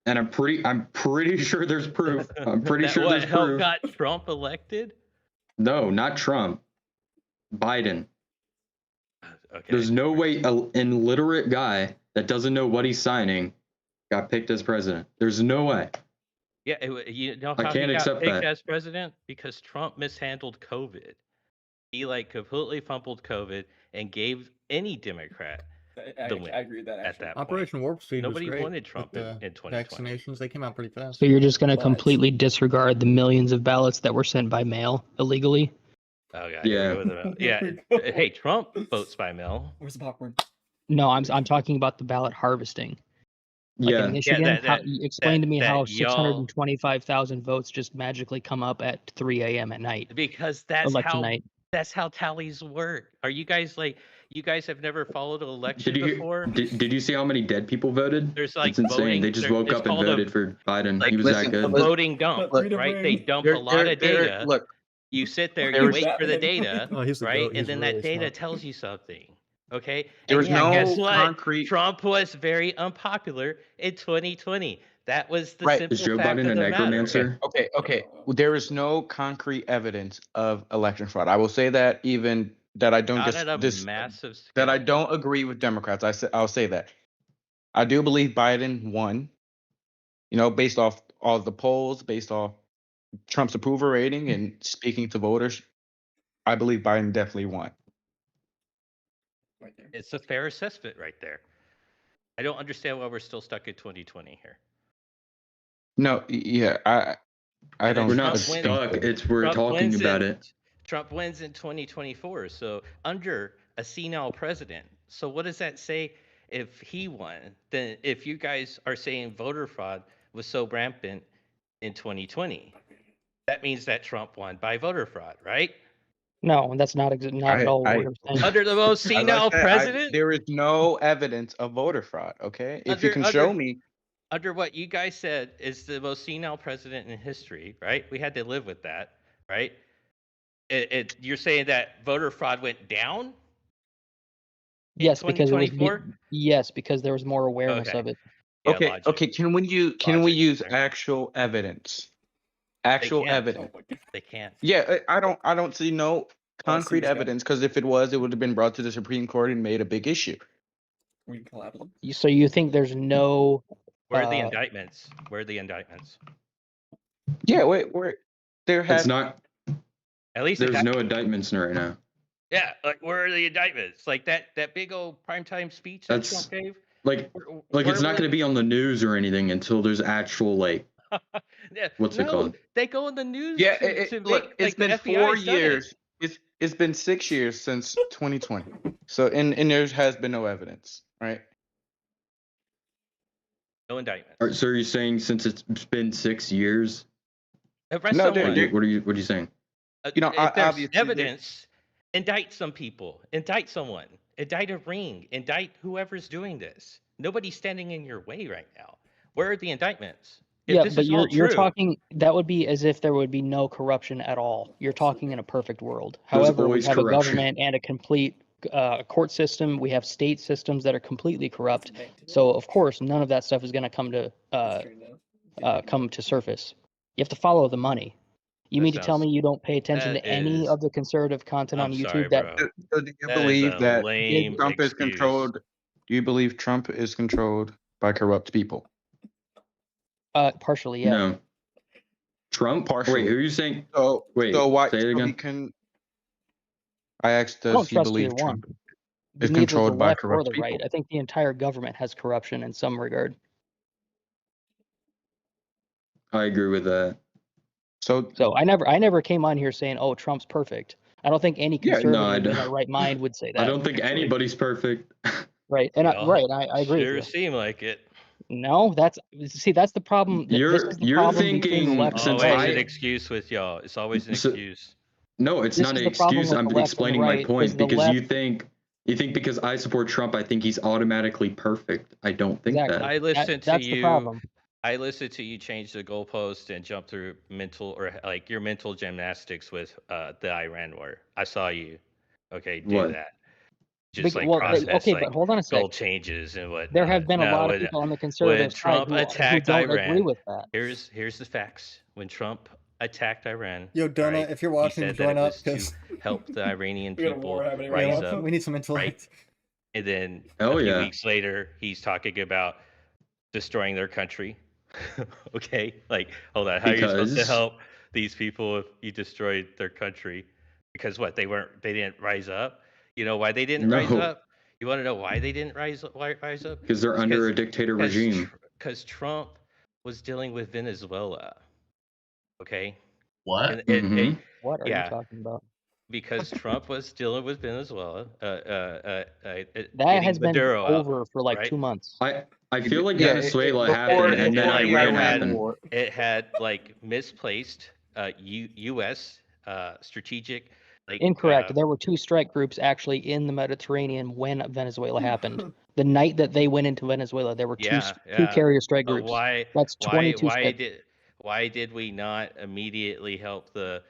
Speaker 9: And I'm pretty sure there's proof. I'm pretty
Speaker 10: That
Speaker 9: sure
Speaker 10: what
Speaker 9: there's
Speaker 10: helped
Speaker 9: proof.
Speaker 10: got Trump elected?
Speaker 9: No, not Trump. Biden.
Speaker 10: Okay.
Speaker 9: There's no way an illiterate guy that doesn't know what he's signing got picked as president. There's no way.
Speaker 10: Yeah, you know
Speaker 9: I
Speaker 10: how
Speaker 9: can't
Speaker 10: he got
Speaker 9: accept
Speaker 10: picked
Speaker 9: that.
Speaker 10: as president? Because Trump mishandled COVID. He like completely fumbled COVID and gave any Democrat the win.
Speaker 2: I agree with that.
Speaker 10: At
Speaker 2: Actually.
Speaker 10: that point.
Speaker 1: Operation Warp Speed
Speaker 10: Nobody
Speaker 1: was great.
Speaker 10: wanted Trump
Speaker 1: with
Speaker 10: in
Speaker 1: the
Speaker 10: 2020.
Speaker 1: vaccinations. They came out pretty fast.
Speaker 11: So you're just going to
Speaker 2: But-
Speaker 11: completely disregard the millions of ballots that were sent by mail illegally?
Speaker 10: Oh yeah,
Speaker 9: Yeah.
Speaker 10: here we go with the- yeah. Hey, Trump votes by mail.
Speaker 2: Where's the popcorn?
Speaker 11: No, I'm talking about the ballot harvesting. Like
Speaker 9: Yeah.
Speaker 11: in Michigan,
Speaker 10: that-
Speaker 11: explain to me
Speaker 10: that
Speaker 11: how
Speaker 10: y'all-
Speaker 11: 625,000 votes just magically come up at 3 a.m. at night.
Speaker 10: Because that's
Speaker 11: Election
Speaker 10: how
Speaker 11: night.
Speaker 10: that's how tallies work. Are you guys like you guys have never followed an election
Speaker 9: Did you
Speaker 10: before?
Speaker 9: did you see how many dead people voted?
Speaker 10: There's like
Speaker 9: It's insane.
Speaker 10: voting.
Speaker 9: They just
Speaker 10: there-
Speaker 9: woke
Speaker 10: it's
Speaker 9: up and
Speaker 10: called a-
Speaker 9: voted for Biden.
Speaker 10: Like,
Speaker 9: He was
Speaker 7: listen,
Speaker 9: that good.
Speaker 10: a voting dump,
Speaker 2: Freedom
Speaker 10: right? They
Speaker 2: ring.
Speaker 10: dump a lot of data.
Speaker 7: Look,
Speaker 10: You sit there,
Speaker 7: There
Speaker 10: you
Speaker 7: was-
Speaker 10: wait for the
Speaker 2: Batman.
Speaker 10: data,
Speaker 1: Oh, he's the
Speaker 10: right?
Speaker 1: goat.
Speaker 10: And
Speaker 1: He's
Speaker 10: then
Speaker 1: really
Speaker 10: that data
Speaker 1: smart.
Speaker 10: tells you something. Okay?
Speaker 7: there
Speaker 10: And
Speaker 7: was
Speaker 10: yeah,
Speaker 7: no
Speaker 10: guess what?
Speaker 7: concrete.
Speaker 10: Trump was very unpopular in 2020. That was the
Speaker 7: Right.
Speaker 10: simple
Speaker 9: Is Joe
Speaker 10: fact
Speaker 9: Biden
Speaker 10: of
Speaker 9: a
Speaker 10: the matter.
Speaker 9: necromancer?
Speaker 7: Okay. Well, there is no concrete evidence of election fraud. I will say that even that I don't
Speaker 10: Not at a
Speaker 7: dis-
Speaker 10: massive scale.
Speaker 7: that I don't agree with Democrats. I'll say that. I do believe Biden won. You know, based off all the polls, based off Trump's approval rating and speaking to voters, I believe Biden definitely won.
Speaker 2: Right there.
Speaker 10: It's a fair assessment right there. I don't understand why we're still stuck in 2020 here.
Speaker 7: No, yeah, I
Speaker 10: And then
Speaker 7: don't.
Speaker 9: We're not
Speaker 10: Trump wins-
Speaker 9: stuck. It's we're
Speaker 10: Trump
Speaker 9: talking
Speaker 10: wins
Speaker 9: about
Speaker 10: in-
Speaker 9: it.
Speaker 10: Trump wins in 2024. So under a senile president. So what does that say if he won? Then if you guys are saying voter fraud was so rampant in 2020, that means that Trump won by voter fraud, right?
Speaker 11: No, that's not not at all what I'm saying.
Speaker 10: Under the most
Speaker 7: As I
Speaker 10: senile
Speaker 7: said,
Speaker 10: president?
Speaker 7: there is no evidence of voter fraud. Okay, if you
Speaker 10: Under-
Speaker 7: can show
Speaker 10: under-
Speaker 7: me,
Speaker 10: Under what you guys said is the most senile president in history, right? We had to live with that, right? You're saying that voter fraud went down?
Speaker 11: Yes, because it was
Speaker 10: 2024?
Speaker 11: yes, because there was more awareness
Speaker 10: Okay.
Speaker 11: of it.
Speaker 10: Yeah,
Speaker 7: okay,
Speaker 10: logic.
Speaker 7: okay, can we
Speaker 10: Logic
Speaker 7: use
Speaker 10: there.
Speaker 7: actual evidence? Actual
Speaker 10: can't.
Speaker 7: evidence.
Speaker 2: Oh my God.
Speaker 10: They can't.
Speaker 7: Yeah, I don't see no concrete
Speaker 2: this guy.
Speaker 7: evidence because if it was, it would have been brought to the Supreme Court and made a big issue.
Speaker 2: We can collab them.
Speaker 11: So you think there's no
Speaker 10: Where are the
Speaker 11: Uh,
Speaker 10: indictments? Where are the indictments?
Speaker 7: Yeah, wait, there
Speaker 9: It's
Speaker 7: has
Speaker 9: not.
Speaker 10: At least
Speaker 9: There's no
Speaker 10: indictments.
Speaker 9: indictments right now.
Speaker 10: Yeah, like where are the indictments? Like that big old primetime speech that
Speaker 9: That's-
Speaker 10: Trump gave?
Speaker 9: Like
Speaker 10: Where
Speaker 9: it's not
Speaker 10: were-
Speaker 9: going to be on the news or anything until there's actual like.
Speaker 10: Yeah,
Speaker 9: What's it
Speaker 10: no,
Speaker 9: called?
Speaker 10: They go in the news.
Speaker 7: Yeah,
Speaker 10: to
Speaker 7: look,
Speaker 10: make,
Speaker 7: it's
Speaker 10: like, the
Speaker 7: been
Speaker 10: FBI
Speaker 7: 4
Speaker 10: 's done it.
Speaker 7: years. It's been 6 years since 2020. So and there has been no evidence, right?
Speaker 10: No indictments.
Speaker 9: So are you saying since it's been 6 years?
Speaker 10: Arrest
Speaker 7: No,
Speaker 10: someone.
Speaker 7: dude,
Speaker 9: What are you saying?
Speaker 7: You know,
Speaker 10: If there's
Speaker 7: obviously there-
Speaker 10: evidence, indict some people, indict someone, indict a ring, indict whoever's doing this. Nobody's standing in your way right now. Where are the indictments? If
Speaker 11: yeah,
Speaker 10: this
Speaker 11: but
Speaker 10: is all
Speaker 11: you're
Speaker 10: true-
Speaker 11: talking that would be as if there would be no corruption at all. You're talking in a perfect world.
Speaker 9: There's
Speaker 11: However, we
Speaker 9: always
Speaker 11: have a
Speaker 9: corruption.
Speaker 11: government and a complete court system. We have state systems that are completely corrupt. So of course, none of that stuff is going to come to surface. You have to follow the money. You
Speaker 10: That
Speaker 11: mean to tell
Speaker 10: sounds-
Speaker 11: me you don't pay attention
Speaker 10: that
Speaker 11: to any
Speaker 10: is-
Speaker 11: of the conservative content on
Speaker 10: I'm
Speaker 11: YouTube
Speaker 10: sorry,
Speaker 11: that
Speaker 10: bro.
Speaker 7: So do you
Speaker 10: That is
Speaker 7: believe
Speaker 10: a
Speaker 7: that
Speaker 10: lame
Speaker 7: Trump is
Speaker 10: excuse.
Speaker 7: controlled? Do you believe Trump is controlled by corrupt people?
Speaker 11: partially, yeah.
Speaker 9: No. Trump?
Speaker 7: Partially.
Speaker 9: Wait, who are you saying?
Speaker 7: So
Speaker 9: Wait,
Speaker 7: so why?
Speaker 9: say it
Speaker 7: So
Speaker 9: again.
Speaker 7: he can. I asked,
Speaker 11: I don't
Speaker 7: does he
Speaker 11: trust
Speaker 7: believe
Speaker 11: either one.
Speaker 7: Trump is
Speaker 11: Neither the
Speaker 7: controlled by
Speaker 11: left or
Speaker 7: corrupt
Speaker 11: the right.
Speaker 7: people?
Speaker 11: I think the entire government has corruption in some regard.
Speaker 9: I agree with that.
Speaker 7: So
Speaker 11: So I never came on here saying, "Oh, Trump's perfect." I don't think any
Speaker 9: Yeah, no,
Speaker 11: conservative
Speaker 9: I
Speaker 11: in
Speaker 9: don't-
Speaker 11: their right mind would say that.
Speaker 9: I don't think
Speaker 11: actually.
Speaker 9: anybody's perfect.
Speaker 11: Right, and I agree
Speaker 10: Sure
Speaker 11: with you.
Speaker 10: seem like it.
Speaker 11: No, that's the problem. This is the
Speaker 9: You're
Speaker 11: problem between the
Speaker 9: thinking
Speaker 11: left and the
Speaker 9: since
Speaker 10: Always
Speaker 11: right.
Speaker 10: an excuse with y'all. It's always an
Speaker 9: So-
Speaker 10: excuse.
Speaker 9: No, it's
Speaker 11: This
Speaker 9: not
Speaker 11: is
Speaker 9: an
Speaker 11: the problem
Speaker 9: excuse.
Speaker 11: with
Speaker 9: I'm
Speaker 11: the left and the
Speaker 9: explaining my
Speaker 11: right, is
Speaker 9: point
Speaker 11: the
Speaker 9: because you
Speaker 11: left-
Speaker 9: think because I support Trump, I think he's automatically perfect. I don't think
Speaker 11: Exactly.
Speaker 9: that.
Speaker 10: I listened to
Speaker 11: That's the
Speaker 10: you.
Speaker 11: problem.
Speaker 10: I listened to you change the goalpost and jump through your mental gymnastics with the Iran war. I saw you. Okay, do
Speaker 9: What?
Speaker 10: that. Just
Speaker 11: okay,
Speaker 10: process
Speaker 11: but hold on a sec.
Speaker 10: goal changes and whatnot.
Speaker 11: There have been a
Speaker 10: No,
Speaker 11: lot of
Speaker 10: when-
Speaker 11: people on the
Speaker 10: when
Speaker 11: conservative side
Speaker 10: Trump
Speaker 11: who
Speaker 10: attacked
Speaker 11: don't agree
Speaker 10: Iran,
Speaker 11: with that.
Speaker 10: here's the facts. When Trump attacked Iran,
Speaker 1: Yo, Donna,
Speaker 10: alright,
Speaker 1: if you're
Speaker 10: he
Speaker 1: watching,
Speaker 10: said that
Speaker 1: join
Speaker 10: it
Speaker 1: up
Speaker 10: was to
Speaker 1: because
Speaker 10: help the Iranian
Speaker 2: We got a
Speaker 10: people
Speaker 2: war happening
Speaker 10: rise
Speaker 2: right now.
Speaker 10: up.
Speaker 1: we need some intellect.
Speaker 10: And then
Speaker 9: Oh,
Speaker 10: a few
Speaker 9: yeah.
Speaker 10: weeks later, he's talking about destroying their country. Okay, like, hold on, how are you supposed to
Speaker 9: Because-
Speaker 10: help these people if you destroyed their country? Because what, they didn't rise up? You know why they didn't rise
Speaker 9: No.
Speaker 10: up? You want to know why they didn't rise up?
Speaker 9: Because they're under a dictator regime.
Speaker 10: Because Trump was dealing with Venezuela. Okay.
Speaker 12: What?
Speaker 10: And
Speaker 9: Mhm.
Speaker 11: What are
Speaker 10: yeah.
Speaker 11: you talking about?
Speaker 10: Because Trump was dealing with Venezuela,
Speaker 11: That
Speaker 10: getting
Speaker 11: has been
Speaker 10: Maduro out,
Speaker 11: over for like
Speaker 10: right?
Speaker 11: 2 months.
Speaker 9: I feel like
Speaker 7: Yeah,
Speaker 9: Venezuela
Speaker 7: before
Speaker 9: happened and then
Speaker 7: before the
Speaker 9: Iran
Speaker 7: Iran
Speaker 9: happened.
Speaker 7: war.
Speaker 10: It had like misplaced U.S. Strategic. Like,
Speaker 11: Incorrect. There were 2 strike groups actually in the Mediterranean when Venezuela happened. The night that they went into Venezuela, there were two carrier strike
Speaker 10: But
Speaker 11: groups. That's 22
Speaker 10: why did we not immediately help the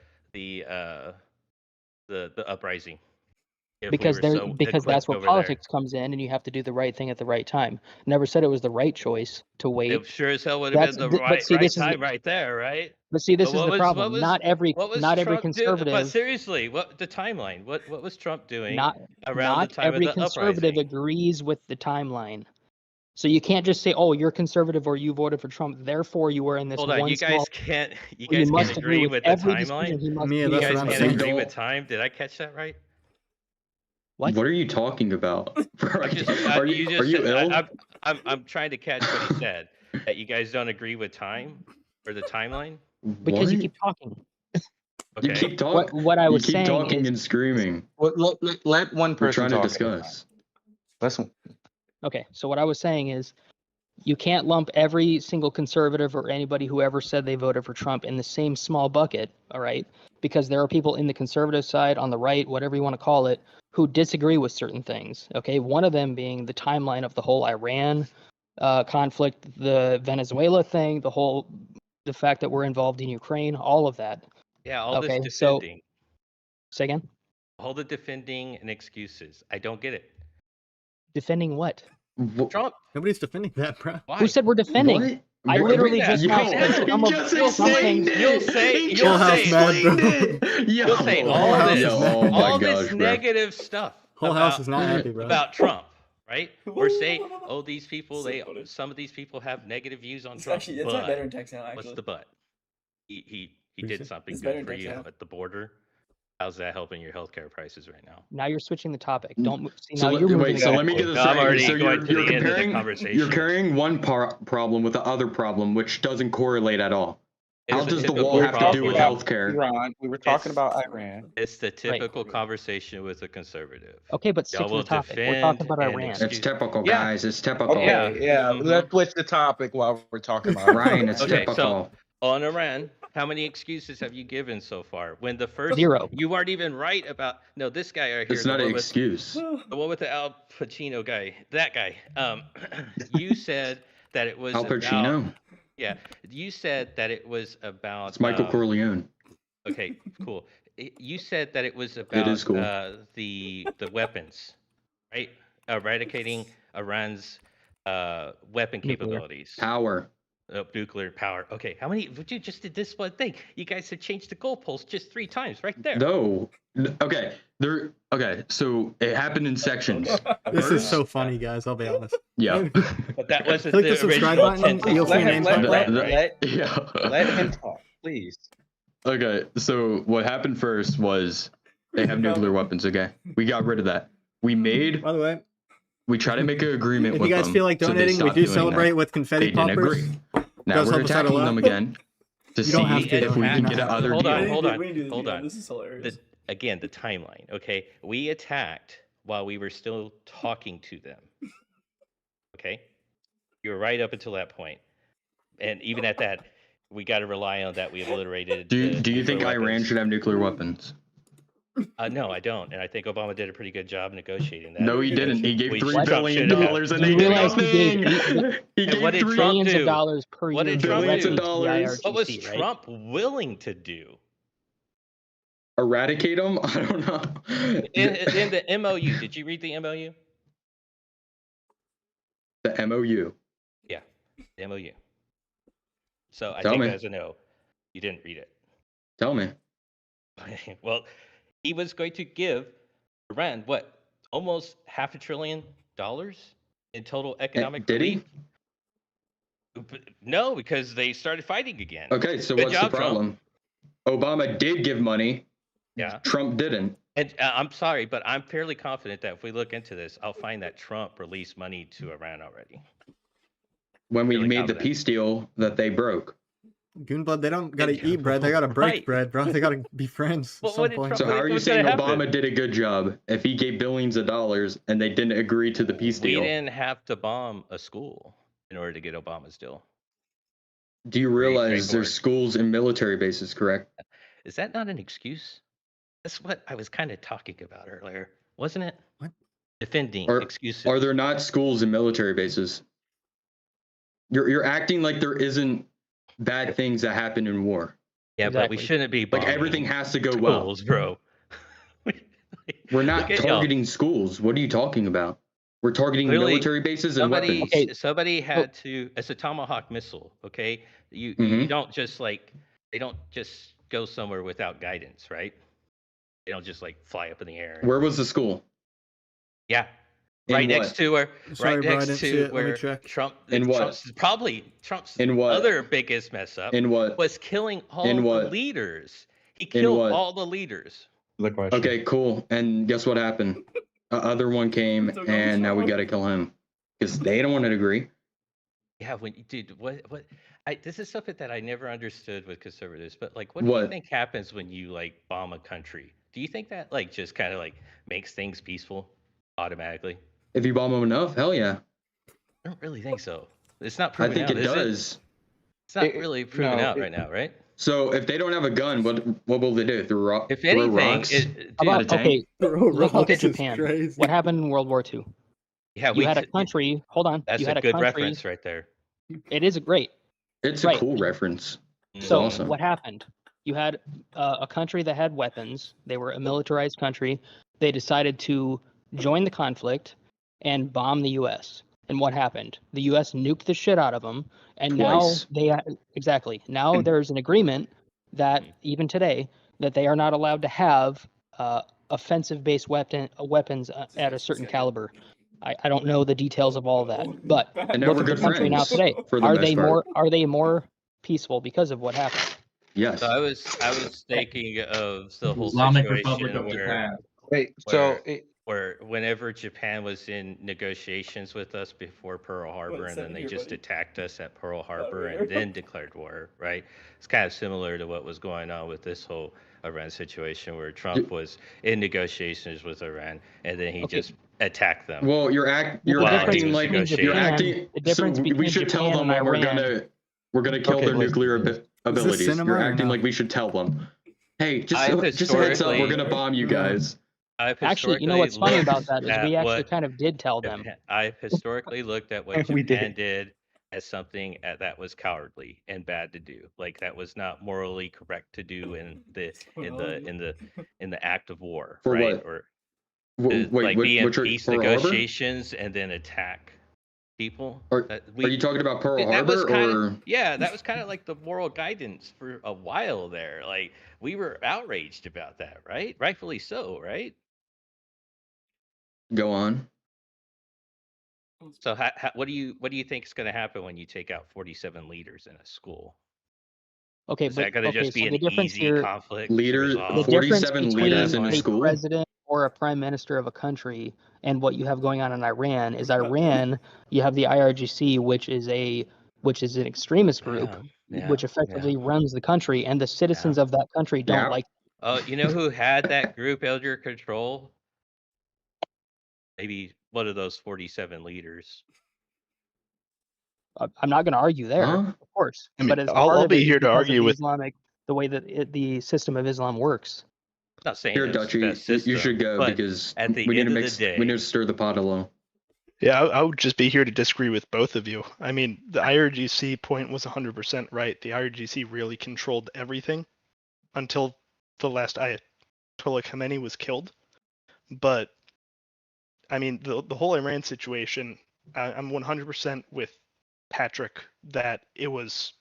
Speaker 10: uprising? If we
Speaker 11: because
Speaker 10: were
Speaker 11: there
Speaker 10: so
Speaker 11: because
Speaker 10: equipped
Speaker 11: that's where
Speaker 10: over
Speaker 11: politics comes in, and you have to do the right thing at the right time. Never said it was the right choice to
Speaker 10: there.
Speaker 11: wait.
Speaker 10: It sure as hell would have been the
Speaker 11: But see,
Speaker 10: right
Speaker 11: this is
Speaker 10: time right there, right?
Speaker 11: But see, this
Speaker 10: But
Speaker 11: is
Speaker 10: what
Speaker 11: the
Speaker 10: was-
Speaker 11: problem.
Speaker 10: what was-
Speaker 11: Not every
Speaker 10: What was
Speaker 11: not every
Speaker 10: Trump
Speaker 11: conservative.
Speaker 10: But seriously, what the timeline? What was Trump doing
Speaker 11: Not
Speaker 10: around
Speaker 11: not
Speaker 10: the time
Speaker 11: every
Speaker 10: of the
Speaker 11: conservative
Speaker 10: uprising?
Speaker 11: agrees with the timeline. So you can't just say, "Oh, you're conservative or you voted for Trump, therefore you were in this
Speaker 10: Hold on,
Speaker 11: one
Speaker 10: you
Speaker 11: small."
Speaker 10: guys can't
Speaker 11: Well, you must agree
Speaker 10: agree
Speaker 11: with
Speaker 10: with the
Speaker 11: every
Speaker 10: timeline.
Speaker 11: decision he must
Speaker 1: Mia,
Speaker 11: be
Speaker 10: You
Speaker 1: that's
Speaker 10: guys
Speaker 1: what I'm
Speaker 10: can't
Speaker 1: saying.
Speaker 10: agree
Speaker 9: Don't-
Speaker 10: with time. Did I catch that right?
Speaker 11: What?
Speaker 9: What are you talking about?
Speaker 10: I'm just,
Speaker 9: are you
Speaker 10: said-
Speaker 9: ill?
Speaker 10: I'm trying to catch what he said. That you guys don't agree with time or the timeline.
Speaker 11: Because you
Speaker 9: What?
Speaker 11: keep talking.
Speaker 10: Okay.
Speaker 9: You keep talking.
Speaker 11: What I was
Speaker 9: you keep
Speaker 11: saying
Speaker 9: talking
Speaker 11: is
Speaker 9: and screaming.
Speaker 7: Let one
Speaker 9: We're
Speaker 7: person
Speaker 9: trying to
Speaker 7: talk.
Speaker 9: discuss.
Speaker 7: Listen.
Speaker 11: okay. So what I was saying is, you can't lump every single conservative or anybody who ever said they voted for Trump in the same small bucket. All right, because there are people in the conservative side, on the right, whatever you want to call it, who disagree with certain things. Okay, one of them being the timeline of the whole Iran conflict, the Venezuela thing, the fact that we're involved in Ukraine, all of that.
Speaker 10: Yeah, all
Speaker 11: Okay,
Speaker 10: this
Speaker 11: so-
Speaker 10: defending,
Speaker 11: Say again.
Speaker 10: all the defending and excuses. I don't get it.
Speaker 11: Defending what?
Speaker 10: Trump.
Speaker 1: Nobody's defending that, bro.
Speaker 10: Why?
Speaker 11: Who said we're defending?
Speaker 9: What?
Speaker 11: I
Speaker 9: What-
Speaker 11: literally
Speaker 10: Yo,
Speaker 11: just now said some of something.
Speaker 10: You'll say
Speaker 1: Full House mad, bro.
Speaker 10: You'll say
Speaker 1: Whole
Speaker 10: all
Speaker 1: house
Speaker 10: this,
Speaker 1: is mad.
Speaker 9: Oh my
Speaker 10: all
Speaker 9: gosh,
Speaker 10: this
Speaker 9: bro.
Speaker 10: negative stuff.
Speaker 1: Whole house is not happy, bro.
Speaker 10: About Trump, right? Or say, oh, these people, some of these people have negative views on
Speaker 2: It's
Speaker 10: Trump.
Speaker 2: actually, it's
Speaker 10: but
Speaker 2: not better in text now. Actually,
Speaker 10: what's the but? He
Speaker 1: What'd you
Speaker 10: did
Speaker 1: say?
Speaker 10: something
Speaker 2: It's better
Speaker 10: good
Speaker 2: in
Speaker 10: for
Speaker 2: text
Speaker 10: you
Speaker 2: now.
Speaker 10: at the border. How's that helping your healthcare prices right now?
Speaker 11: Now you're switching the topic. Don't see
Speaker 9: So
Speaker 11: now you're moving.
Speaker 9: wait, so let me get this
Speaker 10: I'm
Speaker 9: right.
Speaker 10: already
Speaker 9: So
Speaker 10: going to the end of the
Speaker 9: comparing,
Speaker 10: conversation.
Speaker 9: You're carrying one problem with the other problem, which doesn't correlate at all.
Speaker 10: It's
Speaker 9: How
Speaker 10: the
Speaker 9: does the
Speaker 10: typical
Speaker 9: wall have to do with
Speaker 10: problem.
Speaker 9: healthcare?
Speaker 7: Iran. We were talking about Iran.
Speaker 10: It's the typical conversation with a conservative.
Speaker 11: Okay, but stick
Speaker 10: Y'all
Speaker 11: to the
Speaker 10: will
Speaker 11: topic. We're
Speaker 10: defend
Speaker 11: talking about
Speaker 10: and
Speaker 11: Iran.
Speaker 10: excuse-
Speaker 9: It's typical,
Speaker 10: Yeah.
Speaker 9: guys. It's typical.
Speaker 7: Okay, yeah.
Speaker 10: Mhm.
Speaker 7: Let's switch the topic while we're talking about
Speaker 9: Ryan, it's
Speaker 10: Okay,
Speaker 9: typical.
Speaker 10: so on Iran, how many excuses have you given so far? When the first
Speaker 11: 0.
Speaker 10: you weren't even right about this guy right here.
Speaker 9: It's not
Speaker 10: the
Speaker 9: an
Speaker 10: one with-
Speaker 9: excuse.
Speaker 10: The one with the Al Pacino guy, that guy. You said that it was
Speaker 9: Al
Speaker 10: about-
Speaker 9: Pacino?
Speaker 10: yeah, you said that it was about.
Speaker 9: It's Michael Corleone.
Speaker 10: Okay, cool. You said that it was about
Speaker 9: is cool.
Speaker 10: the weapons, right? Eradicating Iran's weapon
Speaker 11: Nuclear.
Speaker 10: capabilities.
Speaker 9: Power.
Speaker 10: nuclear power. Okay, how many? You just did this one thing. You guys have changed the goalposts just 3 times, right there.
Speaker 9: No. Okay. Okay. So it happened in sections.
Speaker 1: This is so funny, guys. I'll be honest.
Speaker 9: Yeah.
Speaker 10: But that wasn't
Speaker 1: Click
Speaker 10: the
Speaker 1: the subscribe
Speaker 10: original
Speaker 1: button.
Speaker 10: intent.
Speaker 1: You'll see a name pop up.
Speaker 9: Yeah.
Speaker 12: Let him talk, please.
Speaker 9: Okay. So what happened first was they have nuclear weapons. Okay. We got rid of that. We
Speaker 1: By the way,
Speaker 9: tried to make an agreement
Speaker 1: if
Speaker 9: with
Speaker 1: you guys
Speaker 9: them.
Speaker 1: feel like
Speaker 9: so they
Speaker 1: donating, we
Speaker 9: stopped
Speaker 1: do
Speaker 9: doing
Speaker 1: celebrate
Speaker 9: that.
Speaker 1: with confetti
Speaker 9: They didn't
Speaker 1: poppers.
Speaker 9: agree. Now
Speaker 1: Does
Speaker 9: we're
Speaker 1: help us out a
Speaker 9: attacking
Speaker 1: lot.
Speaker 9: them again to
Speaker 1: You don't
Speaker 9: see
Speaker 1: have to,
Speaker 9: if
Speaker 1: though.
Speaker 9: we
Speaker 1: You
Speaker 9: can
Speaker 1: don't
Speaker 9: get
Speaker 1: have to.
Speaker 9: another
Speaker 10: Hold on,
Speaker 9: deal.
Speaker 10: hold on,
Speaker 2: We can do this
Speaker 10: hold
Speaker 2: again.
Speaker 10: on.
Speaker 2: This is hilarious.
Speaker 10: Again, the timeline. Okay, we attacked while we were still talking to them. Okay, you were right up until that point, and even at that, we got to rely on that we obliterated.
Speaker 9: Do you
Speaker 10: nuclear
Speaker 9: think Iran
Speaker 10: weapons.
Speaker 9: should have nuclear weapons?
Speaker 10: No, I don't, and I think Obama did a pretty good job negotiating that.
Speaker 9: No, he didn't. He gave $3 billion and
Speaker 10: You
Speaker 9: they did
Speaker 11: realize he
Speaker 9: nothing. He
Speaker 10: And what
Speaker 9: gave
Speaker 10: did Trump
Speaker 11: billions
Speaker 10: do?
Speaker 11: of dollars per
Speaker 10: What
Speaker 11: year
Speaker 10: did Trump
Speaker 9: billions
Speaker 10: do?
Speaker 9: of dollars.
Speaker 10: What was
Speaker 11: IRGC, right?
Speaker 10: Trump willing to do?
Speaker 9: Eradicate them? I don't know.
Speaker 10: In the MOU, did you read the MOU?
Speaker 9: The MOU.
Speaker 10: Yeah, the MOU. So I
Speaker 9: Tell
Speaker 10: think
Speaker 9: me.
Speaker 10: as a no, you didn't read it.
Speaker 9: Tell me.
Speaker 10: Well, he was going to give Iran what, almost $500 billion in total economic
Speaker 9: Did
Speaker 10: relief?
Speaker 9: he?
Speaker 10: No, because they started fighting again.
Speaker 9: Okay, so
Speaker 10: Good
Speaker 9: what's
Speaker 10: job,
Speaker 9: the problem? Obama did give money.
Speaker 10: Yeah.
Speaker 9: Trump didn't.
Speaker 10: And I'm sorry, but I'm fairly confident that if we look into this, I'll find that Trump released money to Iran already.
Speaker 9: When we
Speaker 10: Fairly
Speaker 9: made the
Speaker 10: confident.
Speaker 9: peace deal that they broke.
Speaker 1: Goonblood, they don't gotta eat bread. They gotta break
Speaker 10: Right.
Speaker 1: bread, bro. They gotta be friends
Speaker 10: Well,
Speaker 1: at
Speaker 10: what
Speaker 1: some
Speaker 10: did
Speaker 1: point.
Speaker 10: Trump
Speaker 9: So how are you
Speaker 10: what's
Speaker 9: saying
Speaker 10: gonna
Speaker 9: Obama
Speaker 10: happen?
Speaker 9: did a good job if he gave billions of dollars and they didn't agree to the peace
Speaker 10: We
Speaker 9: deal?
Speaker 10: didn't have to bomb a school in order to get Obama's deal.
Speaker 9: Do you
Speaker 10: Pretty
Speaker 9: realize
Speaker 10: straightforward.
Speaker 9: there's schools and military bases, correct?
Speaker 10: Is that not an excuse? That's what I was kind of talking about earlier, wasn't it?
Speaker 1: What?
Speaker 10: Defending excuses.
Speaker 9: Are there not schools and military bases? You're acting like there isn't bad things that happen in war.
Speaker 10: Yeah, but we
Speaker 11: Exactly.
Speaker 10: shouldn't be
Speaker 9: Like
Speaker 10: bombing
Speaker 9: everything has to go well.
Speaker 10: schools, bro.
Speaker 9: We're not
Speaker 10: Look at y'all.
Speaker 9: targeting schools. What are you talking about? We're targeting
Speaker 10: Clearly,
Speaker 9: military bases and
Speaker 10: Somebody,
Speaker 9: weapons.
Speaker 11: Okay.
Speaker 10: somebody had to. It's a Tomahawk missile. Okay, you
Speaker 9: Mhm.
Speaker 10: don't just like they don't just go somewhere without guidance, right? They don't just like fly up in the air.
Speaker 9: Where was the school?
Speaker 10: Yeah,
Speaker 9: In
Speaker 10: right
Speaker 9: what?
Speaker 10: next to where,
Speaker 1: Sorry,
Speaker 10: right
Speaker 1: bro, I
Speaker 10: next
Speaker 1: didn't see
Speaker 10: to
Speaker 1: it. Let me
Speaker 10: where
Speaker 1: check.
Speaker 10: Trump.
Speaker 9: In what?
Speaker 10: Trump's
Speaker 9: In what?
Speaker 10: other biggest mess up
Speaker 9: In what?
Speaker 10: was killing all
Speaker 9: In
Speaker 10: the
Speaker 9: what?
Speaker 10: leaders. He killed
Speaker 9: what?
Speaker 10: all the leaders.
Speaker 12: The question.
Speaker 9: Okay, cool. And guess what happened? Other one came,
Speaker 2: Took on
Speaker 9: and now we
Speaker 2: Trump.
Speaker 9: got to kill him because they don't want to agree.
Speaker 10: Yeah, dude, what? This is something that I never understood with conservatives. But like, what do you
Speaker 9: What?
Speaker 10: think happens when you like bomb a country? Do you think that like just kind of like makes things peaceful automatically?
Speaker 9: If you bomb them enough, hell yeah.
Speaker 10: I don't really think so. It's not
Speaker 9: I
Speaker 10: proven
Speaker 9: think
Speaker 10: out,
Speaker 9: it
Speaker 10: is
Speaker 9: does.
Speaker 10: It's not really proven
Speaker 12: no,
Speaker 10: out right now, right?
Speaker 9: So if they don't have a gun, what will they do? Throw
Speaker 10: If
Speaker 9: throw
Speaker 10: anything,
Speaker 9: rocks?
Speaker 10: dude,
Speaker 11: How about,
Speaker 9: a tank?
Speaker 11: okay,
Speaker 1: Bro,
Speaker 11: look
Speaker 1: rocks
Speaker 11: at
Speaker 1: is
Speaker 11: Japan.
Speaker 1: crazy.
Speaker 11: What happened in World War II?
Speaker 10: yeah,
Speaker 11: You had a country. Hold on.
Speaker 10: That's
Speaker 11: You had
Speaker 10: a
Speaker 11: a
Speaker 10: good
Speaker 11: country.
Speaker 10: reference right there.
Speaker 11: It is great.
Speaker 9: It's a
Speaker 11: Right.
Speaker 9: cool reference. It's
Speaker 11: So
Speaker 9: awesome.
Speaker 11: what happened? You had a country that had weapons. They were a militarized country. They decided to join the conflict and bomb the U.S. And what happened? The U.S. nuked the shit out of them. And
Speaker 9: Twice.
Speaker 11: now exactly. Now there's an agreement that even today that they are not allowed to have offensive-based weapons at a certain caliber. I don't know the details of all that, but
Speaker 9: And now
Speaker 11: look
Speaker 9: we're
Speaker 11: at the
Speaker 9: good
Speaker 11: country now
Speaker 9: friends
Speaker 11: today.
Speaker 9: for the
Speaker 11: Are
Speaker 9: most
Speaker 11: they
Speaker 9: part.
Speaker 11: more peaceful because of what happened?
Speaker 9: Yes.
Speaker 10: So I was thinking of the whole
Speaker 13: Islamic
Speaker 10: situation
Speaker 13: Republic of Japan.
Speaker 12: Wait,
Speaker 10: where whenever Japan was in negotiations with us before Pearl Harbor, and then
Speaker 2: 7
Speaker 10: they
Speaker 2: here,
Speaker 10: just
Speaker 2: buddy.
Speaker 10: attacked us at Pearl Harbor
Speaker 2: rare.
Speaker 10: and then declared war, right? It's kind of similar to what was going on with this whole Iran situation, where Trump was in negotiations with Iran, and then he just attacked them.
Speaker 9: Well, you're
Speaker 10: Wow,
Speaker 9: acting
Speaker 10: he was
Speaker 9: like you're
Speaker 10: negotiating.
Speaker 9: acting.
Speaker 11: The difference
Speaker 9: so we
Speaker 11: between
Speaker 9: should tell
Speaker 11: Japan
Speaker 9: them
Speaker 11: and
Speaker 9: when
Speaker 11: Iran-
Speaker 9: we're gonna kill
Speaker 12: Okay,
Speaker 9: their
Speaker 12: listen.
Speaker 9: nuclear abilities.
Speaker 1: cinema
Speaker 9: You're
Speaker 1: or
Speaker 9: acting
Speaker 1: no?
Speaker 9: like we should tell them. Hey, just
Speaker 10: I've
Speaker 9: a heads up. We're
Speaker 10: historically-
Speaker 9: gonna bomb you guys.
Speaker 10: I've
Speaker 11: Actually, you know what's funny about that is we actually kind of did tell them.
Speaker 10: I've historically looked at what
Speaker 12: We
Speaker 10: Japan
Speaker 12: did.
Speaker 10: did as something that was cowardly and bad to do. Like that was not morally correct to do in the act of war,
Speaker 9: For
Speaker 10: right?
Speaker 9: what?
Speaker 10: Or
Speaker 9: Wait,
Speaker 10: like be in
Speaker 9: which are
Speaker 10: peace
Speaker 9: Pearl Harbor?
Speaker 10: negotiations and then attack people.
Speaker 9: Are you talking about Pearl
Speaker 10: that was
Speaker 9: Harbor
Speaker 10: kind
Speaker 9: or?
Speaker 10: of that was kind of like the moral guidance for a while there. Like we were outraged about that, right? Rightfully so, right?
Speaker 9: Go on.
Speaker 10: So what do you think is going to happen when you take out 47 leaders in a school?
Speaker 11: Okay,
Speaker 10: Is that going to just
Speaker 11: so
Speaker 10: be
Speaker 11: the
Speaker 10: an
Speaker 11: difference
Speaker 10: easy
Speaker 11: here,
Speaker 10: conflict to
Speaker 9: Leader,
Speaker 11: the
Speaker 10: resolve?
Speaker 11: difference
Speaker 9: 47
Speaker 11: between
Speaker 9: leaders in a
Speaker 11: a
Speaker 9: school.
Speaker 11: president or a prime minister of a country and what you have going on in Iran is Iran, you have the IRGC, which is an extremist group, which effectively runs the country, and the citizens of that country don't like.
Speaker 10: Oh, you know who had that group under control? Maybe one of those 47 leaders.
Speaker 11: I'm not going to argue there, of course,
Speaker 13: I mean,
Speaker 11: but as
Speaker 13: I'll be here to argue with
Speaker 11: the way that the system of Islam works.
Speaker 10: Not saying
Speaker 9: Here,
Speaker 10: it's the
Speaker 9: Dutchy,
Speaker 10: best system,
Speaker 9: you should go
Speaker 10: but
Speaker 9: because
Speaker 10: at the
Speaker 9: we need
Speaker 10: end
Speaker 9: to
Speaker 10: of
Speaker 9: mix.
Speaker 10: the day,
Speaker 9: We need to stir the pot a little.
Speaker 13: Yeah, I would just be here to disagree with both of you. I mean, the IRGC point was 100% right. The IRGC really controlled everything until the last Ayatollah Khamenei was killed. But, I mean, the whole Iran situation, I'm 100% with Patrick that it was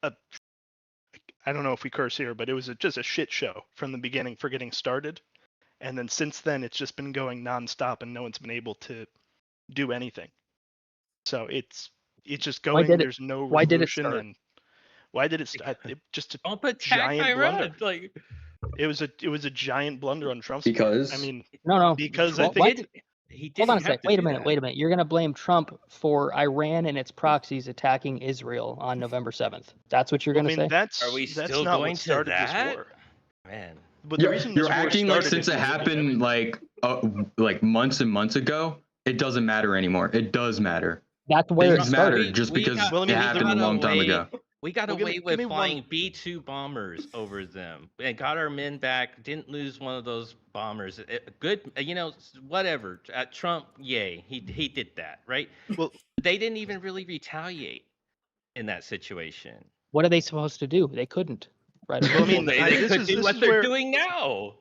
Speaker 13: I don't know if we curse here, but it was just a shit show from the beginning for getting started. And then since then, it's just been going nonstop and no one's been able to do anything. So it's just going. There's no resolution.
Speaker 11: Why did it start?
Speaker 13: And why did it start? Just a
Speaker 10: giant
Speaker 13: blunder.
Speaker 10: Like
Speaker 13: it was a giant blunder on Trump's
Speaker 9: because
Speaker 13: part. I mean,
Speaker 11: no,
Speaker 13: because
Speaker 11: Trump,
Speaker 13: I think
Speaker 11: hold on a sec. Wait a minute. You're going to blame Trump for Iran and its proxies attacking Israel on November 7th. That's what you're going to say?
Speaker 10: Are we
Speaker 13: that's
Speaker 10: still
Speaker 13: not
Speaker 10: going
Speaker 13: what started
Speaker 10: to that?
Speaker 13: this war.
Speaker 10: Man.
Speaker 13: But the reason
Speaker 9: you're acting like since it happened like months and months ago, it doesn't matter anymore. It does matter.
Speaker 11: That's where
Speaker 9: things matter just because it happened a long time ago.
Speaker 10: We got away with flying B-2 bombers over them and got our men back. Didn't lose one of those bombers. Good, whatever. Trump, yay, he did that, right?
Speaker 13: Well,
Speaker 10: they didn't even really retaliate in that situation.
Speaker 11: What are they supposed to do? They couldn't. Right.
Speaker 10: Well, I mean, they could do what they're doing now.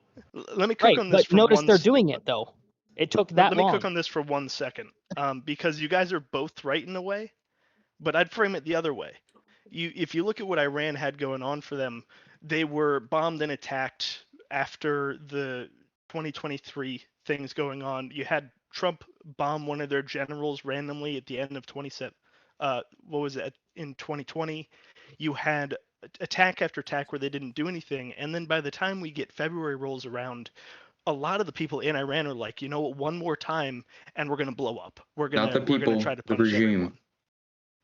Speaker 13: Let me cook on this.
Speaker 11: But notice they're doing it though. It took that long.
Speaker 13: Let me cook on this for 1 second, because you guys are both right in a way, but I'd frame it the other way. If you look at what Iran had going on for them, they were bombed and attacked after the 2023 things going on. You had Trump bomb one of their generals randomly at the end of in 2020. You had attack after attack where they didn't do anything, and then by the time we get February rolls around, a lot of the people in Iran are like, you know what, one more time and we're going to blow up. We're going to try to punish everyone.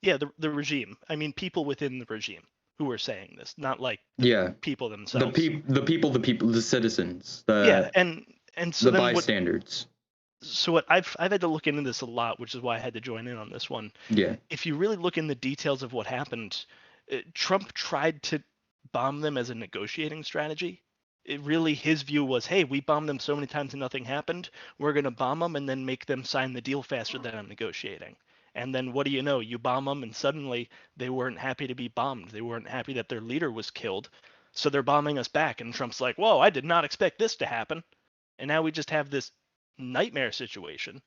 Speaker 13: Yeah, the regime. I mean, people within the regime who are saying this, not like people themselves.
Speaker 9: The citizens.
Speaker 13: And so
Speaker 9: the bystanders.
Speaker 13: So what I've had to look into this a lot, which is why I had to join in on this one.
Speaker 9: Yeah.
Speaker 13: If you really look in the details of what happened, Trump tried to bomb them as a negotiating strategy. His view was, hey, we bombed them so many times and nothing happened. We're going to bomb them and then make them sign the deal faster than I'm negotiating. And then what do you know? You bomb them and suddenly they weren't happy to be bombed. They weren't happy that their leader was killed. So they're bombing us back. And Trump's like, whoa, I did not expect this to happen. And now we just have this nightmare situation.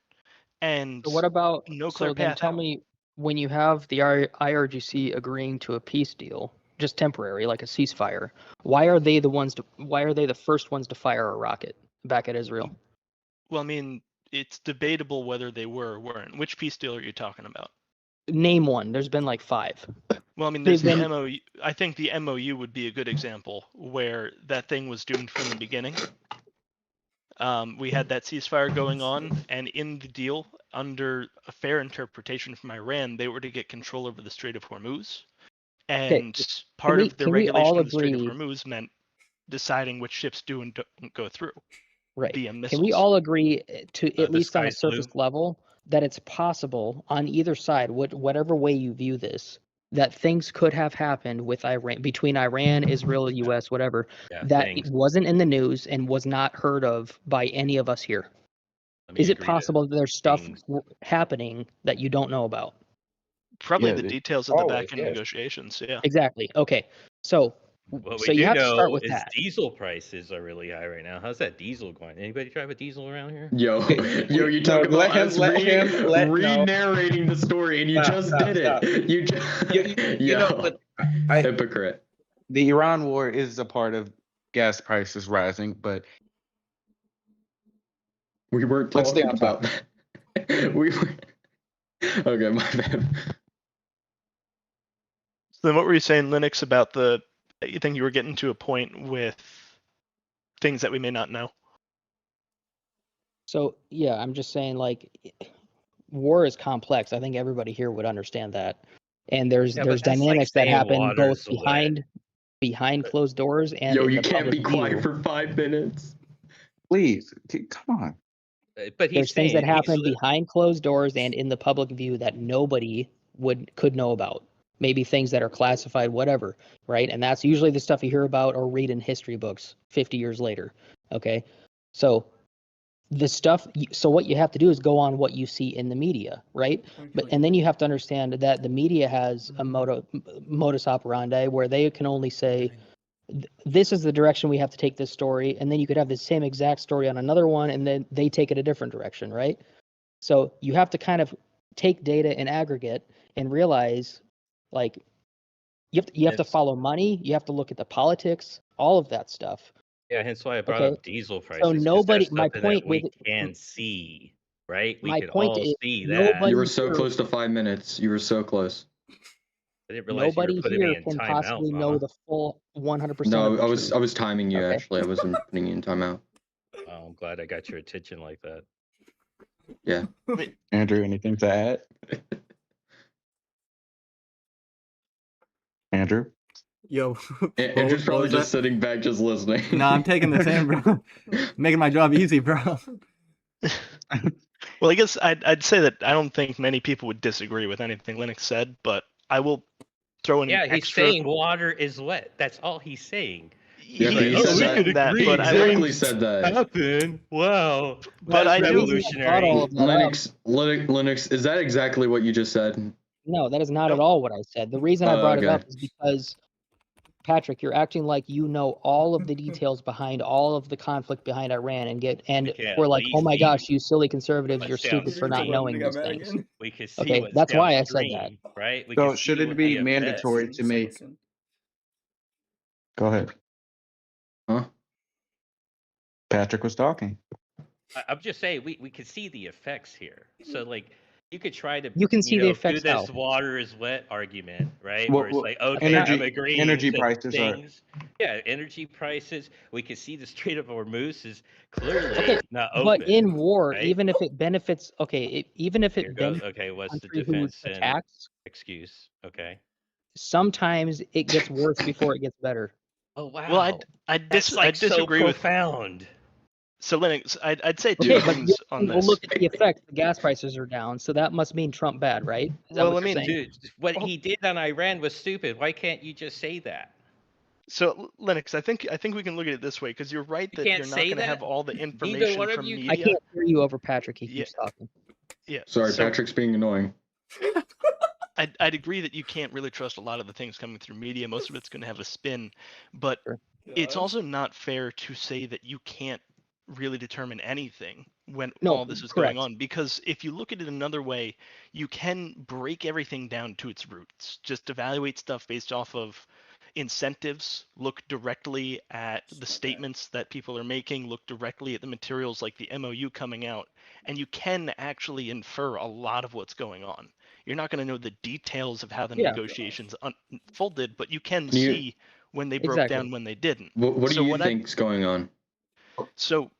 Speaker 13: And
Speaker 11: so what about
Speaker 13: no clear path
Speaker 11: tell me, when you have the IRGC agreeing to a peace deal, just temporary, like a ceasefire, why are they the first ones to fire a rocket back at Israel?
Speaker 13: Well, I mean, it's debatable whether they were or weren't. Which peace deal are you talking about?
Speaker 11: Name one. There's been like 5.
Speaker 13: Well, I mean, there's the MOU. I think the MOU would be a good example where that thing was doomed from the beginning. We had that ceasefire going on, and in the deal, under a fair interpretation from Iran, they were to get control over the Strait of Hormuz. And part of the regulation of the Strait of Hormuz meant deciding which ships do and don't go through.
Speaker 11: Right.
Speaker 13: Via missiles.
Speaker 11: Can we all agree to, at least on a surface level, that it's possible on either side, whatever way you view this, that things could have happened with Iran, between Iran, Israel, U.S., whatever, that it wasn't in the news and was not heard of by any of us here? Is it possible that there's stuff happening that you don't know about?
Speaker 13: Probably the details of the back-end negotiations, yeah.
Speaker 11: Exactly. Okay. So
Speaker 10: What
Speaker 11: So
Speaker 10: we
Speaker 11: you
Speaker 10: do
Speaker 11: have to start
Speaker 10: know
Speaker 11: with
Speaker 10: is
Speaker 11: that.
Speaker 10: diesel prices are really high right now. How's that diesel going? Anybody drive a diesel around here?
Speaker 9: Yo, you
Speaker 7: No,
Speaker 9: talk about us
Speaker 7: let him no.
Speaker 9: re-narrating the story, and you
Speaker 7: Stop,
Speaker 9: just
Speaker 7: stop,
Speaker 9: did
Speaker 7: stop.
Speaker 9: it. You just,
Speaker 7: You know, but I
Speaker 9: hypocrite.
Speaker 7: the Iran war is a part of gas prices rising, but
Speaker 9: We weren't
Speaker 7: let's stay
Speaker 9: talking
Speaker 7: on
Speaker 9: about
Speaker 7: topic.
Speaker 9: that. We were. Okay, my bad.
Speaker 13: So then, what were you saying, Linux, about the? You think you were getting to a point with things that we may not know?
Speaker 11: So yeah, I'm just saying like war is complex. I think everybody here would understand that. And there's
Speaker 10: Yeah, but that's like
Speaker 11: dynamics that
Speaker 10: saying
Speaker 11: happen both
Speaker 10: water's wet.
Speaker 11: behind closed doors and
Speaker 9: Yo,
Speaker 11: in
Speaker 9: you
Speaker 11: the
Speaker 9: can't be
Speaker 11: public
Speaker 9: quiet
Speaker 11: view.
Speaker 9: for 5 minutes.
Speaker 7: Please, come on.
Speaker 10: But he's
Speaker 11: There's things that
Speaker 10: saying
Speaker 11: happen behind closed doors and in the public view that nobody could know about. Maybe things that are classified, whatever, right? And that's usually the stuff you hear about or read in history books 50 years later. Okay, so the stuff. So what you have to do is go on what you see in the media, right? And then you have to understand that the media has a modus operandi where they can only say, this is the direction we have to take this story, and then you could have the same exact story on another one, and then they take it a different direction, right? So you have to kind of take data in aggregate and realize, like, you have to follow money, you have to look at the politics, all of that stuff.
Speaker 10: Yeah, hence why I brought
Speaker 11: Okay.
Speaker 10: up diesel prices.
Speaker 11: So
Speaker 10: 'cause
Speaker 11: nobody.
Speaker 10: that's
Speaker 11: My
Speaker 10: something
Speaker 11: point
Speaker 10: that we
Speaker 11: with
Speaker 10: can see, right? We
Speaker 11: my
Speaker 10: can
Speaker 11: point
Speaker 10: all
Speaker 11: is
Speaker 10: see that.
Speaker 11: nobody
Speaker 9: You were so
Speaker 11: here,
Speaker 9: close to 5 minutes. You were so close.
Speaker 10: I didn't realize you were
Speaker 11: nobody
Speaker 10: putting me
Speaker 11: here
Speaker 10: in
Speaker 11: can
Speaker 10: timeout,
Speaker 11: possibly know the full 100%
Speaker 9: No,
Speaker 11: of the
Speaker 9: I was
Speaker 11: truth.
Speaker 9: timing you
Speaker 11: Okay.
Speaker 9: actually. I wasn't putting you in timeout.
Speaker 10: Oh, I'm glad I got your attention like that.
Speaker 9: Yeah.
Speaker 7: Andrew, anything to add? Andrew?
Speaker 1: Yo,
Speaker 9: Andrew's
Speaker 1: what
Speaker 9: probably
Speaker 1: was
Speaker 9: just
Speaker 1: that?
Speaker 9: sitting back, just listening.
Speaker 1: No, I'm taking the same, bro. Making my job easy, bro.
Speaker 13: Well, I guess I'd say that I don't think many people would disagree with anything Linux said, but I will throw in
Speaker 10: Yeah,
Speaker 13: an
Speaker 10: he's
Speaker 13: extra.
Speaker 10: saying water is wet. That's all he's saying.
Speaker 9: Yeah,
Speaker 10: He's
Speaker 9: but he
Speaker 10: like,
Speaker 9: said
Speaker 10: we
Speaker 9: that.
Speaker 10: could agree.
Speaker 9: He
Speaker 13: but I
Speaker 9: exactly
Speaker 13: wouldn't
Speaker 9: said that.
Speaker 10: happen. Wow.
Speaker 13: But
Speaker 10: That's
Speaker 13: I do-
Speaker 10: revolutionary.
Speaker 9: Linux, is that exactly what you just said?
Speaker 11: No, that is not at all what I said. The reason I brought it
Speaker 9: Okay.
Speaker 11: up is because, Patrick, you're acting like you know all of the details behind all of the conflict behind Iran, and
Speaker 10: can
Speaker 11: we're
Speaker 10: at
Speaker 11: like, oh
Speaker 10: least
Speaker 11: my
Speaker 10: see
Speaker 11: gosh, you silly conservatives,
Speaker 10: what's
Speaker 11: you're stupid for not knowing these
Speaker 1: downstream.
Speaker 11: things.
Speaker 10: We can see
Speaker 11: Okay,
Speaker 10: what's
Speaker 11: that's why I said
Speaker 10: downstream,
Speaker 11: that.
Speaker 10: right? We
Speaker 7: So
Speaker 10: can
Speaker 7: should
Speaker 10: see
Speaker 7: it
Speaker 10: what
Speaker 7: be
Speaker 10: the
Speaker 7: mandatory
Speaker 10: effects.
Speaker 7: to make? Go ahead.
Speaker 9: Huh?
Speaker 7: Patrick was talking.
Speaker 10: I'm just saying we could see the effects here. So like you could try to
Speaker 11: You can see the
Speaker 10: do
Speaker 11: effects
Speaker 10: this
Speaker 11: how?
Speaker 10: water is wet argument, right?
Speaker 7: Well,
Speaker 10: Where it's
Speaker 7: well,
Speaker 10: like, okay, I'm agreeing
Speaker 7: energy
Speaker 10: to
Speaker 7: prices are.
Speaker 10: things. Yeah, energy prices. We can see the Strait of Hormuz is clearly
Speaker 11: Okay,
Speaker 10: not
Speaker 11: but
Speaker 10: open.
Speaker 11: in war,
Speaker 10: right?
Speaker 11: even if it benefits, even if
Speaker 10: Here
Speaker 11: it
Speaker 10: goes.
Speaker 11: benefits
Speaker 10: Okay, what's the
Speaker 11: country who
Speaker 10: defense and
Speaker 11: attacks,
Speaker 10: excuse? Okay.
Speaker 11: sometimes it gets worse before it gets better.
Speaker 10: Oh wow.
Speaker 13: Well, I
Speaker 10: That's
Speaker 13: disagree
Speaker 10: so
Speaker 13: with.
Speaker 10: profound.
Speaker 13: So Linux, I'd say two
Speaker 11: Okay, but
Speaker 13: things on
Speaker 11: we'll
Speaker 13: this.
Speaker 11: look at the effect. The gas prices are down, so that must mean Trump bad, right? Is that
Speaker 13: Well,
Speaker 11: what
Speaker 13: I
Speaker 11: you're
Speaker 13: mean,
Speaker 11: saying?
Speaker 10: Dude, what he did on Iran was stupid. Why can't you just say that?
Speaker 13: So Linux, I think we can look at it this way, because you're right
Speaker 10: You
Speaker 13: that
Speaker 10: can't
Speaker 13: you're not
Speaker 10: say
Speaker 13: going to
Speaker 10: that?
Speaker 13: have all the
Speaker 10: Neither
Speaker 13: information
Speaker 10: one of
Speaker 13: from
Speaker 10: you
Speaker 13: media.
Speaker 11: I can't hear you over Patrick. He
Speaker 13: Yeah.
Speaker 11: keeps talking.
Speaker 13: Yeah.
Speaker 9: Sorry,
Speaker 13: so
Speaker 9: Patrick's being annoying.
Speaker 13: I'd agree that you can't really trust a lot of the things coming through media. Most of it's going to have a spin, but it's also not fair to say that you can't really determine anything when all this is going on, because if you look at it another way, you can break everything down to its roots. Just evaluate stuff based off of incentives, look directly at the statements that people are making, look directly at the materials like the MOU coming out, and you can actually infer a lot of what's going on. You're not going to know the details of how the negotiations unfolded, but you can see when they broke down, when they didn't.
Speaker 9: What do you think's going on?
Speaker 13: So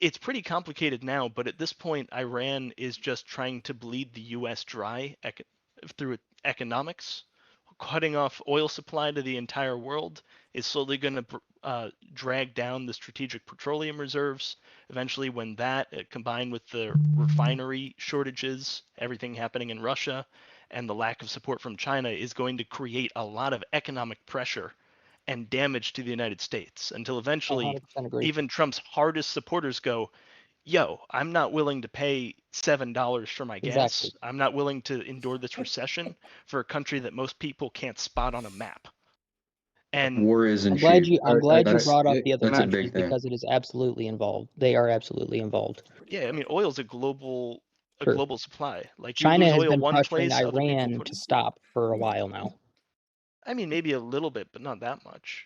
Speaker 13: it's pretty complicated now, but at this point, Iran is just trying to bleed the U.S. dry through economics. Cutting off oil supply to the entire world is slowly going to drag down the strategic petroleum reserves. Eventually, when that, combined with the refinery shortages, everything happening in Russia, and the lack of support from China, is going to create a lot of economic pressure and damage to the United States, until eventually even Trump's hardest supporters go, yo, I'm not willing to pay $7 for my gas. I'm not willing to endure this recession for a country that most people can't spot on a map. And
Speaker 9: War isn't
Speaker 11: I'm glad
Speaker 9: cheap.
Speaker 11: I'm glad you
Speaker 9: That's
Speaker 11: brought up the other
Speaker 9: that's a
Speaker 11: countries
Speaker 9: big thing.
Speaker 11: because it is absolutely involved. They are absolutely involved.
Speaker 13: yeah, I mean, oil's a global
Speaker 11: Sure.
Speaker 13: supply. Like you
Speaker 11: China
Speaker 13: lose
Speaker 11: has
Speaker 13: oil
Speaker 11: been
Speaker 13: one
Speaker 11: pressuring
Speaker 13: place, other people
Speaker 11: Iran
Speaker 13: put
Speaker 11: to
Speaker 13: it.
Speaker 11: stop for a while now.
Speaker 13: I mean, maybe a little bit, but not that much.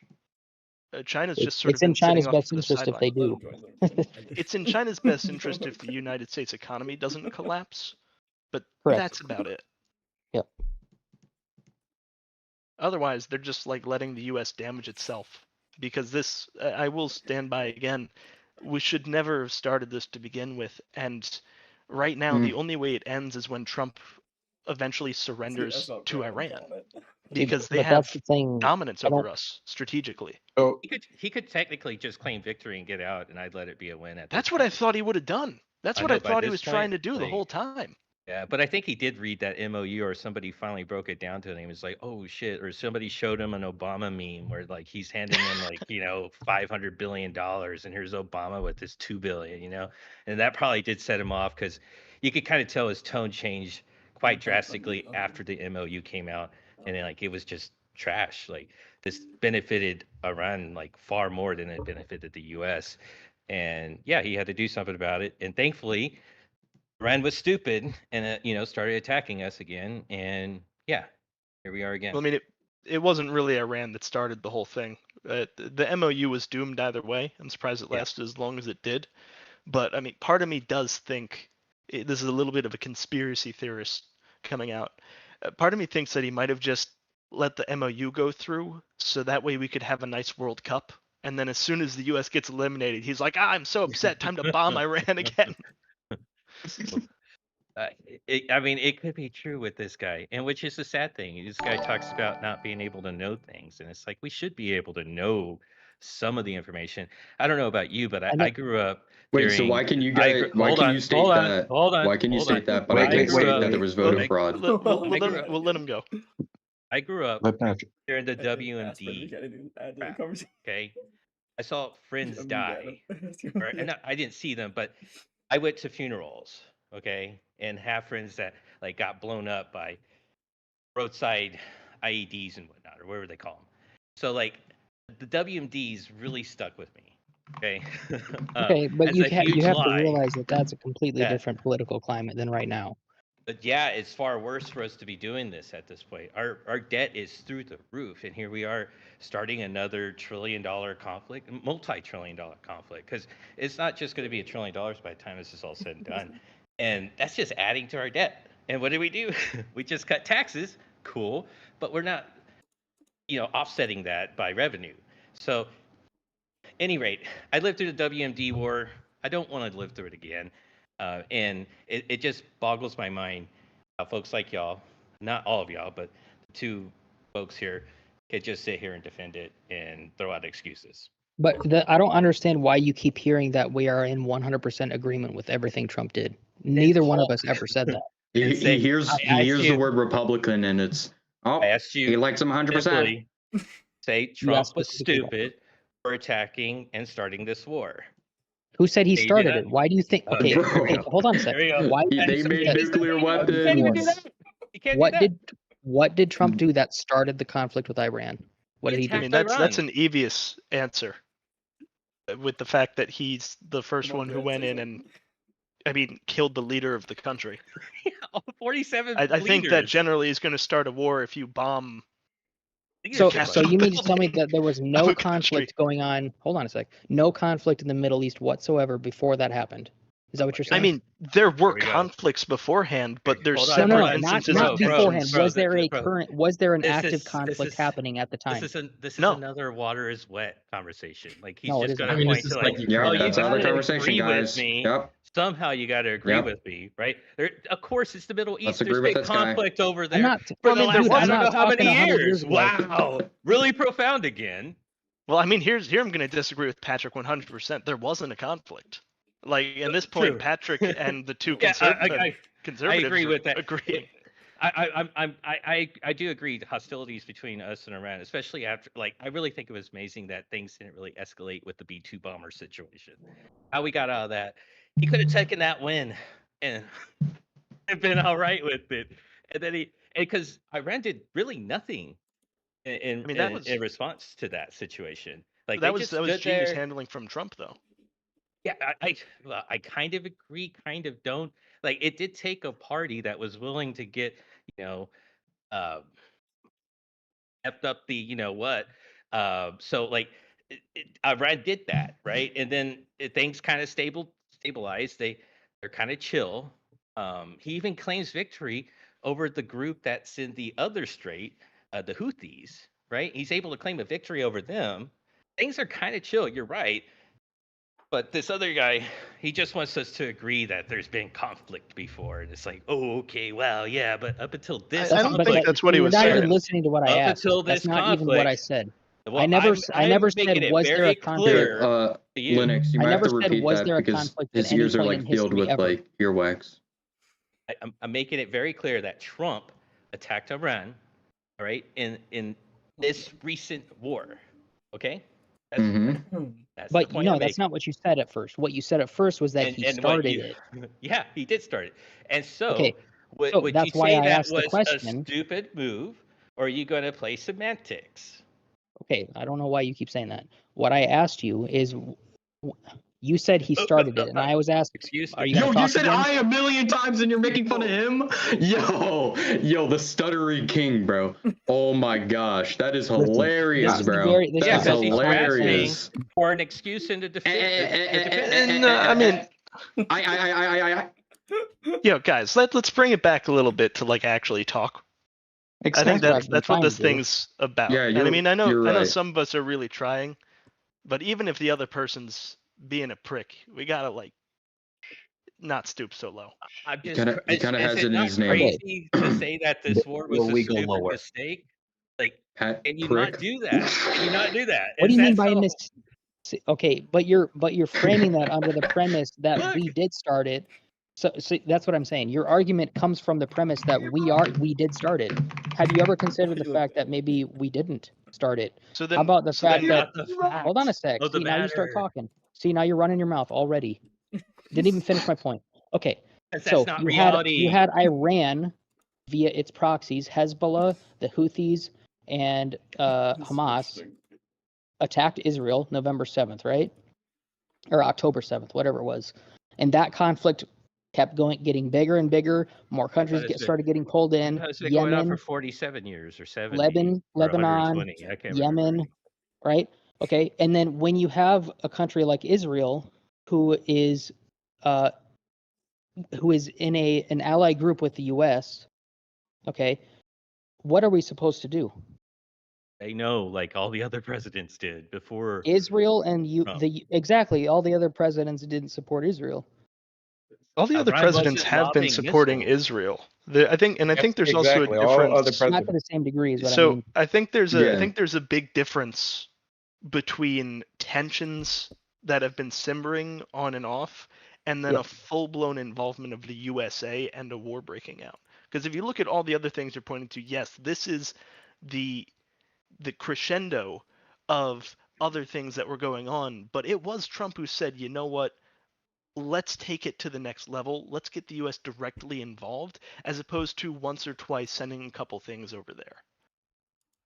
Speaker 13: China's
Speaker 11: It,
Speaker 13: just sort of
Speaker 11: it's in
Speaker 13: been sitting
Speaker 11: China's
Speaker 13: off
Speaker 11: best
Speaker 13: to the
Speaker 11: interest if they
Speaker 13: sideline.
Speaker 11: do.
Speaker 13: It's in China's best interest if the United States economy doesn't collapse, but
Speaker 11: Correct.
Speaker 13: that's about it.
Speaker 11: Yep.
Speaker 13: Otherwise, they're just like letting the U.S. damage itself. Because this, I will stand by again, we should never have started this to begin with. And right now, the only way it ends is when Trump eventually surrenders to Iran. Because they
Speaker 11: but
Speaker 13: have
Speaker 11: that's the thing.
Speaker 13: dominance
Speaker 11: I don't-
Speaker 13: over us strategically.
Speaker 7: Oh,
Speaker 10: He could technically just claim victory and get out, and I'd let it be a win. At
Speaker 13: That's
Speaker 10: this
Speaker 13: what I
Speaker 10: point.
Speaker 13: thought he would have done. That's
Speaker 10: I
Speaker 13: what
Speaker 10: know,
Speaker 13: I
Speaker 10: by
Speaker 13: thought he
Speaker 10: this
Speaker 13: was trying to
Speaker 10: point,
Speaker 13: do the
Speaker 10: like-
Speaker 13: whole time.
Speaker 10: Yeah, but I think he did read that MOU, or somebody finally broke it down to him. He was like, "Oh shit!" Or somebody showed him an Obama meme where like he's handing him like $500 billion, and here's Obama with his $2 billion, and that probably did set him off because you could kind of tell his tone changed quite drastically after the MOU came out, and then like it was just trash. Like this benefited Iran like far more than it benefited the U.S. And yeah, he had to do something about it, and thankfully. Iran was stupid and started attacking us again, and yeah, here we are again.
Speaker 13: Well, I mean, it wasn't really Iran that started the whole thing. The MOU was doomed either way. I'm surprised it lasted as long as it did. But I mean, part of me does think this is a little bit of a conspiracy theorist coming out. Part of me thinks that he might have just let the MOU go through, so that way we could have a nice World Cup. And then as soon as the U.S. gets eliminated, he's like, I'm so upset, time to bomb Iran again.
Speaker 10: I mean, it could be true with this guy, and which is the sad thing. This guy talks about not being able to know things, and it's like we should be able to know some of the information. I don't know about you, but I grew up.
Speaker 9: Wait, so why can you guys? Why can you state that? Why can you state that? But I can't state that there was voter fraud.
Speaker 13: We'll let him go.
Speaker 10: I grew up
Speaker 7: let Patrick.
Speaker 10: during the WMD. Okay, I saw friends die, and I didn't see them, but I went to funerals. Okay, and have friends that like got blown up by roadside IEDs and whatnot, or whatever they call them. So like the WMDs really stuck with me. Okay.
Speaker 11: Okay, but
Speaker 10: as
Speaker 11: you
Speaker 10: a
Speaker 11: have
Speaker 10: huge
Speaker 11: to
Speaker 10: lie.
Speaker 11: realize that that's a completely
Speaker 10: Yeah.
Speaker 11: different political climate than right now.
Speaker 10: But yeah, it's far worse for us to be doing this at this point. Our debt is through the roof, and here we are starting another $1 trillion conflict, multi-trillion dollar conflict, because it's not just going to be $1 trillion by the time this is all said and done. And that's just adding to our debt. And what do? We just cut taxes, cool, but we're not, offsetting that by revenue. So, any rate, I lived through the WMD war. I don't want to live through it again. And it just boggles my mind how folks like y'all, not all of y'all, but the two folks here, could just sit here and defend it and throw out excuses.
Speaker 11: But I don't understand why you keep hearing that we are in 100% agreement with everything Trump did. Neither one of us ever said that.
Speaker 9: He hears the word Republican, and it's he likes him 100%.
Speaker 10: Say Trump was stupid for attacking and starting this war.
Speaker 11: Who said he started it? Why do you think? Okay, hold on a second. Why do you
Speaker 9: They
Speaker 11: think
Speaker 9: made
Speaker 11: that-
Speaker 9: nuclear weapons.
Speaker 11: What did Trump do that started the conflict with Iran? What did he do?
Speaker 13: I mean, that's an obvious answer. With the fact that he's the first one who went in and, killed the leader of the country.
Speaker 10: 47
Speaker 13: I think that
Speaker 10: leaders.
Speaker 13: generally is going to start a war if you bomb.
Speaker 11: So you mean to tell me that there was no conflict going on? Hold on a sec. No conflict in the Middle East whatsoever before that happened. Is that what you're saying?
Speaker 13: I mean, there were conflicts beforehand, but there's separate
Speaker 11: not
Speaker 13: instances of
Speaker 11: beforehand.
Speaker 13: tensions.
Speaker 11: Was there an active conflict happening at the time?
Speaker 10: This is another water is wet conversation. Like he's
Speaker 11: No, it
Speaker 10: just
Speaker 11: isn't.
Speaker 10: going
Speaker 11: I mean,
Speaker 10: to point
Speaker 11: this
Speaker 10: to
Speaker 11: is
Speaker 10: like,
Speaker 11: like-
Speaker 9: Yeah,
Speaker 10: you
Speaker 9: that's another
Speaker 10: gotta
Speaker 9: conversation,
Speaker 10: agree
Speaker 9: guys.
Speaker 10: with me.
Speaker 9: Yep.
Speaker 10: Somehow you got to agree
Speaker 9: Yep.
Speaker 10: with me, right? Of course, it's the Middle East.
Speaker 9: Let's
Speaker 10: There's
Speaker 9: agree with
Speaker 10: been
Speaker 9: this guy.
Speaker 10: conflict over
Speaker 11: I'm
Speaker 10: there
Speaker 11: not-
Speaker 10: for the
Speaker 11: Well, I mean,
Speaker 10: last
Speaker 11: dude,
Speaker 10: I
Speaker 11: I'm
Speaker 10: don't know
Speaker 11: not
Speaker 10: how many
Speaker 11: talking 100
Speaker 10: years.
Speaker 11: years ago.
Speaker 10: Wow, really profound again.
Speaker 13: Well, I mean, here I'm going to disagree with Patrick 100%. There wasn't a conflict. Like, at this point,
Speaker 10: True.
Speaker 13: Patrick and the two
Speaker 10: Yeah,
Speaker 13: conservatives
Speaker 10: I agree with that.
Speaker 13: agreeing.
Speaker 10: I do agree. The hostilities between us and Iran, especially after, I really think it was amazing that things didn't really escalate with the B-2 bomber situation. How we got out of that, he could have taken that win and been all right with it. And then because Iran did really nothing in
Speaker 13: I mean,
Speaker 10: in response to that situation. Like
Speaker 13: that
Speaker 10: they
Speaker 13: was
Speaker 10: just
Speaker 13: that was
Speaker 10: stood
Speaker 13: genius
Speaker 10: there.
Speaker 13: handling from Trump, though.
Speaker 10: Yeah, well, I kind of agree, kind of don't. Like it did take a party that was willing to get, uh, effed up the what. So like Iran did that, right? And then things kind of stabilized. They're kind of chill. He even claims victory over the group that's in the other strait, the Houthis, right? He's able to claim a victory over them. Things are kind of chill. You're right. But this other guy, he just wants us to agree that there's been conflict before. And it's like, oh, okay, well, yeah, but up until this
Speaker 13: I don't
Speaker 11: But
Speaker 13: think that's what he
Speaker 11: you're
Speaker 13: was
Speaker 11: not even
Speaker 13: saying.
Speaker 11: listening to what I
Speaker 10: up
Speaker 11: asked.
Speaker 10: until
Speaker 11: That's
Speaker 10: this
Speaker 11: not even what I
Speaker 10: conflict,
Speaker 11: said.
Speaker 10: well,
Speaker 11: I never
Speaker 10: I'm
Speaker 11: said,
Speaker 10: making it
Speaker 11: was there a
Speaker 10: very
Speaker 11: conflict?
Speaker 10: clear to you.
Speaker 7: Linux, you
Speaker 11: I
Speaker 7: might have
Speaker 11: never
Speaker 7: to
Speaker 11: said,
Speaker 7: repeat
Speaker 11: was
Speaker 7: that
Speaker 11: there a
Speaker 7: because
Speaker 11: conflict at
Speaker 7: his
Speaker 11: any
Speaker 7: ears are
Speaker 11: point
Speaker 7: like
Speaker 11: in
Speaker 7: filled
Speaker 11: history
Speaker 7: with
Speaker 11: ever?
Speaker 7: like earwax.
Speaker 10: I'm making it very clear that Trump attacked Iran, all right, in this recent war. Okay? That's that's the
Speaker 11: But
Speaker 10: point I'm
Speaker 11: that's
Speaker 10: making.
Speaker 11: not what you said at first. What you said at first was that he
Speaker 10: And what
Speaker 11: started
Speaker 10: you
Speaker 11: it.
Speaker 10: yeah, he did start it. And so
Speaker 11: Okay,
Speaker 10: would
Speaker 11: so
Speaker 10: would you
Speaker 11: that's why
Speaker 10: say
Speaker 11: I
Speaker 10: that
Speaker 11: asked the
Speaker 10: was a
Speaker 11: question.
Speaker 10: stupid move, or are you going to play semantics?
Speaker 11: Okay, I don't know why you keep saying that. What I asked you is, you said he started it, and I was asked,
Speaker 10: Excuse
Speaker 11: are
Speaker 10: me.
Speaker 11: you going
Speaker 7: Yo,
Speaker 11: to
Speaker 7: you
Speaker 11: talk
Speaker 7: said
Speaker 11: again?
Speaker 7: I a million times and you're making fun of him? Yo, the stuttering king, bro. Oh my gosh, that is
Speaker 11: Listen,
Speaker 7: hilarious,
Speaker 11: this is
Speaker 7: bro.
Speaker 11: this
Speaker 10: Yeah,
Speaker 11: is
Speaker 7: That's
Speaker 10: because he's grasping
Speaker 7: hilarious.
Speaker 10: for an excuse and to defend.
Speaker 13: And I mean, guys, let's bring it back a little bit to like actually talk. I think
Speaker 7: Exactly.
Speaker 13: that's what this thing's about.
Speaker 7: Yeah,
Speaker 13: And I mean, I know
Speaker 7: right.
Speaker 13: some of us are really trying, but even if the other person's being a prick, we gotta like not stoop so low.
Speaker 10: I'm
Speaker 7: He
Speaker 10: just.
Speaker 7: kind of
Speaker 10: Is
Speaker 7: has
Speaker 10: it
Speaker 7: it in
Speaker 10: not
Speaker 7: his name.
Speaker 10: crazy to say that this war was a stupid mistake? Like, can you not do that? Can you not do that?
Speaker 11: What do
Speaker 10: Is
Speaker 11: you mean
Speaker 10: that
Speaker 11: by
Speaker 10: so?
Speaker 11: Okay, but you're framing that under the premise that
Speaker 10: Look.
Speaker 11: we did start it. So that's what I'm saying. Your argument comes from the premise that we did start it. Have you ever considered the fact that maybe we didn't start it?
Speaker 13: So then,
Speaker 11: How about the fact that?
Speaker 10: Not the fact
Speaker 11: Hold on a sec.
Speaker 10: of the
Speaker 11: See, now you start
Speaker 10: matter.
Speaker 11: talking. See, now you're running your mouth already. Didn't even finish my point. Okay,
Speaker 10: 'Cause
Speaker 11: so
Speaker 10: that's not
Speaker 11: you
Speaker 10: reality.
Speaker 11: had Iran via its proxies, Hezbollah, the Houthis, and Hamas attacked Israel November 7th, right? Or October 7th, whatever it was. And that conflict kept getting bigger and bigger. More countries started getting pulled in.
Speaker 10: It's been going on for
Speaker 11: Yemen,
Speaker 10: 47 years or 70 or
Speaker 11: Lebanon,
Speaker 10: 120. I can't
Speaker 11: Yemen,
Speaker 10: remember.
Speaker 11: right? Okay, and then when you have a country like Israel, who is in an ally group with the U.S., okay, what are we supposed to do?
Speaker 10: They know, like all the other presidents did before.
Speaker 11: Israel and
Speaker 10: Trump.
Speaker 11: exactly, all the other presidents didn't support Israel.
Speaker 13: All the other
Speaker 10: Iran
Speaker 13: presidents
Speaker 10: wasn't
Speaker 13: have been
Speaker 10: lobbing
Speaker 13: supporting
Speaker 10: missiles.
Speaker 13: Israel. I think there's also a
Speaker 7: Exactly. All other
Speaker 13: difference.
Speaker 7: presidents.
Speaker 11: Not to the same degree is what I
Speaker 13: So
Speaker 11: mean.
Speaker 13: I think there's
Speaker 7: Yeah.
Speaker 13: a big difference between tensions that have been simmering on and off, and then
Speaker 11: Yeah.
Speaker 13: a full-blown involvement of the USA and a war breaking out. Because if you look at all the other things you're pointing to, yes, this is the crescendo of other things that were going on, but it was Trump who said, you know what, let's take it to the next level. Let's get the US directly involved, as opposed to once or twice sending a couple things over there.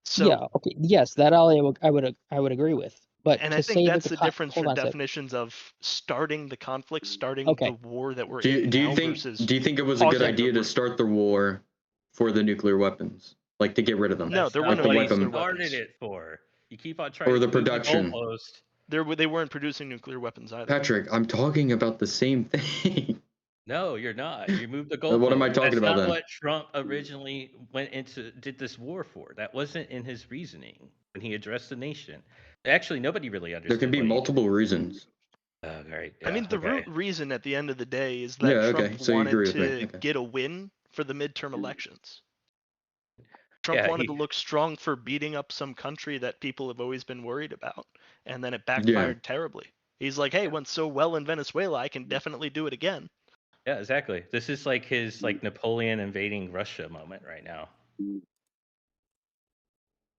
Speaker 13: So,
Speaker 11: yeah, okay, yes, that I would agree with. But
Speaker 13: and
Speaker 11: to
Speaker 13: I think
Speaker 11: say
Speaker 13: that's
Speaker 11: that
Speaker 13: the difference
Speaker 11: hold
Speaker 13: for
Speaker 11: on a sec.
Speaker 13: definitions of starting the conflict, starting
Speaker 11: Okay.
Speaker 13: the war that we're
Speaker 7: Do
Speaker 13: in
Speaker 7: you
Speaker 13: now
Speaker 7: think
Speaker 13: versus
Speaker 7: it was a good
Speaker 13: pausing the
Speaker 7: idea to
Speaker 13: war.
Speaker 7: start the war for the nuclear weapons, like to get rid of them?
Speaker 13: No, there were
Speaker 7: like
Speaker 13: no
Speaker 7: the
Speaker 10: what he
Speaker 7: weapon
Speaker 13: nuclear
Speaker 10: started
Speaker 13: weapons.
Speaker 10: it for. You keep on trying
Speaker 7: or
Speaker 10: to
Speaker 7: the
Speaker 10: move the
Speaker 7: production.
Speaker 10: goalpost.
Speaker 13: They weren't producing nuclear weapons either.
Speaker 7: Patrick, I'm talking about the same thing.
Speaker 10: No, you're not. You moved the goalpost.
Speaker 7: What am I talking
Speaker 10: That's
Speaker 7: about
Speaker 10: not
Speaker 7: then?
Speaker 10: what Trump originally did this war for. That wasn't in his reasoning when he addressed the nation. Actually, nobody really understood.
Speaker 7: There can be multiple reasons.
Speaker 10: Right.
Speaker 13: I mean, the
Speaker 10: okay.
Speaker 13: root reason at the end of the day is that Trump
Speaker 7: So you agree
Speaker 13: wanted
Speaker 7: with me.
Speaker 13: to
Speaker 7: Okay.
Speaker 13: get a win for the midterm elections. Trump wanted to look strong for beating up some country that people have always been worried about, and then it backfired terribly. He's like, hey, it went so well in Venezuela, I can definitely do it again.
Speaker 10: Yeah, exactly. This is like his Napoleon invading Russia moment right now.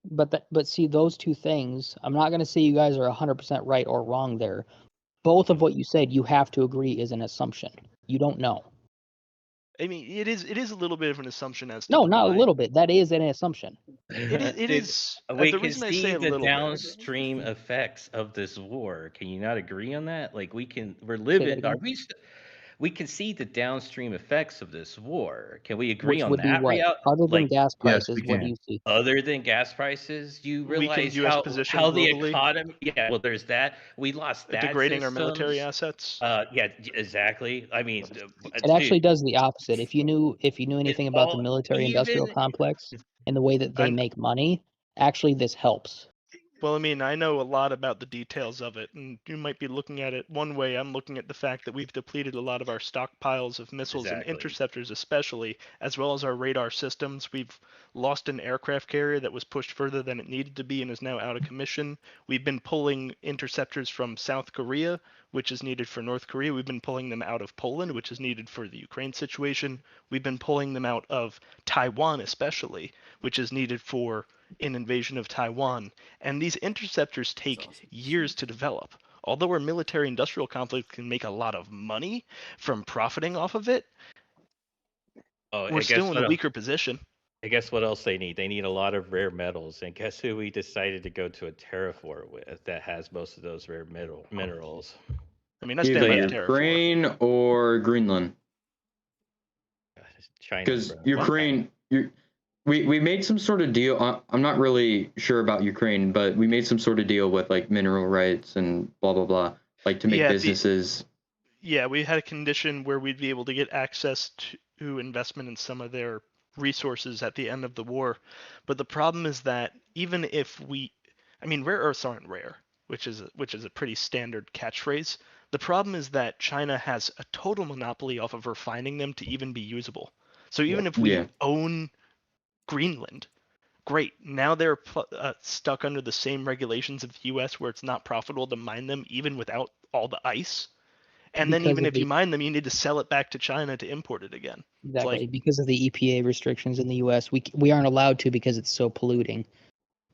Speaker 11: But see, those two things, I'm not going to say you guys are 100% right or wrong there. Both of what you said, you have to agree is an assumption. You don't know.
Speaker 13: I mean, it is a little bit of an assumption as to
Speaker 11: No, not a
Speaker 13: why.
Speaker 11: little bit. That is an assumption.
Speaker 13: It
Speaker 10: Dude,
Speaker 13: is.
Speaker 10: we
Speaker 13: The
Speaker 10: can
Speaker 13: reason I
Speaker 10: see
Speaker 13: say a
Speaker 10: the
Speaker 13: little bit.
Speaker 10: downstream effects of this war. Can you not agree on that? Like we're
Speaker 11: Say that
Speaker 10: living. Are
Speaker 11: again.
Speaker 10: we can see the downstream effects of this war. Can we agree
Speaker 11: Which
Speaker 10: on
Speaker 11: would be
Speaker 10: that?
Speaker 11: what? Other than
Speaker 10: Like
Speaker 11: gas
Speaker 7: Yes,
Speaker 11: prices,
Speaker 7: we
Speaker 11: what do
Speaker 7: can.
Speaker 11: you see?
Speaker 10: other than gas prices, you
Speaker 13: Weakened
Speaker 10: realize
Speaker 13: U.S. position
Speaker 10: how the
Speaker 13: globally,
Speaker 10: economy. Yeah, well, there's that. We lost that
Speaker 13: degrading our military
Speaker 10: systems.
Speaker 13: assets.
Speaker 10: Yeah, exactly. I mean,
Speaker 11: It actually
Speaker 10: dude,
Speaker 11: does the opposite. If you knew anything about the
Speaker 10: all
Speaker 11: military industrial
Speaker 10: even
Speaker 11: complex and the way that they
Speaker 13: I,
Speaker 11: make money, actually this helps.
Speaker 13: Well, I mean, I know a lot about the details of it, and you might be looking at it one way. I'm looking at the fact that we've depleted a lot of our stockpiles of missiles and
Speaker 10: exactly.
Speaker 13: interceptors, especially, as well as our radar systems. We've lost an aircraft carrier that was pushed further than it needed to be and is now out of commission. We've been pulling interceptors from South Korea, which is needed for North Korea. We've been pulling them out of Poland, which is needed for the Ukraine situation. We've been pulling them out of Taiwan, especially, which is needed for an invasion of Taiwan. And these interceptors take years to develop. Although our military industrial conflict can make a lot of money from profiting off of it, we're still in a weaker position.
Speaker 10: I guess what else they need? They need a lot of rare metals. And guess who we decided to go to a terror war with that has most of those rare minerals?
Speaker 13: I mean, that's
Speaker 9: Either
Speaker 13: damn right
Speaker 9: Ukraine or Greenland.
Speaker 10: China.
Speaker 9: Because
Speaker 10: bro.
Speaker 9: Ukraine, we made some sort of deal. I'm not really sure about Ukraine, but we made some sort of deal with like mineral rights and blah blah blah, like to make businesses.
Speaker 13: We had a condition where we'd be able to get access to investment in some of their resources at the end of the war. But the problem is that even if rare earths aren't rare, which is a pretty standard catchphrase. The problem is that China has a total monopoly off of refining them to even be usable. So even if we own Greenland, great. Now they're stuck under the same regulations of the U.S. where it's not profitable to mine them even without all the ice. And then even if you mine them, you need to sell it back to China to import it again.
Speaker 11: Exactly. Because of the EPA restrictions in the U.S., we aren't allowed to because it's so polluting.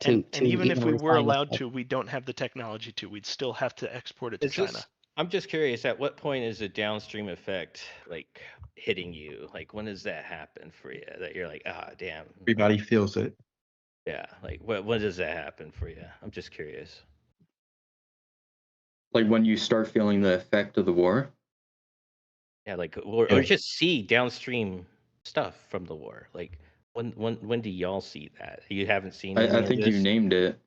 Speaker 13: And even if we were allowed to, we don't have the technology to. We'd still have to export it to China.
Speaker 10: I'm just curious, at what point is a downstream effect like hitting you? Like when does that happen for you? That you're like, damn.
Speaker 7: Everybody feels it.
Speaker 10: Yeah, like when does that happen for you? I'm just curious.
Speaker 9: Like when you start feeling the effect of the war?
Speaker 10: Yeah, like or just see downstream stuff from the war. Like when do y'all see that? You haven't seen it?
Speaker 9: I think you named it.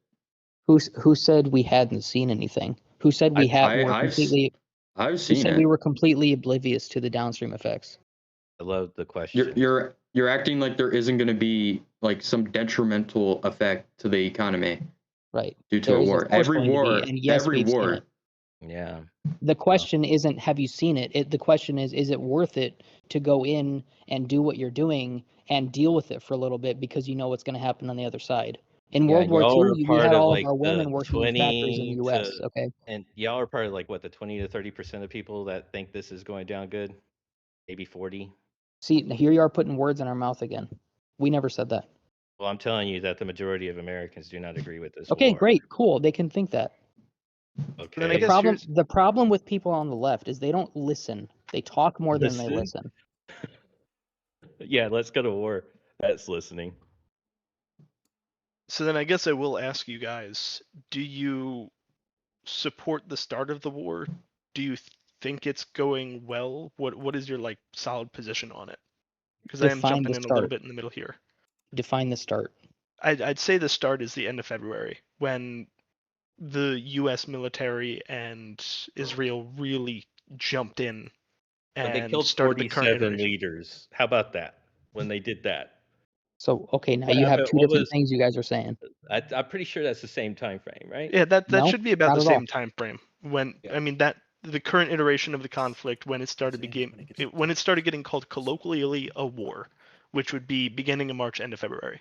Speaker 11: Who said we hadn't seen anything? Who said we
Speaker 9: I've seen it.
Speaker 11: We were completely oblivious to the downstream effects?
Speaker 10: I love the question.
Speaker 9: You're acting like there isn't going to be like some detrimental effect to the economy,
Speaker 11: right?
Speaker 9: Due to a war. Every war.
Speaker 10: Yeah.
Speaker 11: The question isn't have you seen it? The question is it worth it to go in and do what you're doing and deal with it for a little bit because you know what's going to happen on the other side. In World War II, we had all of our women working in factories in the U.S. Okay,
Speaker 10: and y'all are part of like what the 20 to 30% of people that think this is going down good, maybe 40.
Speaker 11: See, here you are putting words in our mouth again. We never said that.
Speaker 10: Well, I'm telling you that the majority of Americans do not agree with this.
Speaker 11: Okay,
Speaker 10: war.
Speaker 11: great, cool. They can think that.
Speaker 10: Okay.
Speaker 11: The problem with people on the left is they don't listen. They talk more than they listen.
Speaker 10: Yeah, let's go to war. That's listening.
Speaker 13: So then I guess I will ask you guys, do you support the start of the war? Do you think it's going well? What is your like solid position on it? Because I am jumping in a little bit in the middle here.
Speaker 11: Define the start.
Speaker 13: I'd say the start is the end of February when the U.S. military and Israel really jumped in and
Speaker 10: they killed
Speaker 13: started the current
Speaker 10: 47 leaders. How about that? When they did that.
Speaker 11: So okay, now you have two different things you guys are saying.
Speaker 10: I'm pretty sure that's the same time frame, right?
Speaker 13: Yeah, that should be about the same time frame. When I mean that the current iteration of the conflict when it started getting called colloquially a war, which would be beginning of March, end of February.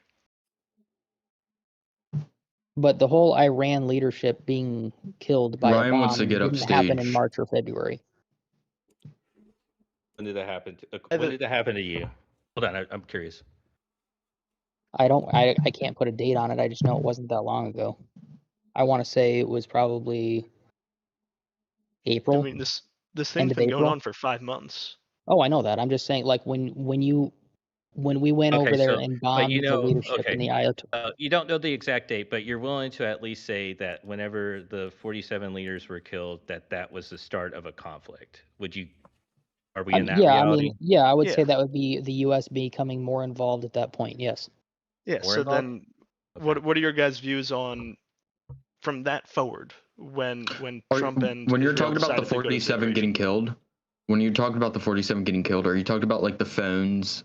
Speaker 11: But the whole Iran leadership being killed by a bomb didn't happen in March or February.
Speaker 10: When did that happen? When did that happen to you? Hold on, I'm curious.
Speaker 11: I can't put a date on it. I just know it wasn't that long ago. I want to say it was probably April.
Speaker 13: I mean, this thing's been going on for 5 months.
Speaker 11: Oh, I know that. I'm just saying, like when we went
Speaker 10: Okay,
Speaker 11: over there
Speaker 10: so
Speaker 11: and
Speaker 10: but
Speaker 11: bombed the leadership
Speaker 10: okay.
Speaker 11: in the Ayatollah.
Speaker 10: You don't know the exact date, but you're willing to at least say that whenever the 47 leaders were killed, that was the start of a conflict. Would you? Are we in that
Speaker 11: Yeah, I
Speaker 10: reality?
Speaker 11: mean, yeah, I would say
Speaker 13: Yeah.
Speaker 11: that would be the U.S. becoming more involved at that point. Yes.
Speaker 13: Yeah.
Speaker 10: More
Speaker 13: So
Speaker 10: involved?
Speaker 13: then,
Speaker 10: Okay.
Speaker 13: what are your guys' views on from that forward when Trump and
Speaker 9: when you're
Speaker 13: Israel
Speaker 9: talking about the
Speaker 13: decided to go to
Speaker 9: 47
Speaker 13: invasion?
Speaker 9: getting killed, when you talked about the 47 getting killed, are you talking about like the phones,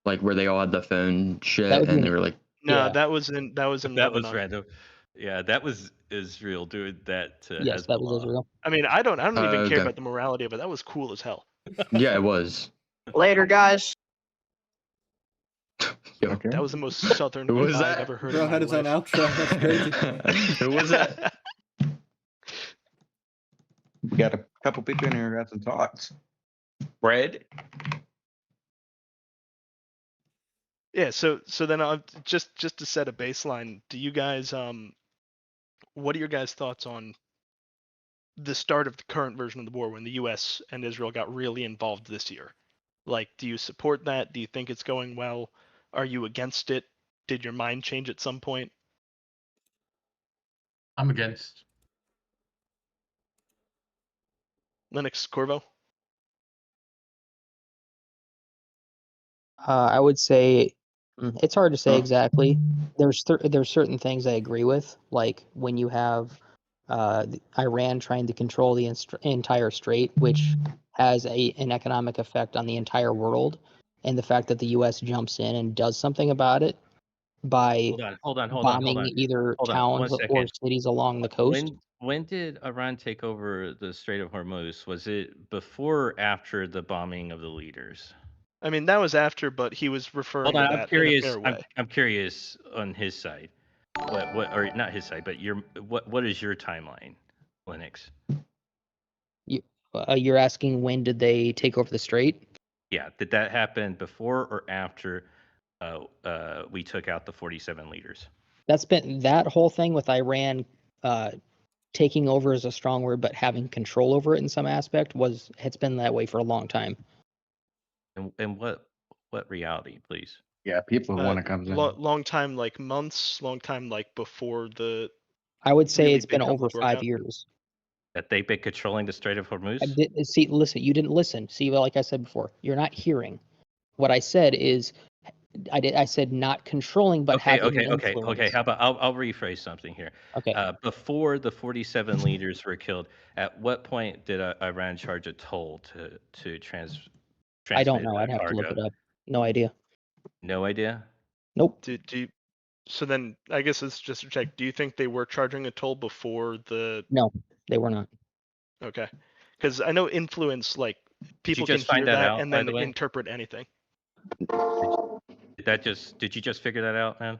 Speaker 9: like where they all had the phone
Speaker 11: That
Speaker 9: shit
Speaker 11: would be
Speaker 9: and they were like,
Speaker 13: No,
Speaker 11: yeah.
Speaker 13: that was in
Speaker 10: That was
Speaker 13: Lebanon.
Speaker 10: random. Yeah, that was Israel doing that to
Speaker 11: Yes, that was
Speaker 10: Hezbollah.
Speaker 11: Israel.
Speaker 13: I mean, I don't even care
Speaker 9: okay.
Speaker 13: about the morality of it. That was cool as hell.
Speaker 9: Yeah, it was.
Speaker 8: Later, guys.
Speaker 9: Yo,
Speaker 7: Okay.
Speaker 13: That was the most southern
Speaker 9: who was
Speaker 13: goodbye I've
Speaker 9: that?
Speaker 13: ever heard
Speaker 1: Bro
Speaker 13: in my
Speaker 1: had his own
Speaker 13: life.
Speaker 1: outro. That's crazy.
Speaker 9: Who was that?
Speaker 7: We got a couple people in here who got some thoughts. Fred?
Speaker 13: Yeah, so then just to set a baseline, do you guys what are your guys' thoughts on the start of the current version of the war when the US and Israel got really involved this year? Like, do you support that? Do you think it's going well? Are you against it? Did your mind change at some point?
Speaker 14: I'm against.
Speaker 13: Linux Corvo?
Speaker 11: I would say it's hard to say
Speaker 9: Huh?
Speaker 11: exactly. There's certain things I agree with, like when you have Iran trying to control the entire strait, which has an economic effect on the entire world, and the fact that the U.S. jumps in and does something about it by
Speaker 10: Hold on.
Speaker 11: bombing either
Speaker 10: Hold on. 1
Speaker 11: towns or
Speaker 10: second.
Speaker 11: cities along the coast.
Speaker 10: When did Iran take over the Strait of Hormuz? Was it before or after the bombing of the leaders?
Speaker 13: I mean, that was after, but he was referring
Speaker 10: Hold on,
Speaker 13: to
Speaker 10: I'm
Speaker 13: that in a
Speaker 10: curious.
Speaker 13: fair way.
Speaker 10: I'm curious on his side. What or not his side, but what is your timeline, Linux?
Speaker 11: You're asking when did they take over the strait?
Speaker 10: Yeah, did that happen before or after we took out the 47 leaders?
Speaker 11: That's been that whole thing with Iran taking over is a strong word, but having control over it in some aspect it's been that way for a long time.
Speaker 10: And what reality, please?
Speaker 7: Yeah, people who want to come in.
Speaker 13: Long time, like months. Long time, like before the.
Speaker 11: I would say
Speaker 13: really
Speaker 11: it's been
Speaker 13: big
Speaker 11: over
Speaker 13: conflict broke
Speaker 11: 5
Speaker 13: out.
Speaker 11: years.
Speaker 10: That they've been controlling the Strait of Hormuz?
Speaker 11: Listen, you didn't listen. See, like I said before, you're not hearing. What I said is, I said not controlling, but having influence.
Speaker 10: Okay. How about I'll rephrase something here.
Speaker 11: Okay.
Speaker 10: Before the 47 leaders were killed, at what point did Iran charge a toll to transmit?
Speaker 11: I don't know. I'd have to look it up. No idea.
Speaker 10: No idea.
Speaker 11: Nope.
Speaker 13: Do you? So then, I guess it's just to check. Do you think they were charging a toll before the?
Speaker 11: No, they were not.
Speaker 13: Okay, because I know influence, like people can
Speaker 10: just
Speaker 13: hear
Speaker 10: find that out,
Speaker 13: and
Speaker 10: by
Speaker 13: then
Speaker 10: the way?
Speaker 13: interpret anything.
Speaker 10: Did you just figure that out, man?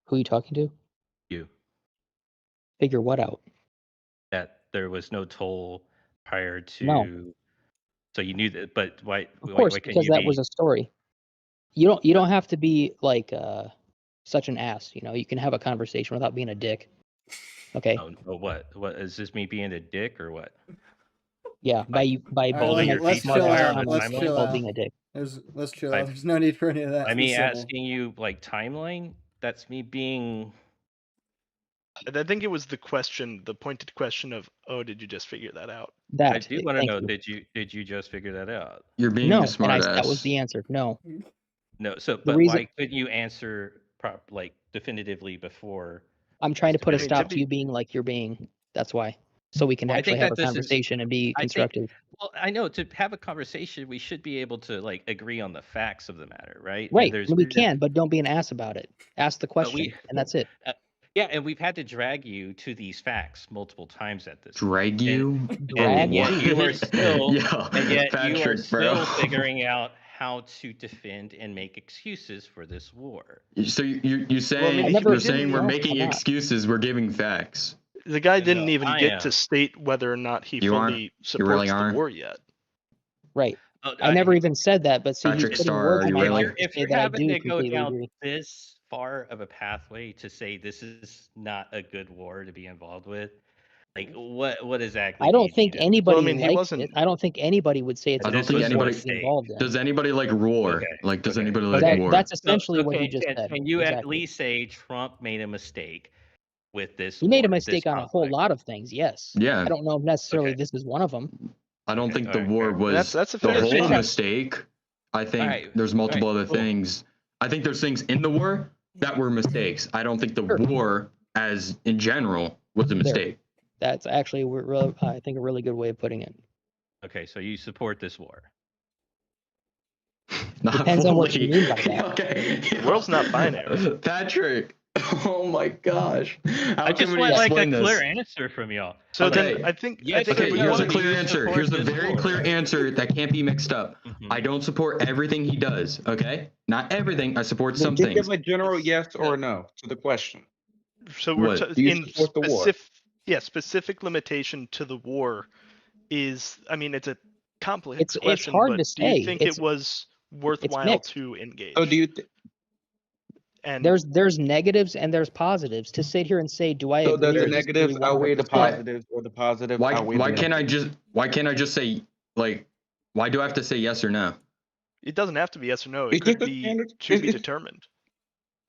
Speaker 11: Who are you talking to?
Speaker 10: You.
Speaker 11: Figure what out?
Speaker 10: That there was no toll prior to.
Speaker 11: No.
Speaker 10: So you knew that, but why?
Speaker 11: Of course,
Speaker 10: why can
Speaker 11: because
Speaker 10: you
Speaker 11: that
Speaker 10: be?
Speaker 11: was a story. You don't have to be like such an ass. You can have a conversation without being a dick. Okay.
Speaker 10: Oh, what? What is this? Me being a dick or what?
Speaker 11: Yeah, by
Speaker 10: holding your feet to the fire on the timeline.
Speaker 11: Called being a dick.
Speaker 1: Let's chill out. There's no need for any of that.
Speaker 10: I
Speaker 1: Be
Speaker 10: mean,
Speaker 1: civil.
Speaker 10: asking you like timeline. That's me being.
Speaker 13: I think it was the pointed question of, oh, did you just figure that out?
Speaker 10: I do want to know. Did you just figure that out?
Speaker 9: You're being a smart ass.
Speaker 11: That was the answer. No.
Speaker 10: No. So,
Speaker 11: The
Speaker 10: but
Speaker 11: reason-
Speaker 10: why couldn't you answer definitively before?
Speaker 11: I'm trying to put a stop to you being like you're being. That's why. So we can actually have a conversation and be constructive.
Speaker 10: Well, I know to have a conversation, we should be able to like agree on the facts of the matter, right?
Speaker 11: Right. We can, but don't be an ass about it. Ask the question, and that's it.
Speaker 10: Yeah, and we've had to drag you to these facts multiple times at this.
Speaker 9: Drag you?
Speaker 10: And yet you are still,
Speaker 9: Patrick, bro.
Speaker 10: figuring out how to defend and make excuses for this war.
Speaker 9: So you're saying we're making excuses. We're giving facts.
Speaker 13: The guy didn't even get to state whether or not he fully supports the war yet.
Speaker 11: Right. I never even said that, but see,
Speaker 9: Patrick
Speaker 11: he's putting
Speaker 9: Starr,
Speaker 11: words in my
Speaker 9: really?
Speaker 11: mouth
Speaker 10: If
Speaker 11: to say
Speaker 10: you're
Speaker 11: that I
Speaker 10: having
Speaker 11: do
Speaker 10: to go
Speaker 11: completely
Speaker 10: down
Speaker 11: agree.
Speaker 10: this far of a pathway to say this is not a good war to be involved with, Like what exactly?
Speaker 11: I
Speaker 10: do
Speaker 11: don't
Speaker 10: you
Speaker 11: think
Speaker 10: mean?
Speaker 11: anybody
Speaker 13: Well, I mean, he
Speaker 11: likes
Speaker 13: wasn't.
Speaker 11: it. I don't think anybody would say it's
Speaker 5: I
Speaker 11: a
Speaker 5: don't
Speaker 10: This
Speaker 5: think
Speaker 11: good
Speaker 10: was a
Speaker 11: war
Speaker 5: anybody
Speaker 11: to be
Speaker 10: mistake.
Speaker 11: involved in.
Speaker 5: does anybody like war?
Speaker 10: Okay.
Speaker 5: Like, does
Speaker 10: Okay.
Speaker 5: anybody like
Speaker 11: That
Speaker 5: war?
Speaker 11: that's
Speaker 10: So,
Speaker 11: essentially what he
Speaker 10: okay,
Speaker 11: just said.
Speaker 10: can you at
Speaker 11: Exactly.
Speaker 10: least say Trump made a mistake with this
Speaker 11: He made a
Speaker 10: war, this
Speaker 11: mistake on a whole
Speaker 10: conflict?
Speaker 11: lot of things. Yes.
Speaker 5: Yeah,
Speaker 11: I don't know if necessarily
Speaker 10: Okay.
Speaker 11: this is one of them.
Speaker 5: I don't
Speaker 10: Okay.
Speaker 5: think
Speaker 10: All
Speaker 5: the
Speaker 10: right.
Speaker 5: war
Speaker 10: Fair.
Speaker 5: was
Speaker 13: That's a
Speaker 5: the
Speaker 13: fair
Speaker 5: whole
Speaker 13: statement.
Speaker 5: mistake. I
Speaker 10: All
Speaker 5: think
Speaker 10: right.
Speaker 5: there's
Speaker 10: All
Speaker 5: multiple
Speaker 10: right.
Speaker 5: other
Speaker 10: Cool.
Speaker 5: things. I think there's things in the war that were mistakes. I don't think the
Speaker 11: Sure.
Speaker 5: war, as in general, was a
Speaker 11: There.
Speaker 5: mistake.
Speaker 11: That's actually I think a really good way of putting it.
Speaker 10: Okay. So you support this war?
Speaker 5: Not
Speaker 11: Depends on what you
Speaker 5: fully.
Speaker 11: mean by that.
Speaker 5: Okay.
Speaker 13: The world's not binary.
Speaker 5: Patrick. Oh my gosh. How
Speaker 10: I just
Speaker 5: can we
Speaker 10: want like a
Speaker 5: explain
Speaker 10: clear
Speaker 5: this?
Speaker 10: answer from y'all.
Speaker 13: So
Speaker 5: Okay.
Speaker 13: then I think
Speaker 10: Yes
Speaker 5: Okay,
Speaker 10: or
Speaker 5: here's
Speaker 10: no,
Speaker 5: a
Speaker 10: do
Speaker 5: clear
Speaker 10: you
Speaker 5: answer.
Speaker 10: support
Speaker 5: Here's a
Speaker 10: this
Speaker 5: very
Speaker 10: war?
Speaker 5: clear answer that can't be mixed up.
Speaker 10: Mhm.
Speaker 5: I don't support everything he does, okay? Not everything. I support some
Speaker 12: Just give
Speaker 5: things.
Speaker 12: a general yes or no to the question.
Speaker 13: so we're
Speaker 5: What?
Speaker 12: Do you
Speaker 13: in
Speaker 12: support the war?
Speaker 13: specific limitation to the war is, I mean, it's a complex
Speaker 11: It's
Speaker 13: question,
Speaker 11: hard
Speaker 13: but
Speaker 11: to
Speaker 13: do you
Speaker 11: say.
Speaker 13: think it was worthwhile
Speaker 11: mixed.
Speaker 13: to engage?
Speaker 12: So do you?
Speaker 13: And
Speaker 11: There's negatives and there's positives. To sit here and say, do I
Speaker 12: So
Speaker 11: agree
Speaker 12: does the
Speaker 11: or disagree
Speaker 12: negatives outweigh the
Speaker 11: 100%?
Speaker 12: positives, or the positives outweigh
Speaker 5: Why
Speaker 12: the
Speaker 5: can't
Speaker 12: negatives?
Speaker 5: why can't I just say, like, why do I have to say yes or no?
Speaker 13: it doesn't have to be yes or no. It
Speaker 12: It's
Speaker 13: could
Speaker 12: just a
Speaker 13: be
Speaker 12: standard.
Speaker 13: to be determined.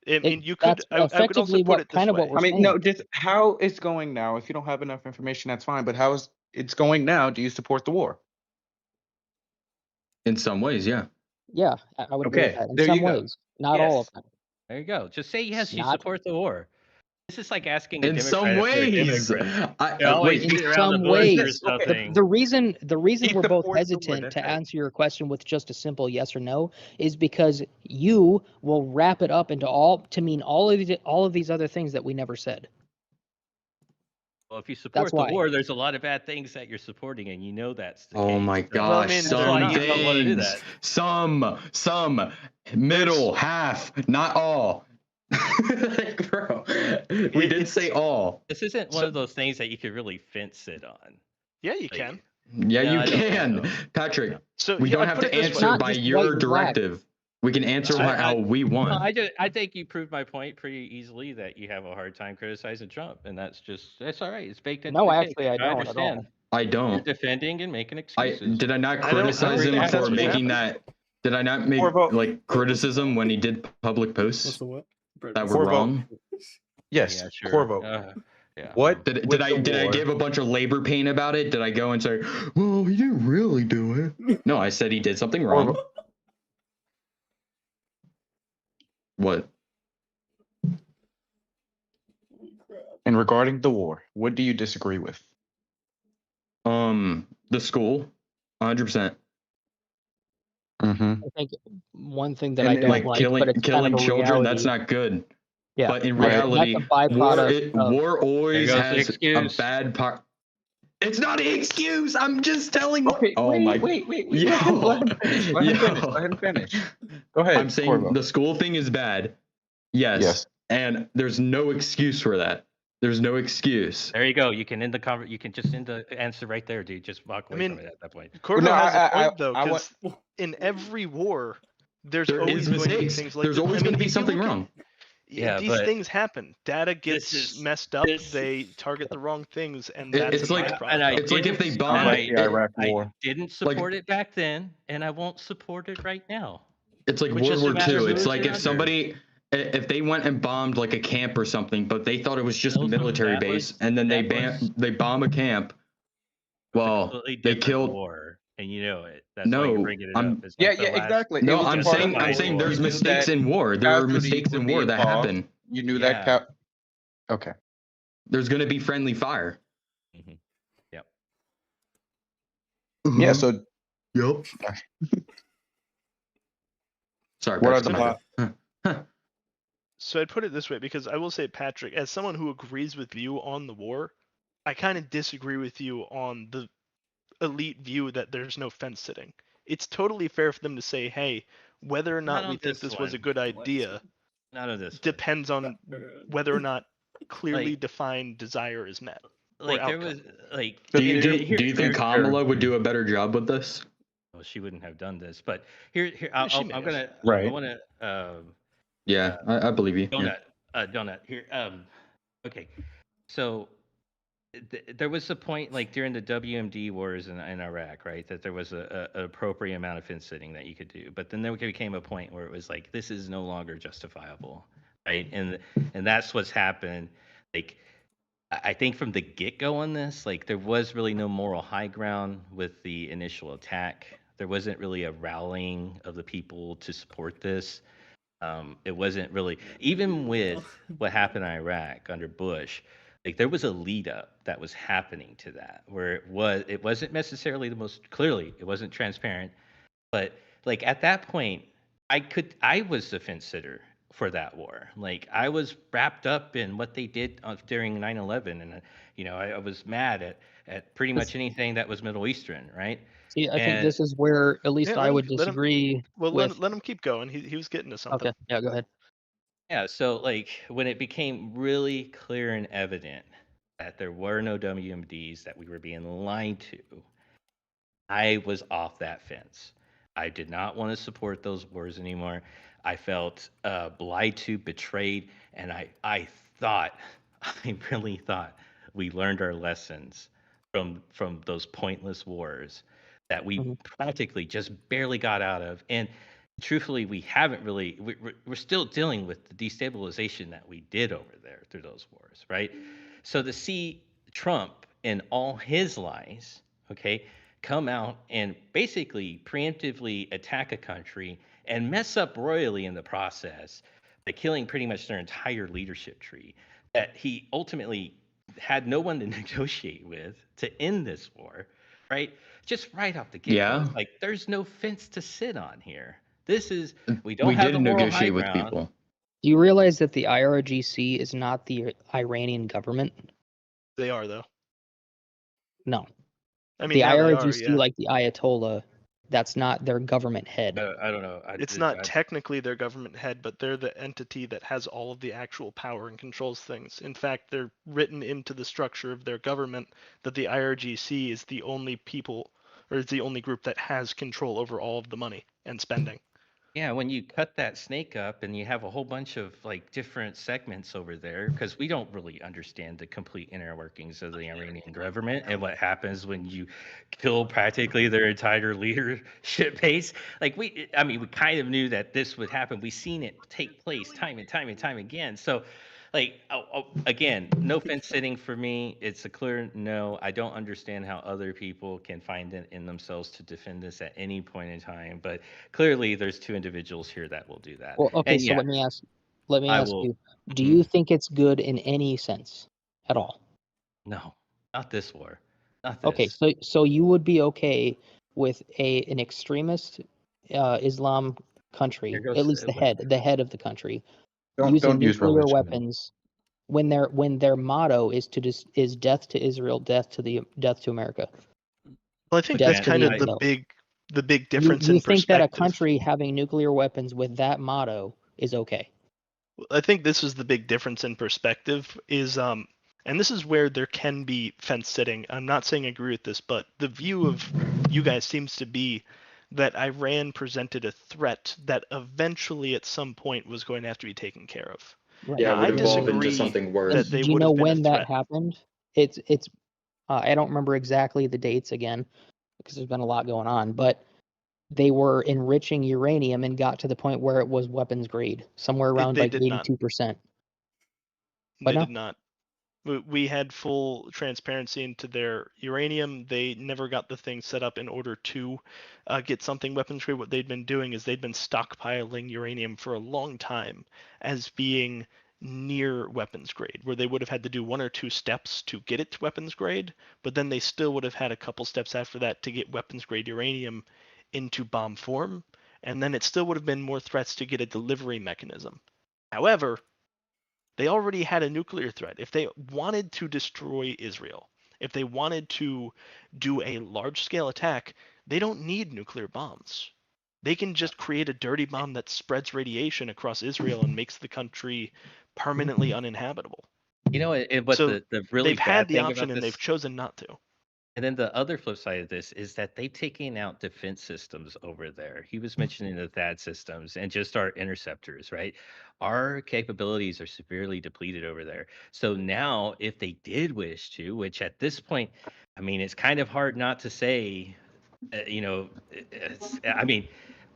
Speaker 13: I mean, you
Speaker 11: That's
Speaker 13: could. I could also
Speaker 11: effectively
Speaker 13: put
Speaker 11: what
Speaker 13: it this
Speaker 11: kind of what
Speaker 13: way.
Speaker 11: we're
Speaker 12: I mean,
Speaker 11: saying.
Speaker 12: no, just how it's going now. If you don't have enough information, that's fine. But how is it's going now? Do you support the war?
Speaker 5: In some ways, yeah.
Speaker 11: Yeah, I would agree with
Speaker 12: Okay,
Speaker 11: that. In
Speaker 12: there
Speaker 11: some
Speaker 12: you go.
Speaker 11: ways, not all of
Speaker 10: Yes.
Speaker 11: them.
Speaker 10: There you go. Just say yes. You
Speaker 11: Not
Speaker 10: support the war. This is like asking a
Speaker 5: In some
Speaker 10: Democrat if they're a
Speaker 5: ways.
Speaker 10: Democrat. They always
Speaker 5: Wait.
Speaker 10: beat
Speaker 11: in
Speaker 10: around the
Speaker 11: some
Speaker 10: bush or
Speaker 11: ways.
Speaker 10: something.
Speaker 11: The reason
Speaker 12: He
Speaker 11: we're both
Speaker 12: supports the war.
Speaker 11: hesitant
Speaker 12: That's
Speaker 11: to
Speaker 12: it.
Speaker 11: answer your question with just a simple yes or no is because you will wrap it up into all of these other things that we never said.
Speaker 10: Well, if you
Speaker 11: That's
Speaker 10: support the
Speaker 11: why.
Speaker 10: war, there's a lot of bad things that you're supporting, and you know that's the
Speaker 5: Oh
Speaker 10: case.
Speaker 5: my
Speaker 10: So
Speaker 13: Well, I
Speaker 5: gosh,
Speaker 13: mean,
Speaker 10: that's why
Speaker 5: some
Speaker 10: you don't want to do
Speaker 5: things.
Speaker 10: that.
Speaker 5: Some middle, half, not all. Like, bro, we did say all.
Speaker 10: This isn't one of those things that you could really fence it on.
Speaker 13: Yeah, you
Speaker 10: Like,
Speaker 13: can.
Speaker 5: Yeah,
Speaker 10: No,
Speaker 5: you
Speaker 10: I don't think
Speaker 5: can.
Speaker 10: so.
Speaker 5: Patrick,
Speaker 13: So
Speaker 5: we
Speaker 13: yeah,
Speaker 5: don't
Speaker 13: I'd
Speaker 5: have
Speaker 13: put
Speaker 5: to
Speaker 13: it this
Speaker 11: It's
Speaker 13: way.
Speaker 5: answer
Speaker 11: not
Speaker 5: by
Speaker 11: just
Speaker 5: your
Speaker 11: white and black.
Speaker 5: directive. We can answer how we
Speaker 10: No,
Speaker 5: want.
Speaker 10: I think you proved my point pretty easily that you have a hard time criticizing Trump, and that's all right. It's baked into
Speaker 11: No,
Speaker 10: the
Speaker 11: actually,
Speaker 10: cake.
Speaker 11: I don't at
Speaker 10: understand.
Speaker 11: all.
Speaker 5: I
Speaker 10: You're
Speaker 5: don't.
Speaker 10: defending and making
Speaker 5: I
Speaker 10: excuses.
Speaker 5: did I not
Speaker 13: I don't
Speaker 5: criticize
Speaker 13: think
Speaker 5: him
Speaker 13: that's
Speaker 5: for
Speaker 13: what's
Speaker 5: making
Speaker 13: happened.
Speaker 5: that? Did I not make
Speaker 12: For a vote.
Speaker 5: like criticism when he did public
Speaker 1: What's
Speaker 5: posts
Speaker 1: the what?
Speaker 5: that
Speaker 12: For
Speaker 5: were
Speaker 12: a vote.
Speaker 5: wrong?
Speaker 12: Yes,
Speaker 10: Yeah, sure.
Speaker 12: core vote.
Speaker 10: Yeah.
Speaker 12: What
Speaker 5: Did
Speaker 12: with
Speaker 5: I
Speaker 12: the war?
Speaker 5: give a bunch of labor pain about it? Did I go and say, well, he didn't really do it? No, I said he did something
Speaker 12: Core
Speaker 5: wrong.
Speaker 12: vote.
Speaker 5: What?
Speaker 12: And regarding the war, what do you disagree with?
Speaker 5: The school, 100%.
Speaker 12: Mm-hmm.
Speaker 11: I think one thing that
Speaker 12: And
Speaker 11: I
Speaker 12: it-
Speaker 11: don't
Speaker 5: Like
Speaker 11: like, but it's kind
Speaker 5: killing
Speaker 11: of a
Speaker 5: children,
Speaker 11: reality.
Speaker 5: that's not good.
Speaker 11: Yeah,
Speaker 5: But in
Speaker 12: Right.
Speaker 5: reality,
Speaker 11: that's a byproduct of
Speaker 5: war always
Speaker 10: There goes the
Speaker 5: has a
Speaker 10: excuse.
Speaker 5: bad part. It's not an excuse. I'm just telling.
Speaker 12: Okay,
Speaker 5: Oh
Speaker 12: wait,
Speaker 5: my.
Speaker 12: wait.
Speaker 5: Yo.
Speaker 12: Let him finish. Let him finish. Let him finish. Go ahead.
Speaker 5: I'm saying
Speaker 12: Corvo.
Speaker 5: the school thing is bad. Yes.
Speaker 12: Yes.
Speaker 5: And there's no excuse for that. There's no excuse.
Speaker 10: There you go. You can end the You can just end the answer right there, dude. Just walk away from it at that point.
Speaker 13: Corvo
Speaker 12: No,
Speaker 13: has
Speaker 12: I-
Speaker 13: a point though,
Speaker 12: I
Speaker 13: because in every war, there's
Speaker 5: There
Speaker 13: always
Speaker 5: is
Speaker 13: going to be
Speaker 5: mistakes.
Speaker 13: things like
Speaker 5: There's
Speaker 13: this.
Speaker 5: always
Speaker 13: I mean,
Speaker 5: going to be
Speaker 13: if you
Speaker 5: something
Speaker 13: look at-
Speaker 5: wrong.
Speaker 10: Yeah,
Speaker 13: these
Speaker 10: but
Speaker 13: things happen. Data gets
Speaker 10: is-
Speaker 13: messed up.
Speaker 10: this-
Speaker 13: They target the wrong things, and
Speaker 5: It-
Speaker 13: that's
Speaker 5: it's
Speaker 13: a
Speaker 5: like-
Speaker 13: byproduct.
Speaker 10: and I
Speaker 5: It's like if they
Speaker 10: didn't-
Speaker 5: bomb
Speaker 10: and
Speaker 12: Like the Iraq
Speaker 10: I
Speaker 12: War.
Speaker 10: didn't support it back then, and I won't support it right now.
Speaker 5: It's like
Speaker 10: Which
Speaker 5: World
Speaker 10: just
Speaker 5: War
Speaker 10: matters
Speaker 5: II.
Speaker 10: who
Speaker 5: It's
Speaker 10: is
Speaker 5: like
Speaker 10: it
Speaker 5: if
Speaker 10: under.
Speaker 5: somebody, if they went and bombed like a camp or something, but they thought it was just a
Speaker 10: Those-
Speaker 5: military
Speaker 10: that
Speaker 5: base,
Speaker 10: was-
Speaker 5: and then they
Speaker 10: that was-
Speaker 5: they bomb a camp.
Speaker 10: It's a
Speaker 5: Well,
Speaker 10: completely
Speaker 5: they
Speaker 10: different
Speaker 5: killed.
Speaker 10: war, and you know it. That's why
Speaker 5: No,
Speaker 10: you're bringing it
Speaker 5: I'm-
Speaker 10: up. It's
Speaker 12: Yeah,
Speaker 10: like the
Speaker 12: yeah,
Speaker 10: last-
Speaker 12: exactly.
Speaker 5: No,
Speaker 12: It was a
Speaker 5: I'm
Speaker 12: part of
Speaker 5: saying
Speaker 12: the
Speaker 10: I'm
Speaker 12: war.
Speaker 5: saying there's
Speaker 12: You knew
Speaker 5: mistakes
Speaker 12: that
Speaker 5: in war. There are
Speaker 12: casualties
Speaker 5: mistakes
Speaker 12: would
Speaker 5: in
Speaker 12: be
Speaker 5: war that
Speaker 12: involved.
Speaker 5: happen.
Speaker 12: You knew
Speaker 10: Yeah.
Speaker 12: that. Okay.
Speaker 5: There's going to be friendly fire.
Speaker 10: Mhm. Yep.
Speaker 12: Yeah. So
Speaker 5: Yep. Sorry.
Speaker 12: what are
Speaker 5: Patrick,
Speaker 12: the
Speaker 5: Huh.
Speaker 13: So I'd put it this way, because I will say, Patrick, as someone who agrees with you on the war, I kind of disagree with you on the elite view that there's no fence sitting. It's totally fair for them to say, hey, whether or
Speaker 10: Not
Speaker 13: not
Speaker 10: on
Speaker 13: we think
Speaker 10: this
Speaker 13: this was a
Speaker 10: one.
Speaker 13: good idea
Speaker 10: None of this.
Speaker 13: depends on whether or not clearly
Speaker 10: Like-
Speaker 13: defined desire is met.
Speaker 10: Like there
Speaker 13: outcome.
Speaker 10: was like.
Speaker 5: Do you
Speaker 10: here-
Speaker 5: think Kamala would do a better job with this?
Speaker 10: Well, she wouldn't have done this, but here,
Speaker 13: She
Speaker 10: I'm
Speaker 13: may have.
Speaker 10: gonna.
Speaker 12: Right.
Speaker 10: I want to.
Speaker 5: Yeah, I believe you. Yeah.
Speaker 10: Donut. Here. Okay. So there was a point like during the WMD wars in Iraq, right, that there was an appropriate amount of fence sitting that you could do, but then there became a point where it was like this is no longer justifiable, right? And that's what's happened. Like I think from the get go on this, like there was really no moral high ground with the initial attack. There wasn't really a rallying of the people to support this. It wasn't really, even with what happened in Iraq under Bush, like there was a lead up that was happening to that where it wasn't necessarily the most clearly, it wasn't transparent, but like at that point, I was the fence sitter for that war. Like I was wrapped up in what they did during 9/11, and I was mad at pretty much anything that was Middle Eastern, right?
Speaker 11: See, I think
Speaker 10: And
Speaker 11: this is where at least
Speaker 13: Yeah,
Speaker 11: I would
Speaker 13: let him.
Speaker 11: disagree
Speaker 13: Well,
Speaker 11: with.
Speaker 13: let him keep going. He was getting to something.
Speaker 11: Okay, yeah, go ahead.
Speaker 10: yeah, so like when it became really clear and evident that there were no WMDs, that we were being lied to, I was off that fence. I did not want to support those wars anymore. I felt lied to, betrayed, and I thought, I really thought we learned our lessons from those pointless wars that we
Speaker 11: Mhm.
Speaker 10: practically just barely got out of. And truthfully, we haven't really. We're still dealing with the destabilization that we did over there through those wars, right? So to see Trump and all his lies, okay, come out and basically preemptively attack a country and mess up royally in the process by killing pretty much their entire leadership tree, that he ultimately had no one to negotiate with to end this war, right? Just right off the get-go,
Speaker 9: Yeah,
Speaker 10: it's like there's no fence to sit on here. This is, we don't
Speaker 9: we
Speaker 10: have
Speaker 9: did
Speaker 10: the moral high
Speaker 9: negotiate with
Speaker 10: ground.
Speaker 9: people.
Speaker 11: Do you realize that the IRGC is not the Iranian government?
Speaker 13: They are though.
Speaker 11: No.
Speaker 13: I mean,
Speaker 11: The
Speaker 13: now they are.
Speaker 11: IRGC,
Speaker 13: Yeah.
Speaker 11: like the Ayatollah, that's not their government head.
Speaker 10: I don't know.
Speaker 13: It's not technically their government head, but they're the entity that has all of the actual power and controls things. In fact, they're written into the structure of their government that the IRGC is the only people or is the only group that has control over all of the money and spending.
Speaker 10: Yeah, when you cut that snake up and you have a whole bunch of like different segments over there, because we don't really understand the complete inner workings of the Iranian government and what happens when you kill practically their entire leadership base. Like we kind of knew that this would happen. We've seen it take place time and time and time again. So like again, no fence sitting for me. It's a clear no. I don't understand how other people can find it in themselves to defend this at any point in time, but clearly there's two individuals here that will do that.
Speaker 11: Well, okay,
Speaker 10: And
Speaker 11: so
Speaker 10: yeah,
Speaker 11: let me
Speaker 10: I
Speaker 11: ask
Speaker 10: will.
Speaker 11: you, do
Speaker 10: Mhm.
Speaker 11: you think it's good in any sense at all?
Speaker 10: No, not this war, not
Speaker 11: Okay,
Speaker 10: this.
Speaker 11: so you would be okay with an extremist Islam country,
Speaker 10: Here
Speaker 11: at
Speaker 10: goes
Speaker 11: least the head of the country, using
Speaker 7: Don't use
Speaker 11: nuclear
Speaker 7: religion.
Speaker 11: weapons when their motto is is death to Israel, death to America,
Speaker 13: Well, I think
Speaker 11: death
Speaker 13: that's
Speaker 11: to
Speaker 13: kind
Speaker 11: the
Speaker 13: of the
Speaker 11: infidels.
Speaker 13: big difference
Speaker 11: You
Speaker 13: in
Speaker 11: think that a
Speaker 13: perspective.
Speaker 11: country having nuclear weapons with that motto is okay?
Speaker 13: I think this is the big difference in perspective is and this is where there can be fence sitting. I'm not saying I agree with this, but the view of you guys seems to be that Iran presented a threat that eventually at some point was going to have to be taken care of.
Speaker 11: Right.
Speaker 9: Yeah,
Speaker 13: Now,
Speaker 9: it would
Speaker 13: I
Speaker 9: evolve into
Speaker 13: disagree
Speaker 9: something
Speaker 11: And
Speaker 9: worse.
Speaker 13: that they
Speaker 11: do you
Speaker 13: would
Speaker 11: know
Speaker 13: have been a
Speaker 11: when that
Speaker 13: threat.
Speaker 11: happened? It's I don't remember exactly the dates again because there's been a lot going on, but they were enriching uranium and got to the point where it was weapons grade, somewhere around
Speaker 13: They
Speaker 11: like
Speaker 13: did not.
Speaker 11: 82%. But
Speaker 13: They
Speaker 11: no,
Speaker 13: did not. We had full transparency into their uranium. They never got the thing set up in order to get something weapons grade. What they'd been doing is they'd been stockpiling uranium for a long time as being near weapons grade, where they would have had to do one or two steps to get it to weapons grade, but then they still would have had a couple steps after that to get weapons grade uranium into bomb form, and then it still would have been more threats to get a delivery mechanism. However, they already had a nuclear threat. If they wanted to destroy Israel, if they wanted to do a large scale attack, they don't need nuclear bombs. They can just create a dirty bomb that spreads radiation across Israel and makes the country permanently uninhabitable.
Speaker 10: You know, and what
Speaker 13: So
Speaker 10: the really
Speaker 13: they've had
Speaker 10: bad
Speaker 13: the
Speaker 10: thing
Speaker 13: option
Speaker 10: about
Speaker 13: and they've
Speaker 10: this,
Speaker 13: chosen not to.
Speaker 10: And then the other flip side of this is that they've taken out defense systems over there. He was mentioning the THAAD systems and just our interceptors, right? Our capabilities are severely depleted over there. So now, if they did wish to, which at this point, I mean, it's kind of hard not to say, I mean,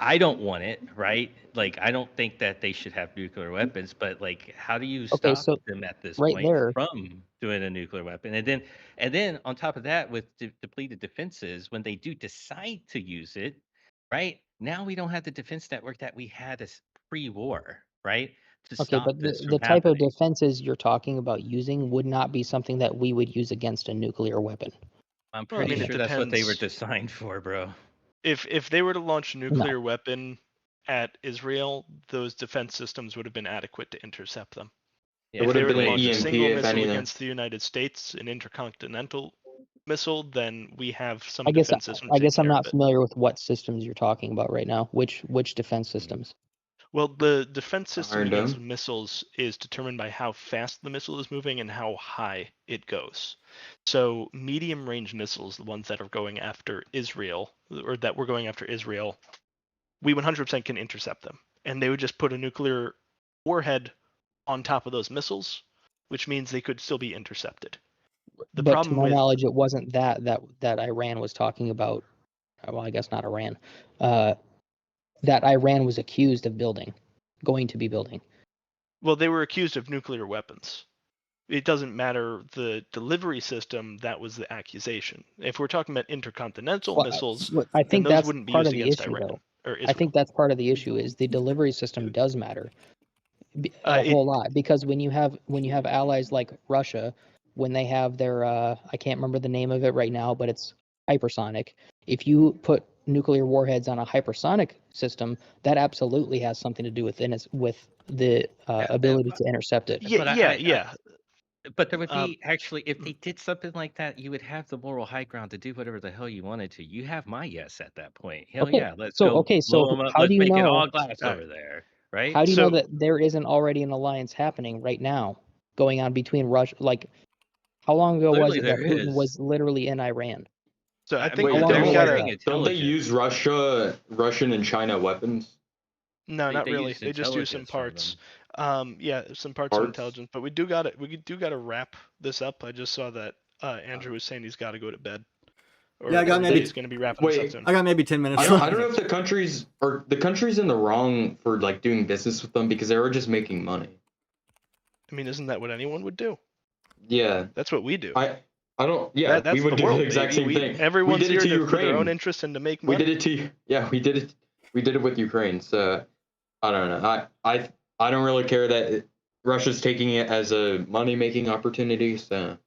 Speaker 10: I don't want it, right? Like, I don't think that they should have nuclear weapons, but like, how do you
Speaker 11: Okay,
Speaker 10: stop
Speaker 11: so
Speaker 10: them at this
Speaker 11: right
Speaker 10: point
Speaker 11: there,
Speaker 10: from doing a nuclear weapon? And then on top of that, with depleted defenses, when they do decide to use it, right now we don't have the defense network that we had as pre-war, right, to
Speaker 11: okay,
Speaker 10: stop
Speaker 11: but
Speaker 10: this from
Speaker 11: the type of
Speaker 10: happening.
Speaker 11: defenses you're talking about using would not be something that we would use against a nuclear weapon.
Speaker 10: I'm
Speaker 13: Well, I
Speaker 10: pretty
Speaker 13: mean, it
Speaker 10: sure that's what they were
Speaker 13: depends.
Speaker 10: designed for, bro.
Speaker 13: If they were to launch a
Speaker 11: No.
Speaker 13: nuclear weapon at Israel, those defense systems would have been adequate to intercept them.
Speaker 10: Yeah,
Speaker 7: It would
Speaker 13: If they
Speaker 7: have
Speaker 13: were
Speaker 7: been
Speaker 13: to
Speaker 7: an
Speaker 13: launch a
Speaker 7: EMP,
Speaker 13: single
Speaker 7: if
Speaker 13: missile
Speaker 7: anything.
Speaker 13: against the United States, an intercontinental missile, then we have some
Speaker 11: I guess
Speaker 13: defense systems
Speaker 11: I
Speaker 13: to take
Speaker 11: guess I'm
Speaker 13: care of
Speaker 11: not
Speaker 13: it.
Speaker 11: familiar with what systems you're talking about right now. Which defense systems?
Speaker 13: Well, the defense system
Speaker 7: Iron
Speaker 13: against
Speaker 7: Dome.
Speaker 13: missiles is determined by how fast the missile is moving and how high it goes. So, medium range missiles, the ones that are going after Israel, or that we're going after Israel, we 100% can intercept them. And they would just put a nuclear warhead on top of those missiles, which means they could still be intercepted. The
Speaker 11: But to
Speaker 13: problem
Speaker 11: my
Speaker 13: with
Speaker 11: knowledge, it wasn't that Iran was talking about. Well, I guess not Iran. That Iran was accused of going to be building.
Speaker 13: well, they were accused of nuclear weapons. It doesn't matter the delivery system, that was the accusation. If we're talking about intercontinental
Speaker 11: Well,
Speaker 13: missiles,
Speaker 11: I
Speaker 13: then
Speaker 11: think
Speaker 13: those
Speaker 11: that's
Speaker 13: wouldn't be
Speaker 11: part
Speaker 13: used
Speaker 11: of the
Speaker 13: against
Speaker 11: issue,
Speaker 13: Iran
Speaker 11: though.
Speaker 13: or
Speaker 11: I think
Speaker 13: Israel.
Speaker 11: that's part of the issue is the delivery system does matter a
Speaker 13: It
Speaker 11: whole lot, because when you have allies like Russia, when they have their I can't remember the name of it right now, but it's hypersonic. If you put nuclear warheads on a hypersonic system, that absolutely has something to do with the ability to intercept it.
Speaker 10: But
Speaker 13: yeah.
Speaker 10: But there would be actually, if they did something like that, you would have the moral high ground to do whatever the hell you wanted to. You have my yes at that point. Hell
Speaker 11: Okay,
Speaker 10: yeah, let's go
Speaker 11: so
Speaker 10: blow them up.
Speaker 11: how do
Speaker 10: Let's
Speaker 11: you
Speaker 10: make it
Speaker 11: know?
Speaker 10: all glass over there, right?
Speaker 11: How do you know
Speaker 13: So
Speaker 11: that there isn't already an alliance happening right now, going on between Russia? Like, how long ago was
Speaker 10: Clearly
Speaker 11: it that
Speaker 10: there
Speaker 11: Putin
Speaker 10: is.
Speaker 11: was literally in Iran?
Speaker 13: I
Speaker 10: I
Speaker 13: think
Speaker 10: mean,
Speaker 11: How
Speaker 7: Wait,
Speaker 11: long
Speaker 10: they're
Speaker 11: ago
Speaker 7: don't
Speaker 11: was
Speaker 10: sharing
Speaker 11: that?
Speaker 7: don't they
Speaker 10: intelligence.
Speaker 7: use Russian and China weapons?
Speaker 13: no, not
Speaker 10: They
Speaker 13: really.
Speaker 10: used
Speaker 13: They just do some
Speaker 10: intelligence from
Speaker 13: parts.
Speaker 10: them.
Speaker 13: Yeah, some parts of
Speaker 7: Parts?
Speaker 13: intelligence. But we do got to wrap this up. I just saw that Andrew was saying he's got to go to bed,
Speaker 1: Yeah, I got
Speaker 13: or
Speaker 1: maybe
Speaker 13: he's going to be wrapping this up
Speaker 7: Wait,
Speaker 13: soon.
Speaker 1: I got maybe 10 minutes
Speaker 13: Yeah.
Speaker 7: I don't know
Speaker 1: left.
Speaker 7: if the countries in the wrong for like doing business with them because they were just making money.
Speaker 13: I mean, isn't that what anyone would do?
Speaker 7: Yeah,
Speaker 13: That's what we do.
Speaker 7: I don't. Yeah, we
Speaker 13: That's
Speaker 7: would
Speaker 13: the
Speaker 7: do the
Speaker 13: world,
Speaker 7: exact
Speaker 13: baby.
Speaker 7: same thing. We
Speaker 13: Everyone's
Speaker 7: did it
Speaker 13: here
Speaker 7: to
Speaker 13: for their own
Speaker 7: Ukraine.
Speaker 13: interest and to make
Speaker 7: We
Speaker 13: money.
Speaker 7: did it to we did it. We did it with Ukraine. So I don't know. I don't really care that Russia's taking it as a money making opportunity. So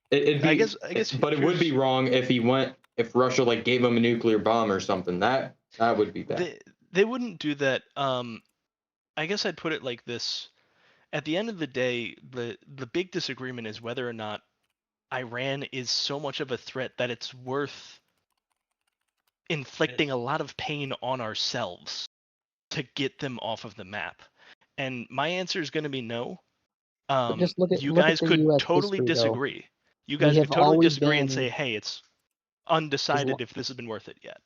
Speaker 7: it'd
Speaker 13: I
Speaker 7: be,
Speaker 13: guess
Speaker 7: but it would be wrong if Russia like gave them a nuclear bomb or something. That would be bad.
Speaker 13: they wouldn't do that. I guess I'd put it like this. At the end of the day, the big disagreement is whether or not Iran is so much of a threat that it's worth inflicting a lot of pain on ourselves to get them off of the map. And my answer is going to be no.
Speaker 11: But just look at
Speaker 13: You guys
Speaker 11: the
Speaker 13: could
Speaker 11: U.S.
Speaker 13: totally
Speaker 11: history, though.
Speaker 13: disagree. You
Speaker 11: We
Speaker 13: guys
Speaker 11: have
Speaker 13: could totally
Speaker 11: always
Speaker 13: disagree and
Speaker 11: been,
Speaker 13: say, hey, it's
Speaker 11: as,
Speaker 13: undecided if this has been worth it yet.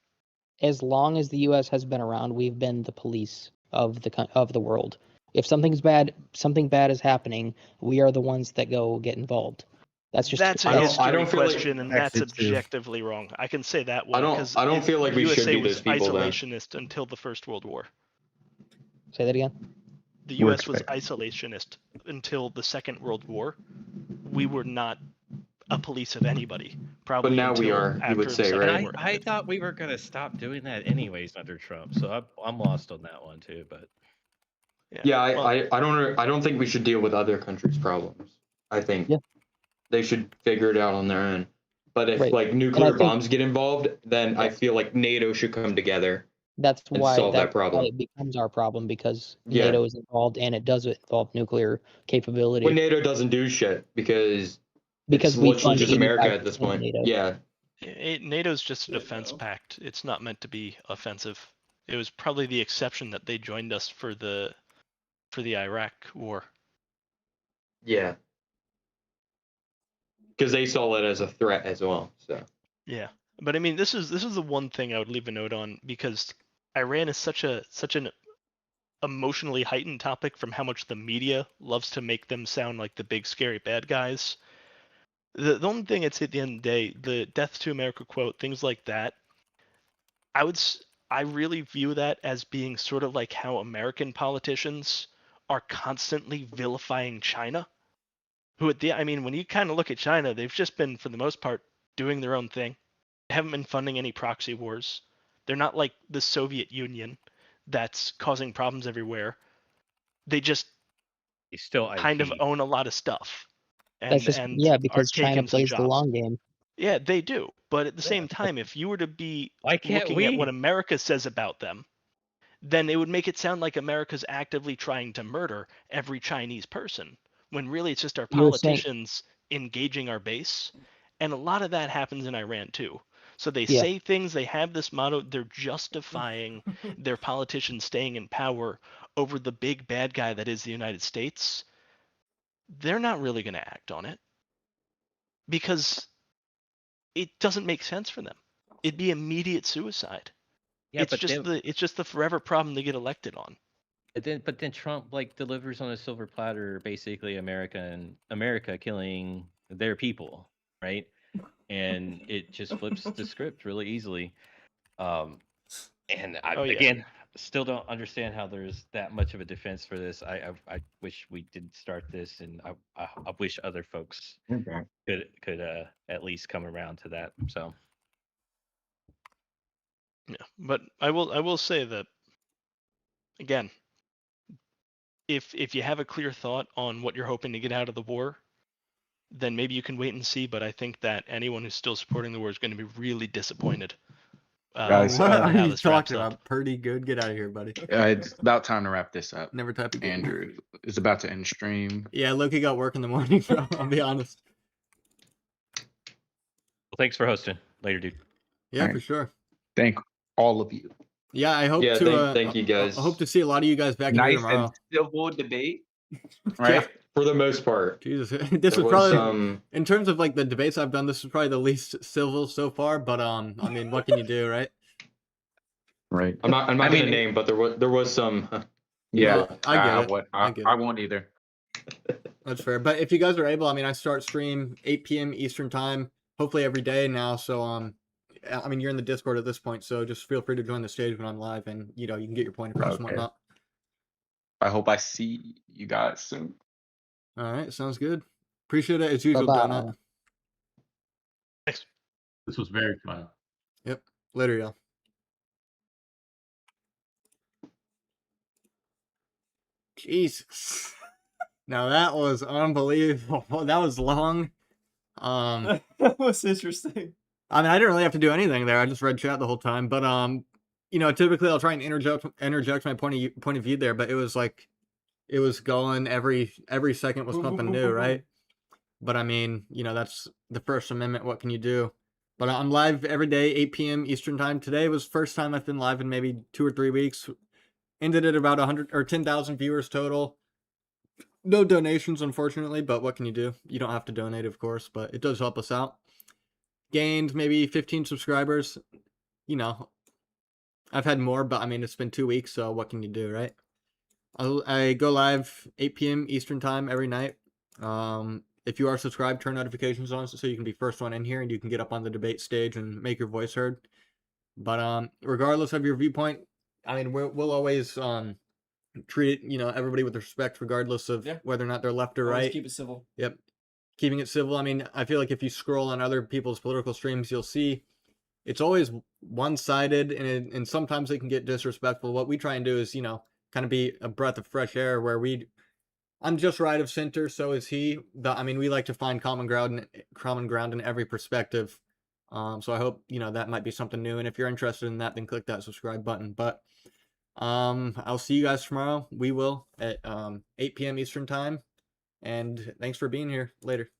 Speaker 11: as long as the U.S. has been around, we've been the police of the world. If something bad is happening, we are the ones that go get involved. That's just
Speaker 13: That's a
Speaker 7: I
Speaker 13: history
Speaker 7: don't feel like
Speaker 13: question, and that's
Speaker 5: Actually, true.
Speaker 13: objectively wrong. I can say that one because
Speaker 7: I don't feel like we should
Speaker 13: USA
Speaker 7: be
Speaker 13: was
Speaker 7: those people then.
Speaker 13: isolationist until the First World War.
Speaker 11: Say that again.
Speaker 13: The
Speaker 5: We're
Speaker 13: U.S. was
Speaker 5: expecting.
Speaker 13: isolationist until the Second World War. We were not a police of anybody. Probably
Speaker 7: But now we
Speaker 13: until
Speaker 7: are, you would
Speaker 13: after the
Speaker 7: say,
Speaker 13: Second
Speaker 10: And
Speaker 7: right?
Speaker 13: War
Speaker 10: I
Speaker 13: ended.
Speaker 10: thought we were gonna stop doing that anyways under Trump. So I'm lost on that one too. But
Speaker 7: Yeah,
Speaker 13: well,
Speaker 7: I don't think we should deal with other countries' problems. I think
Speaker 11: Yeah.
Speaker 7: they should figure it out on their own. But if
Speaker 11: Right.
Speaker 7: like
Speaker 11: And I
Speaker 7: nuclear
Speaker 11: think
Speaker 7: bombs get involved, then I
Speaker 11: Yeah.
Speaker 7: feel like NATO should come together
Speaker 11: that's
Speaker 7: and
Speaker 11: why
Speaker 7: solve that problem.
Speaker 11: it becomes our problem, because
Speaker 7: Yeah.
Speaker 11: NATO is involved and it does involve nuclear capability.
Speaker 7: When NATO doesn't do shit because
Speaker 11: Because
Speaker 7: it's
Speaker 11: we
Speaker 7: literally
Speaker 11: fund
Speaker 7: just America at
Speaker 11: 85%
Speaker 7: this
Speaker 11: of
Speaker 7: point.
Speaker 11: NATO.
Speaker 7: Yeah.
Speaker 13: NATO's just a defense pact. It's not meant to be offensive. It was probably the exception that they joined us for the Iraq war.
Speaker 7: Yeah. Because they saw it as a threat as well. So
Speaker 13: Yeah, but I mean, this is the one thing I would leave a note on, because Iran is such an emotionally heightened topic from how much the media loves to make them sound like the big scary bad guys. The only thing I'd say at the end of the day, the "Death to America" quote, things like that, I really view that as being sort of like how American politicians are constantly vilifying China. I mean, when you kind of look at China, they've just been, for the most part, doing their own thing. They haven't been funding any proxy wars. They're not like the Soviet Union that's causing problems everywhere. They just
Speaker 10: He's still
Speaker 13: kind of
Speaker 10: IP.
Speaker 13: own a lot of stuff,
Speaker 11: That's just
Speaker 13: and
Speaker 11: yeah,
Speaker 13: are
Speaker 11: because China
Speaker 13: taking some
Speaker 11: plays the
Speaker 13: jobs.
Speaker 11: long game.
Speaker 13: Yeah, they do. But at the
Speaker 10: Yeah.
Speaker 13: same time, if you were to be
Speaker 10: Why can't
Speaker 13: looking at what
Speaker 10: we?
Speaker 13: America says about them, then it would make it sound like America's actively trying to murder every Chinese person, when really it's just our
Speaker 11: You were saying,
Speaker 13: politicians engaging our base. And a lot of that happens in Iran too. So they
Speaker 11: yeah,
Speaker 13: say things, they have this motto, they're justifying their politicians staying in power over the big bad guy that is the United States. They're not really going to act on it because it doesn't make sense for them. It'd be immediate suicide.
Speaker 10: Yeah,
Speaker 13: It's
Speaker 10: but
Speaker 13: just
Speaker 10: then
Speaker 13: the forever problem they get elected on.
Speaker 10: but then Trump like delivers on a silver platter basically America killing their people, right? And it just flips the script really easily. And
Speaker 13: Oh, yeah.
Speaker 10: again, still don't understand how there's that much of a defense for this. I wish we didn't start this, and I wish other folks could at least come around to that. So
Speaker 13: Yeah, but I will say that again, if you have a clear thought on what you're hoping to get out of the war, then maybe you can wait and see. But I think that anyone who's still supporting the war is going to be really disappointed.
Speaker 7: Guys,
Speaker 1: What are
Speaker 13: how
Speaker 1: you
Speaker 13: this wraps
Speaker 1: talking
Speaker 13: up.
Speaker 1: about? Pretty good. Get out of here, buddy.
Speaker 7: it's about time to wrap this up.
Speaker 1: Never type again.
Speaker 7: Andrew is about to end stream.
Speaker 1: Yeah, Loki got work in the morning, bro. I'll be honest.
Speaker 10: well, thanks for hosting. Later, dude.
Speaker 1: Yeah,
Speaker 7: Alright.
Speaker 1: for sure.
Speaker 7: Thank all of you.
Speaker 1: Yeah, I hope
Speaker 14: Yeah,
Speaker 1: to.
Speaker 14: thank you guys.
Speaker 1: I hope to see a lot of you guys back in here
Speaker 7: Nice
Speaker 1: tomorrow.
Speaker 7: and civil debate, right?
Speaker 14: For the most part.
Speaker 1: Jesus, this
Speaker 14: There
Speaker 1: was
Speaker 14: was
Speaker 1: probably
Speaker 14: some
Speaker 1: in terms of like the debates I've done. This is probably the least civil so far. But I mean, what can you do, right?
Speaker 7: Right.
Speaker 14: I'm not
Speaker 7: I
Speaker 14: gonna
Speaker 7: mean,
Speaker 14: name, but there was some
Speaker 7: Yeah,
Speaker 1: I get it. I get it.
Speaker 7: I won't either.
Speaker 1: That's fair. But if you guys are able, I mean, I start stream 8 p.m. Eastern time, hopefully every day now. So I mean, you're in the Discord at this point, so just feel free to join the stage when I'm live, and you know you can get your point across and
Speaker 7: Okay.
Speaker 1: whatnot.
Speaker 7: I hope I see you guys soon.
Speaker 1: All right, sounds good. Appreciate it as usual,
Speaker 11: Bye-bye.
Speaker 1: Donut.
Speaker 13: Thanks.
Speaker 15: This was very fun.
Speaker 1: Yep. Later, y'all. Jesus. Now that was unbelievable. That was long.
Speaker 2: That was interesting.
Speaker 1: I mean, I didn't really have to do anything there. I just read chat the whole time. But you know, typically I'll try and interject my point of view there, but it was like it was going every second was something new, right? But I mean, you know, that's the First Amendment. What can you do? But I'm live every day, 8 p.m. Eastern time. Today was first time I've been live in maybe 2 or 3 weeks. Ended at about 100 or 10,000 viewers total. No donations, unfortunately, but what can you do? You don't have to donate, of course, but it does help us out. Gained maybe 15 subscribers. You know, I've had more, but I mean, it's been 2 weeks, so what can you do, right? I go live 8 p.m. Eastern time every night. If you are subscribed, turn notifications on so you can be first one in here and you can get up on the debate stage and make your voice heard. But regardless of your viewpoint, I mean, we'll always treat, you know, everybody with respect, regardless of whether or not they're left or
Speaker 2: Always
Speaker 1: right.
Speaker 2: keep it civil.
Speaker 1: Yep. Keeping it civil. I mean, I feel like if you scroll on other people's political streams, you'll see it's always one-sided, and sometimes they can get disrespectful. What we try and do is, you know, kind of be a breath of fresh air where I'm just right of center, so is he. But I mean, we like to find common ground in every perspective. So I hope, you know, that might be something new. And if you're interested in that, then click that subscribe button. But I'll see you guys tomorrow. We will at 8 p.m. Eastern time. And thanks for being here. Later.